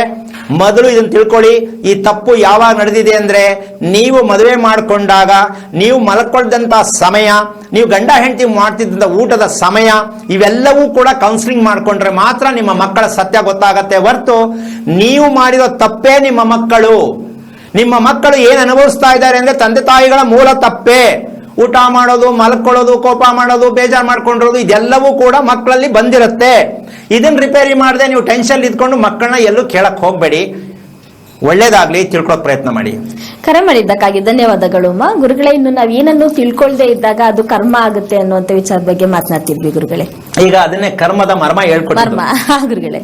ಮೊದಲು ಇದನ್ನು ತಿಳ್ಕೊಳ್ಳಿ. ಈ ತಪ್ಪು ಯಾವಾಗ ನಡೆದಿದೆ ಅಂದ್ರೆ, ನೀವು ಮದುವೆ ಮಾಡಿಕೊಂಡಾಗ ನೀವು ಮಲ್ಕೊಳ್ದಂತ ಸಮಯ, ನೀವು ಗಂಡ ಹೆಂಡತಿ ಮಾಡ್ತಿದ್ದಂತ ಊಟದ ಸಮಯ, ಇವೆಲ್ಲವೂ ಕೂಡ ಕೌನ್ಸಿಲಿಂಗ್ ಮಾಡ್ಕೊಂಡ್ರೆ ಮಾತ್ರ ನಿಮ್ಮ ಮಕ್ಕಳ ಸತ್ಯ ಗೊತ್ತಾಗತ್ತೆ. ಹೊರತು ನೀವು ಮಾಡಿರೋ ತಪ್ಪೇ ನಿಮ್ಮ ಮಕ್ಕಳು ಏನ್ ಅನುಭವಿಸ್ತಾ ಇದ್ದಾರೆ ಅಂದ್ರೆ ತಂದೆ ತಾಯಿಗಳ ಮೂಲ ತಪ್ಪೇ. ಊಟ ಮಾಡೋದು, ಮಲ್ಕೊಳ್ಳೋದು, ಕೋಪ ಮಾಡೋದು, ಬೇಜಾರು ಮಾಡ್ಕೊಂಡಿರೋದು, ಇದೆಲ್ಲವೂ ಕೂಡ ಮಕ್ಕಳಲ್ಲಿ ಬಂದಿರುತ್ತೆ. ಇದನ್ನ ರಿಪೇರಿ ಮಾಡದೆ ನೀವು ಟೆನ್ಷನ್ ಇದ್ಕೊಂಡು ಮಕ್ಕಳನ್ನ ಎಲ್ಲೂ ಕೇಳಕ್ ಹೋಗ್ಬೇಡಿ. ಒಳ್ಳೇದಾಗ್ಲಿ, ತಿಳ್ಕೊಳಕ್ ಪ್ರಯತ್ನ ಮಾಡಿ. ಕರೆ ಮಾಡಿದ್ದಕ್ಕಾಗಿ ಧನ್ಯವಾದಗಳು ಅಮ್ಮ. ಗುರುಗಳೇ, ಇನ್ನು ನಾವ್ ಏನನ್ನು ತಿಳ್ಕೊಳ್ದೆ ಇದ್ದಾಗ ಅದು ಕರ್ಮ ಆಗುತ್ತೆ ಅನ್ನುವಂತ ವಿಚಾರದ ಬಗ್ಗೆ ಮಾತನಾಡ್ತಿದ್ವಿ ಗುರುಗಳೇ. ಈಗ ಅದನ್ನೇ ಕರ್ಮದ ಮರ್ಮ ಹೇಳ್ಕೊಡ್ತೀವಿ ಗುರುಗಳೇ.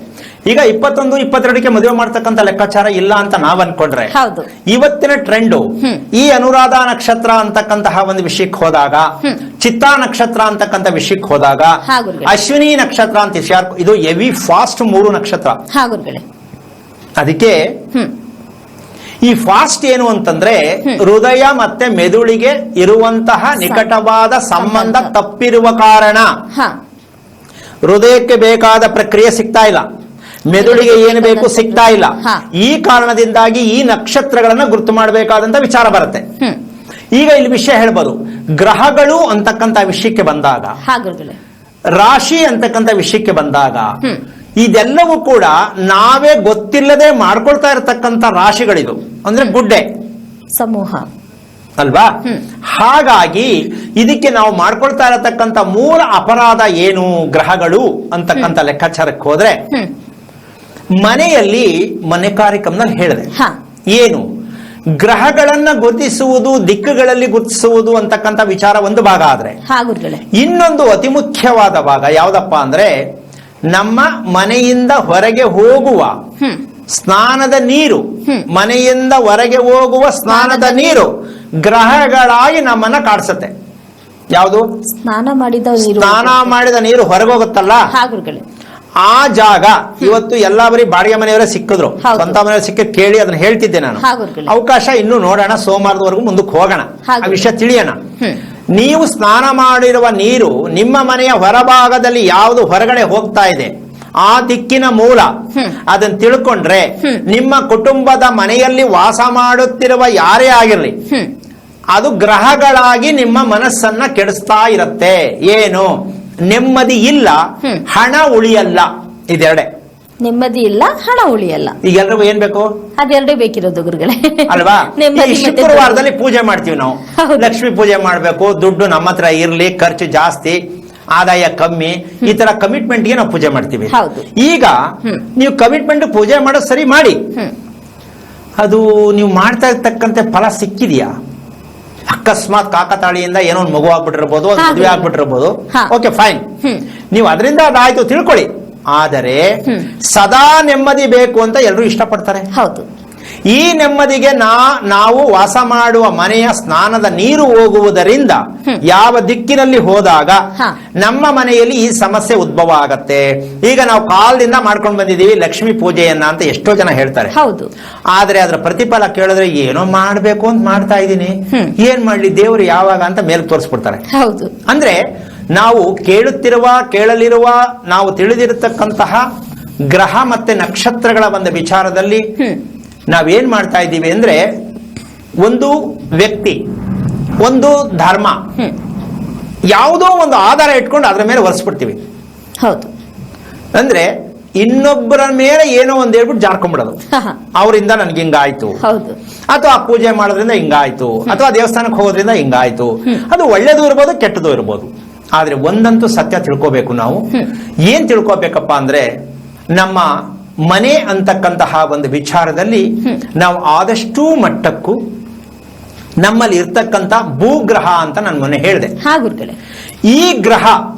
ಈಗ 21, 22ಕ್ಕೆ ಮದುವೆ ಮಾಡ್ತಕ್ಕಂಥ ಲೆಕ್ಕಾಚಾರ ಇಲ್ಲ ಅಂತ ನಾವ್ ಅನ್ಕೊಂಡ್ರೆ, ಇವತ್ತಿನ ಟ್ರೆಂಡು ಈ ಅನುರಾಧ ನಕ್ಷತ್ರ ಅಂತಕ್ಕಂತಹ ಒಂದು ವಿಷಯಕ್ಕೆ ಹೋದಾಗ, ಚಿತ್ತಾ ನಕ್ಷತ್ರ ಅಂತಕ್ಕಂಥ ವಿಷಯಕ್ಕೆ ಹೋದಾಗ, ಅಶ್ವಿನಿ ನಕ್ಷತ್ರ ಅಂತ ಇದು ಹೆವಿ ಫಾಸ್ಟ್ 3 ನಕ್ಷತ್ರ. ಅದಕ್ಕೆ ಈ ಫಾಸ್ಟ್ ಏನು ಅಂತಂದ್ರೆ, ಹೃದಯ ಮತ್ತೆ ಮೆದುಳಿಗೆ ಇರುವಂತಹ ನಿಕಟವಾದ ಸಂಬಂಧ ತಪ್ಪಿರುವ ಕಾರಣ ಹೃದಯಕ್ಕೆ ಬೇಕಾದ ಪ್ರಕ್ರಿಯೆ ಸಿಗ್ತಾ ಇಲ್ಲ. ಮೆದುಳಿಗೆ ಏನು ಬೇಕು ಸಿಗ್ತಾ ಇಲ್ಲ. ಹಾ. ಈ ಕಾರಣದಿಂದಾಗಿ ಈ ನಕ್ಷತ್ರಗಳನ್ನ ಗುರುತು ಮಾಡಬೇಕಾದಂತ ವಿಚಾರ ಬರುತ್ತೆ. ಈಗ ಇಲ್ಲಿ ವಿಷಯ ಹೇಳ್ಬೋದು, ಗ್ರಹಗಳು ಅಂತಕ್ಕಂಥ ವಿಷಯಕ್ಕೆ ಬಂದಾಗ, ಹಾ ಗುರುಗಳೇ. ರಾಶಿ ಅಂತಕ್ಕಂಥ ವಿಷಯಕ್ಕೆ ಬಂದಾಗ, ಇದೆಲ್ಲವೂ ಕೂಡ ನಾವೇ ಗೊತ್ತಿಲ್ಲದೆ ಮಾಡ್ಕೊಳ್ತಾ ಇರತಕ್ಕಂಥ ರಾಶಿಗಳಿದು, ಅಂದ್ರೆ ಗುಡ್ಡೆ ಸಮೂಹ ಅಲ್ವಾ. ಹಾಗಾಗಿ ಇದಕ್ಕೆ ನಾವು ಮಾಡ್ಕೊಳ್ತಾ ಇರತಕ್ಕಂಥ ಮೂಲ ಅಪರಾಧ ಏನು, ಗ್ರಹಗಳು ಅಂತಕ್ಕಂಥ ಲೆಕ್ಕಾಚಾರಕ್ಕೆ ಹೋದ್ರೆ, ಮನೆಯಲ್ಲಿ ಮನೆ ಕಾರ್ಯಕ್ರಮದಲ್ಲಿ ಹೇಳಿದೆ ಏನು, ಗ್ರಹಗಳನ್ನ ಗುರುತಿಸುವುದು, ದಿಕ್ಕುಗಳಲ್ಲಿ ಗುರುತಿಸುವುದು ಅಂತಕ್ಕಂಥ ವಿಚಾರ ಒಂದು ಭಾಗ ಆದ್ರೆ, ಇನ್ನೊಂದು ಅತಿ ಮುಖ್ಯವಾದ ಭಾಗ ಯಾವ್ದಪ್ಪ ಅಂದ್ರೆ, ನಮ್ಮ ಮನೆಯಿಂದ ಹೊರಗೆ ಹೋಗುವ ಸ್ನಾನದ ನೀರು, ಮನೆಯಿಂದ ಹೊರಗೆ ಹೋಗುವ ಸ್ನಾನದ ನೀರು ಗ್ರಹಗಳಾಗಿ ನಮ್ಮನ್ನ ಕಾಡ್ಸತ್ತೆ. ಯಾವುದು? ಸ್ನಾನ ಮಾಡಿದ ನೀರು ಹೊರಗೆ ಹೋಗುತ್ತಲ್ಲ, ಆ ಜಾಗ ಇವತ್ತು ಎಲ್ಲಾ ಬರೀ ಬಾಡಿಗೆ ಮನೆಯವರೇ ಸಿಕ್ಕಿದ್ರು, ಸ್ವಂತ ಮನೆಯವರು ಸಿಕ್ಕ ಕೇಳಿ ಅದನ್ನ ಹೇಳ್ತಿದ್ದೆ ನಾನು. ಅವಕಾಶ ಇನ್ನು ನೋಡೋಣ, ಸೋಮವಾರದವರೆಗೂ ಮುಂದಕ್ಕೆ ಹೋಗೋಣ, ಆ ವಿಷಯ ತಿಳಿಯೋಣ. ನೀವು ಸ್ನಾನ ಮಾಡಿರುವ ನೀರು ನಿಮ್ಮ ಮನೆಯ ಹೊರಭಾಗದಲ್ಲಿ ಯಾವುದು ಹೊರಗಡೆ ಹೋಗ್ತಾ ಇದೆ, ಆ ದಿಕ್ಕಿನ ಮೂಲ ಅದನ್ನ ತಿಳ್ಕೊಂಡ್ರೆ, ನಿಮ್ಮ ಕುಟುಂಬದ ಮನೆಯಲ್ಲಿ ವಾಸ ಮಾಡುತ್ತಿರುವ ಯಾರೇ ಆಗಿರ್ಲಿ, ಅದು ಗ್ರಹಗಳಾಗಿ ನಿಮ್ಮ ಮನಸ್ಸನ್ನ ಕೆಡಿಸ್ತಾ ಇರತ್ತೆ. ಏನು? ನೆಮ್ಮದಿ ಇಲ್ಲ, ಹಣ ಉಳಿಯಲ್ಲ. ಇದೆರಡೆ. ನೆಮ್ಮದಿ ಇಲ್ಲ, ಹಣ ಉಳಿಯಲ್ಲ. ಈಗ ಎಲ್ರಿಗೂ ಏನ್ ಬೇಕು? ಅದೆರಡೇ ಬೇಕಿರೋದು ಗುರುಗಳೇ, ಅಲ್ವಾ? ಶುಕ್ರವಾರದಲ್ಲಿ ಪೂಜೆ ಮಾಡ್ತೀವಿ ನಾವು, ಲಕ್ಷ್ಮಿ ಪೂಜೆ ಮಾಡ್ಬೇಕು, ದುಡ್ಡು ನಮ್ಮ ಹತ್ರ ಇರ್ಲಿ, ಖರ್ಚು ಜಾಸ್ತಿ, ಆದಾಯ ಕಮ್ಮಿ, ಈ ತರ ಕಮಿಟ್ಮೆಂಟ್ ಗೆ ನಾವು ಪೂಜೆ ಮಾಡ್ತೀವಿ. ಈಗ ನೀವು ಕಮಿಟ್ಮೆಂಟ್ ಪೂಜೆ ಮಾಡೋದು ಸರಿ ಮಾಡಿ, ಅದು ನೀವು ಮಾಡ್ತಾ ಇರ್ತಕ್ಕಂಥ ಫಲ ಸಿಕ್ಕಿದ್ಯಾ? ಅಕಸ್ಮಾತ್ ಕಾಕತಾಳಿಯಿಂದ ಏನೋ ಒಂದು ಮಗು ಆಗ್ಬಿಟ್ಟಿರ್ಬೋದು, ಒಂದು ಮದುವೆ ಆಗ್ಬಿಟ್ಟಿರ್ಬೋದು, ಓಕೆ ಫೈನ್, ನೀವು ಅದರಿಂದ ಅದಾಯ್ತು ತಿಳ್ಕೊಳ್ಳಿ. ಆದರೆ ಸದಾ ನೆಮ್ಮದಿ ಬೇಕು ಅಂತ ಎಲ್ಲರೂ ಇಷ್ಟಪಡ್ತಾರೆ. ಹೌದು. ಈ ನೆಮ್ಮದಿಗೆ ನಾವು ವಾಸ ಮಾಡುವ ಮನೆಯ ಸ್ನಾನದ ನೀರು ಹೋಗುವುದರಿಂದ ಯಾವ ದಿಕ್ಕಿನಲ್ಲಿ ಹೋದಾಗ ನಮ್ಮ ಮನೆಯಲ್ಲಿ ಈ ಸಮಸ್ಯೆ ಉದ್ಭವ ಆಗತ್ತೆ. ಈಗ ನಾವು ಕಾಲದಿಂದ ಮಾಡ್ಕೊಂಡು ಬಂದಿದ್ದೀವಿ ಲಕ್ಷ್ಮೀ ಪೂಜೆಯನ್ನ ಅಂತ ಎಷ್ಟೋ ಜನ ಹೇಳ್ತಾರೆ. ಹೌದು. ಆದ್ರೆ ಅದರ ಪ್ರತಿಫಲ ಕೇಳಿದ್ರೆ ಏನೋ ಮಾಡ್ಬೇಕು ಅಂತ ಮಾಡ್ತಾ ಇದ್ದೀನಿ, ಏನ್ ಮಾಡ್ಲಿ ದೇವರು ಯಾವಾಗ ಅಂತ ಮೇಲೆ ತೋರಿಸ್ಬಿಡ್ತಾರೆ. ಹೌದು. ಅಂದ್ರೆ ನಾವು ಕೇಳಲಿರುವ ನಾವು ತಿಳಿದಿರತಕ್ಕಂತಹ ಗ್ರಹ ಮತ್ತೆ ನಕ್ಷತ್ರಗಳ ಒಂದು ವಿಚಾರದಲ್ಲಿ ನಾವೇನ್ ಮಾಡ್ತಾ ಇದ್ದೀವಿ ಅಂದ್ರೆ, ಒಂದು ವ್ಯಕ್ತಿ, ಒಂದು ಧರ್ಮ, ಯಾವುದೋ ಒಂದು ಆಧಾರ ಇಟ್ಕೊಂಡು ಅದ್ರ ಮೇಲೆ ಒರೆಸ್ಬಿಡ್ತೀವಿ. ಹೌದು. ಅಂದ್ರೆ ಇನ್ನೊಬ್ಬರ ಮೇಲೆ ಏನೋ ಒಂದ್ ಹೇಳ್ಬಿಟ್ಟು ಜಾರ್ಕೊಂಡ್ಬಿಡೋದು, ಅವರಿಂದ ನನ್ಗೆ ಹಿಂಗಾಯ್ತು, ಅಥವಾ ಪೂಜೆ ಮಾಡೋದ್ರಿಂದ ಹಿಂಗಾಯ್ತು, ಅಥವಾ ದೇವಸ್ಥಾನಕ್ಕೆ ಹೋಗೋದ್ರಿಂದ ಹಿಂಗಾಯ್ತು. ಅದು ಒಳ್ಳೇದು ಇರ್ಬೋದು, ಕೆಟ್ಟದು ಇರ್ಬೋದು. ಆದ್ರೆ ಒಂದಂತೂ ಸತ್ಯ ತಿಳ್ಕೋಬೇಕು ನಾವು. ಏನ್ ತಿಳ್ಕೋಬೇಕಪ್ಪ ಅಂದ್ರೆ, ನಮ್ಮ ಮನೆ ಅಂತಕ್ಕಂತಹ ಒಂದು ವಿಚಾರದಲ್ಲಿ ನಾವು ಆದಷ್ಟು ಮಟ್ಟಕ್ಕೂ ನಮ್ಮಲ್ಲಿ ಇರ್ತಕ್ಕಂಥ ಭೂಗ್ರಹ ಅಂತ ನಾನು ಮೊನ್ನೆ ಹೇಳಿದೆ. ಈ ಗ್ರಹ,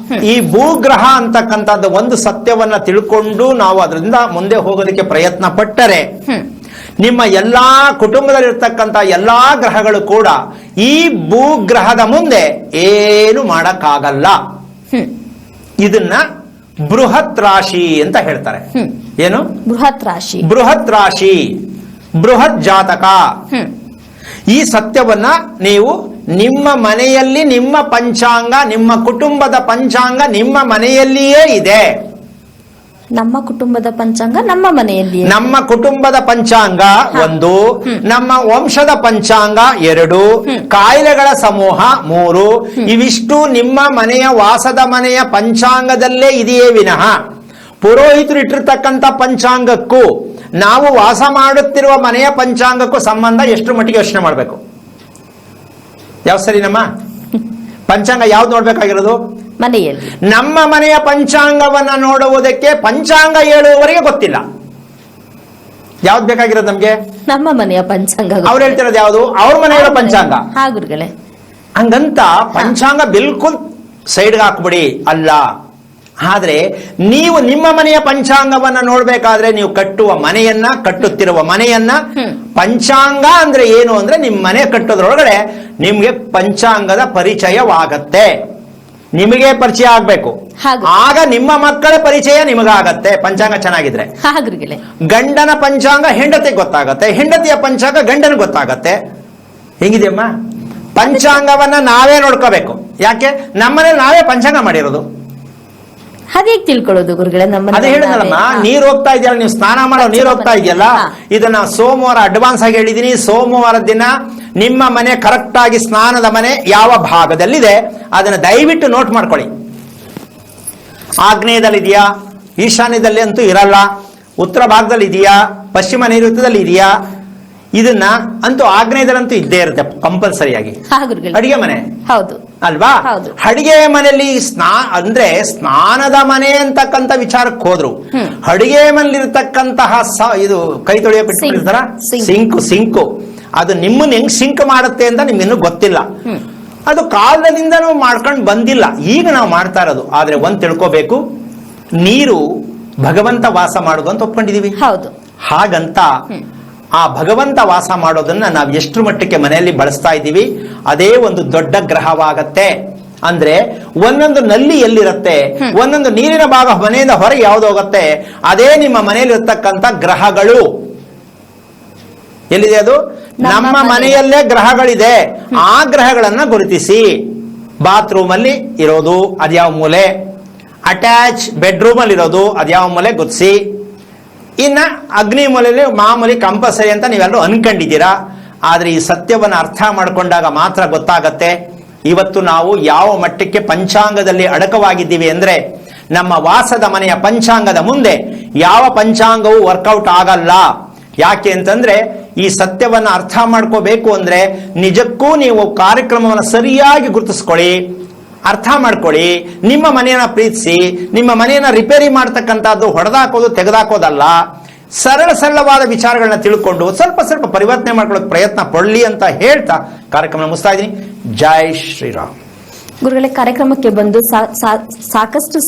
ಈ ಭೂಗ್ರಹ ಅಂತಕ್ಕಂಥದ್ದು ಒಂದು ಸತ್ಯವನ್ನ ತಿಳ್ಕೊಂಡು ನಾವು ಅದರಿಂದ ಮುಂದೆ ಹೋಗೋದಕ್ಕೆ ಪ್ರಯತ್ನ ಪಟ್ಟರೆ, ನಿಮ್ಮ ಎಲ್ಲಾ ಕುಟುಂಬದಲ್ಲಿರ್ತಕ್ಕಂಥ ಎಲ್ಲಾ ಗ್ರಹಗಳು ಕೂಡ ಈ ಭೂಗ್ರಹದ ಮುಂದೆ ಏನು ಮಾಡಕ್ಕಾಗಲ್ಲ. ಇದನ್ನ ಬೃಹತ್ ರಾಶಿ ಅಂತ ಹೇಳ್ತಾರೆ. ಏನು? ಬೃಹತ್ ರಾಶಿ. ಬೃಹತ್ ರಾಶಿ, ಬೃಹತ್ ಜಾತಕ. ಈ ಸತ್ಯವನ್ನ ನೀವು ನಿಮ್ಮ ಮನೆಯಲ್ಲಿ, ನಿಮ್ಮ ಪಂಚಾಂಗ, ನಿಮ್ಮ ಕುಟುಂಬದ ಪಂಚಾಂಗ ನಿಮ್ಮ ಮನೆಯಲ್ಲಿಯೇ ಇದೆ. ನಮ್ಮ ಕುಟುಂಬದ ಪಂಚಾಂಗ ನಮ್ಮ ಮನೆಯಲ್ಲಿ, ನಮ್ಮ ಕುಟುಂಬದ ಪಂಚಾಂಗ ಒಂದು, ನಮ್ಮ ವಂಶದ ಪಂಚಾಂಗ ಎರಡು, ಕಾಯಿಲೆಗಳ ಸಮೂಹ ಮೂರು. ಇವಿಷ್ಟು ನಿಮ್ಮ ಮನೆಯ ವಾಸದ ಮನೆಯ ಪಂಚಾಂಗದಲ್ಲೇ ಇದೆಯೇ ವಿನಃ ಪುರೋಹಿತರು ಇಟ್ಟಿರ್ತಕ್ಕಂಥ ಪಂಚಾಂಗಕ್ಕೂ ನಾವು ವಾಸ ಮಾಡುತ್ತಿರುವ ಮನೆಯ ಪಂಚಾಂಗಕ್ಕೂ ಸಂಬಂಧ ಎಷ್ಟು ಮಟ್ಟಿಗೆ ಯೋಚನೆ ಮಾಡಬೇಕು. ಯಾವ ಸರಿ? ನಮ್ಮ ಪಂಚಾಂಗ ಯಾವ್ದು ನೋಡ್ಬೇಕಾಗಿರೋದು? ಮನೆಯಲ್ಲಿ. ನಮ್ಮ ಮನೆಯ ಪಂಚಾಂಗವನ್ನ ನೋಡುವುದಕ್ಕೆ ಪಂಚಾಂಗ ಹೇಳುವವರೆಗೆ ಗೊತ್ತಿಲ್ಲ. ಯಾವ್ದು ಬೇಕಾಗಿರೋದು ನಮ್ಗೆ? ನಮ್ಮ ಮನೆಯ ಪಂಚಾಂಗ. ಅವ್ರು ಹೇಳ್ತಿರೋದು ಯಾವುದು? ಅವ್ರ ಮನೆಯ ಪಂಚಾಂಗ. ಹಾಗುರುಗಳೇ, ಹಂಗಂತ ಪಂಚಾಂಗ ಬಿಲ್ಕುಲ್ ಸೈಡ್ಗೆ ಹಾಕ್ಬಿಡಿ ಅಲ್ಲ. ಆದ್ರೆ ನೀವು ನಿಮ್ಮ ಮನೆಯ ಪಂಚಾಂಗವನ್ನ ನೋಡ್ಬೇಕಾದ್ರೆ, ನೀವು ಕಟ್ಟುತ್ತಿರುವ ಮನೆಯನ್ನ ಪಂಚಾಂಗ ಅಂದ್ರೆ ಏನು ಅಂದ್ರೆ, ನಿಮ್ಮ ಮನೆ ಕಟ್ಟೋದ್ರೊಳಗಡೆ ನಿಮ್ಗೆ ಪಂಚಾಂಗದ ಪರಿಚಯವಾಗತ್ತೆ. ನಿಮಗೆ ಪರಿಚಯ ಆಗ್ಬೇಕು, ಆಗ ನಿಮ್ಮ ಮಕ್ಕಳ ಪರಿಚಯ ನಿಮಗಾಗತ್ತೆ. ಪಂಚಾಂಗ ಚೆನ್ನಾಗಿದ್ರೆ ಗಂಡನ ಪಂಚಾಂಗ ಹೆಂಡತಿಗೆ ಗೊತ್ತಾಗತ್ತೆ, ಹೆಂಡತಿಯ ಪಂಚಾಂಗ ಗಂಡನ ಗೊತ್ತಾಗತ್ತೆ. ಹೆಂಗಿದೆಯಮ್ಮ? ಪಂಚಾಂಗವನ್ನ ನಾವೇ ನೋಡ್ಕೋಬೇಕು. ಯಾಕೆ? ನಮ್ಮನೇಲಿ ನಾವೇ ಪಂಚಾಂಗ ಮಾಡಿರೋದು. ಅದೇಗ್ ತಿಳ್ಕೊಳ್ಳೋದು ಗುರುಗಳೇ? ಅದೇ ಹೇಳಿದ್ನಲ್ಲಮ್ಮ, ನೀರ್ ಹೋಗ್ತಾ ಇದೆಯಲ್ಲ, ನೀವು ಸ್ನಾನ ಮಾಡೋ ನೀರ್ ಹೋಗ್ತಾ ಇದೆಯಲ್ಲ, ಇದನ್ನ ಸೋಮವಾರ ಅಡ್ವಾನ್ಸ್ ಆಗಿ ಹೇಳಿದೀನಿ. ಸೋಮವಾರದ ದಿನ ನಿಮ್ಮ ಮನೆ ಕರೆಕ್ಟ್ ಆಗಿ ಸ್ನಾನದ ಮನೆ ಯಾವ ಭಾಗದಲ್ಲಿದೆ ಅದನ್ನ ದಯವಿಟ್ಟು ನೋಟ್ ಮಾಡ್ಕೊಳ್ಳಿ. ಆಗ್ನೇಯದಲ್ಲಿ ಇದೆಯಾ, ಈಶಾನ್ಯದಲ್ಲಿ ಅಂತೂ ಇರಲ್ಲ, ಉತ್ತರ ಭಾಗದಲ್ಲಿ ಇದೆಯಾ, ಪಶ್ಚಿಮ ನೈಋತ್ಯದಲ್ಲಿ ಇದೆಯಾ, ಇದನ್ನ ಅಂತೂ ಆಗ್ನೇಯದಲ್ಲಂತೂ ಇದ್ದೇ ಇರುತ್ತೆ ಕಂಪಲ್ಸರಿಯಾಗಿ. ಅಡಿಗೆ ಮನೆ ಹೌದು ಅಲ್ವಾ? ಅಡಿಗೆ ಮನೆಯಲ್ಲಿ ಅಂದ್ರೆ ಸ್ನಾನದ ಮನೆ ಅಂತಕ್ಕಂಥ ವಿಚಾರಕ್ಕೆ ಹೋದ್ರು, ಅಡಿಗೆ ಮನೆಯಲ್ಲಿರ್ತಕ್ಕಂತಹ ಇದು ಕೈ ತೊಳೆಯೋ ಬಿಟ್ಟಿರ್ತಾರ ಸಿಂಕು, ಅದು ನಿಮ್ಮನ್ನ ಹೆಂಗ್ ಸಿಂಕ್ ಮಾಡುತ್ತೆ ಅಂತ ನಿಮ್ಗಿನ್ನೂ ಗೊತ್ತಿಲ್ಲ. ಅದು ಕಾಲದಿಂದ ನಾವು ಮಾಡ್ಕೊಂಡು ಬಂದಿಲ್ಲ, ಈಗ ನಾವು ಮಾಡ್ತಾ ಇರೋದು. ಆದ್ರೆ ಒಂದ್ ತಿಳ್ಕೋಬೇಕು, ನೀರು ಭಗವಂತ ವಾಸ ಮಾಡೋದು ಅಂತ ಒಪ್ಕೊಂಡಿದೀವಿ. ಹೌದು. ಹಾಗಂತ ಆ ಭಗವಂತ ವಾಸ ಮಾಡೋದನ್ನ ನಾವು ಎಷ್ಟು ಮಟ್ಟಕ್ಕೆ ಮನೆಯಲ್ಲಿ ಬಳಸ್ತಾ ಇದ್ದೀವಿ, ಅದೇ ಒಂದು ದೊಡ್ಡ ಗ್ರಹವಾಗತ್ತೆ. ಅಂದ್ರೆ ಒಂದೊಂದು ನಲ್ಲಿ ಎಲ್ಲಿರುತ್ತೆ, ಒಂದೊಂದು ನೀರಿನ ಭಾಗ ಮನೆಯಿಂದ ಹೊರಗೆ ಯಾವ್ದು ಹೋಗುತ್ತೆ, ಅದೇ ನಿಮ್ಮ ಮನೆಯಲ್ಲಿ ಇರ್ತಕ್ಕಂಥ ಗ್ರಹಗಳು. ಎಲ್ಲಿದೆ ಅದು? ನಮ್ಮ ಮನೆಯಲ್ಲೇ ಗ್ರಹಗಳಿದೆ. ಆ ಗ್ರಹಗಳನ್ನ ಗುರುತಿಸಿ. ಬಾತ್ರೂಮ್ ಅಲ್ಲಿ ಇರೋದು ಅದ್ಯಾವ ಮೂಲೆ, ಅಟ್ಯಾಚ್ ಬೆಡ್ರೂಮ್ ಅಲ್ಲಿ ಇರೋದು ಅದ್ಯಾವ ಮೂಲೆ ಗುರುತಿಸಿ. ಇನ್ನ ಅಗ್ನಿ ಮೂಲೆಯಲ್ಲಿ ಮಾಮೂಲಿ ಕಂಪಲ್ಸರಿ ಅಂತ ನೀವೆಲ್ಲರೂ ಅನ್ಕೊಂಡಿದ್ದೀರಾ. ಆದ್ರೆ ಈ ಸತ್ಯವನ್ನು ಅರ್ಥ ಮಾಡ್ಕೊಂಡಾಗ ಮಾತ್ರ ಗೊತ್ತಾಗತ್ತೆ ಇವತ್ತು ನಾವು ಯಾವ ಮಟ್ಟಕ್ಕೆ ಪಂಚಾಂಗದಲ್ಲಿ ಅಡಕವಾಗಿದ್ದೀವಿ. ಅಂದ್ರೆ ನಮ್ಮ ವಾಸದ ಮನೆಯ ಪಂಚಾಂಗದ ಮುಂದೆ ಯಾವ ಪಂಚಾಂಗವೂ ವರ್ಕೌಟ್ ಆಗಲ್ಲ. ಯಾಕೆ ಅಂತಂದ್ರೆ ಈ ಸತ್ಯವನ್ನ ಅರ್ಥ ಮಾಡ್ಕೋಬೇಕು ಅಂದ್ರೆ ನಿಜಕ್ಕೂ ನೀವು ಕಾರ್ಯಕ್ರಮವನ್ನು ಸರಿಯಾಗಿ ಗುರುತಿಸ್ಕೊಳ್ಳಿ, ಅರ್ಥ ಮಾಡ್ಕೊಳ್ಳಿ. ನಿಮ್ಮ ಮನೆಯನ್ನ ಪ್ರೀತಿಸಿ, ನಿಮ್ಮ ಮನೆಯನ್ನ ರಿಪೇರಿ ಮಾಡ್ತಕ್ಕಂಥದ್ದು ಹೊಡೆದಾಕೋದು ತೆಗೆದಾಕೋದಲ್ಲ. ಸರಳವಾದ ವಿಚಾರಗಳನ್ನ ತಿಳ್ಕೊಂಡು ಸ್ವಲ್ಪ ಸ್ವಲ್ಪ ಪರಿವರ್ತನೆ ಮಾಡ್ಕೊಳ್ಳೋಕೆ ಪ್ರಯತ್ನ ಪಡಲಿ ಅಂತ ಹೇಳ್ತಾ ಕಾರ್ಯಕ್ರಮ ಮುಗಿಸ್ತಾ ಇದ್ದೀನಿ. ಜೈ ಶ್ರೀರಾಮ್. ಗುರುಗಳೇ, ಕಾರ್ಯಕ್ರಮಕ್ಕೆ ಬಂದು ಸಾಕಷ್ಟು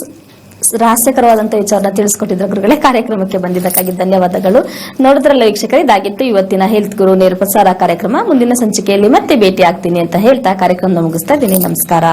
ರಹಸ್ಯಕರವಾದಂತ ವಿಚಾರನ ತಿಳಿಸ್ಕೊಟ್ಟಿದ್ರು ಗುರುಗಳೇ. ಕಾರ್ಯಕ್ರಮಕ್ಕೆ ಬಂದಿದ್ದಕ್ಕಾಗಿ ಧನ್ಯವಾದಗಳು. ನೋಡಿದ್ರಲ್ಲ ವೀಕ್ಷಕರೇ, ಇದಾಗಿತ್ತು ಇವತ್ತಿನ ಹೆಲ್ತ್ ಗುರು ನೇರ ಪ್ರಸಾರ ಕಾರ್ಯಕ್ರಮ. ಮುಂದಿನ ಸಂಚಿಕೆಯಲ್ಲಿ ಮತ್ತೆ ಭೇಟಿ ಆಗ್ತೀನಿ ಅಂತ ಹೇಳ್ತಾ ಕಾರ್ಯಕ್ರಮ ಮುಗಿಸ್ತಾ ಇದ್ದೀನಿ. ನಮಸ್ಕಾರ.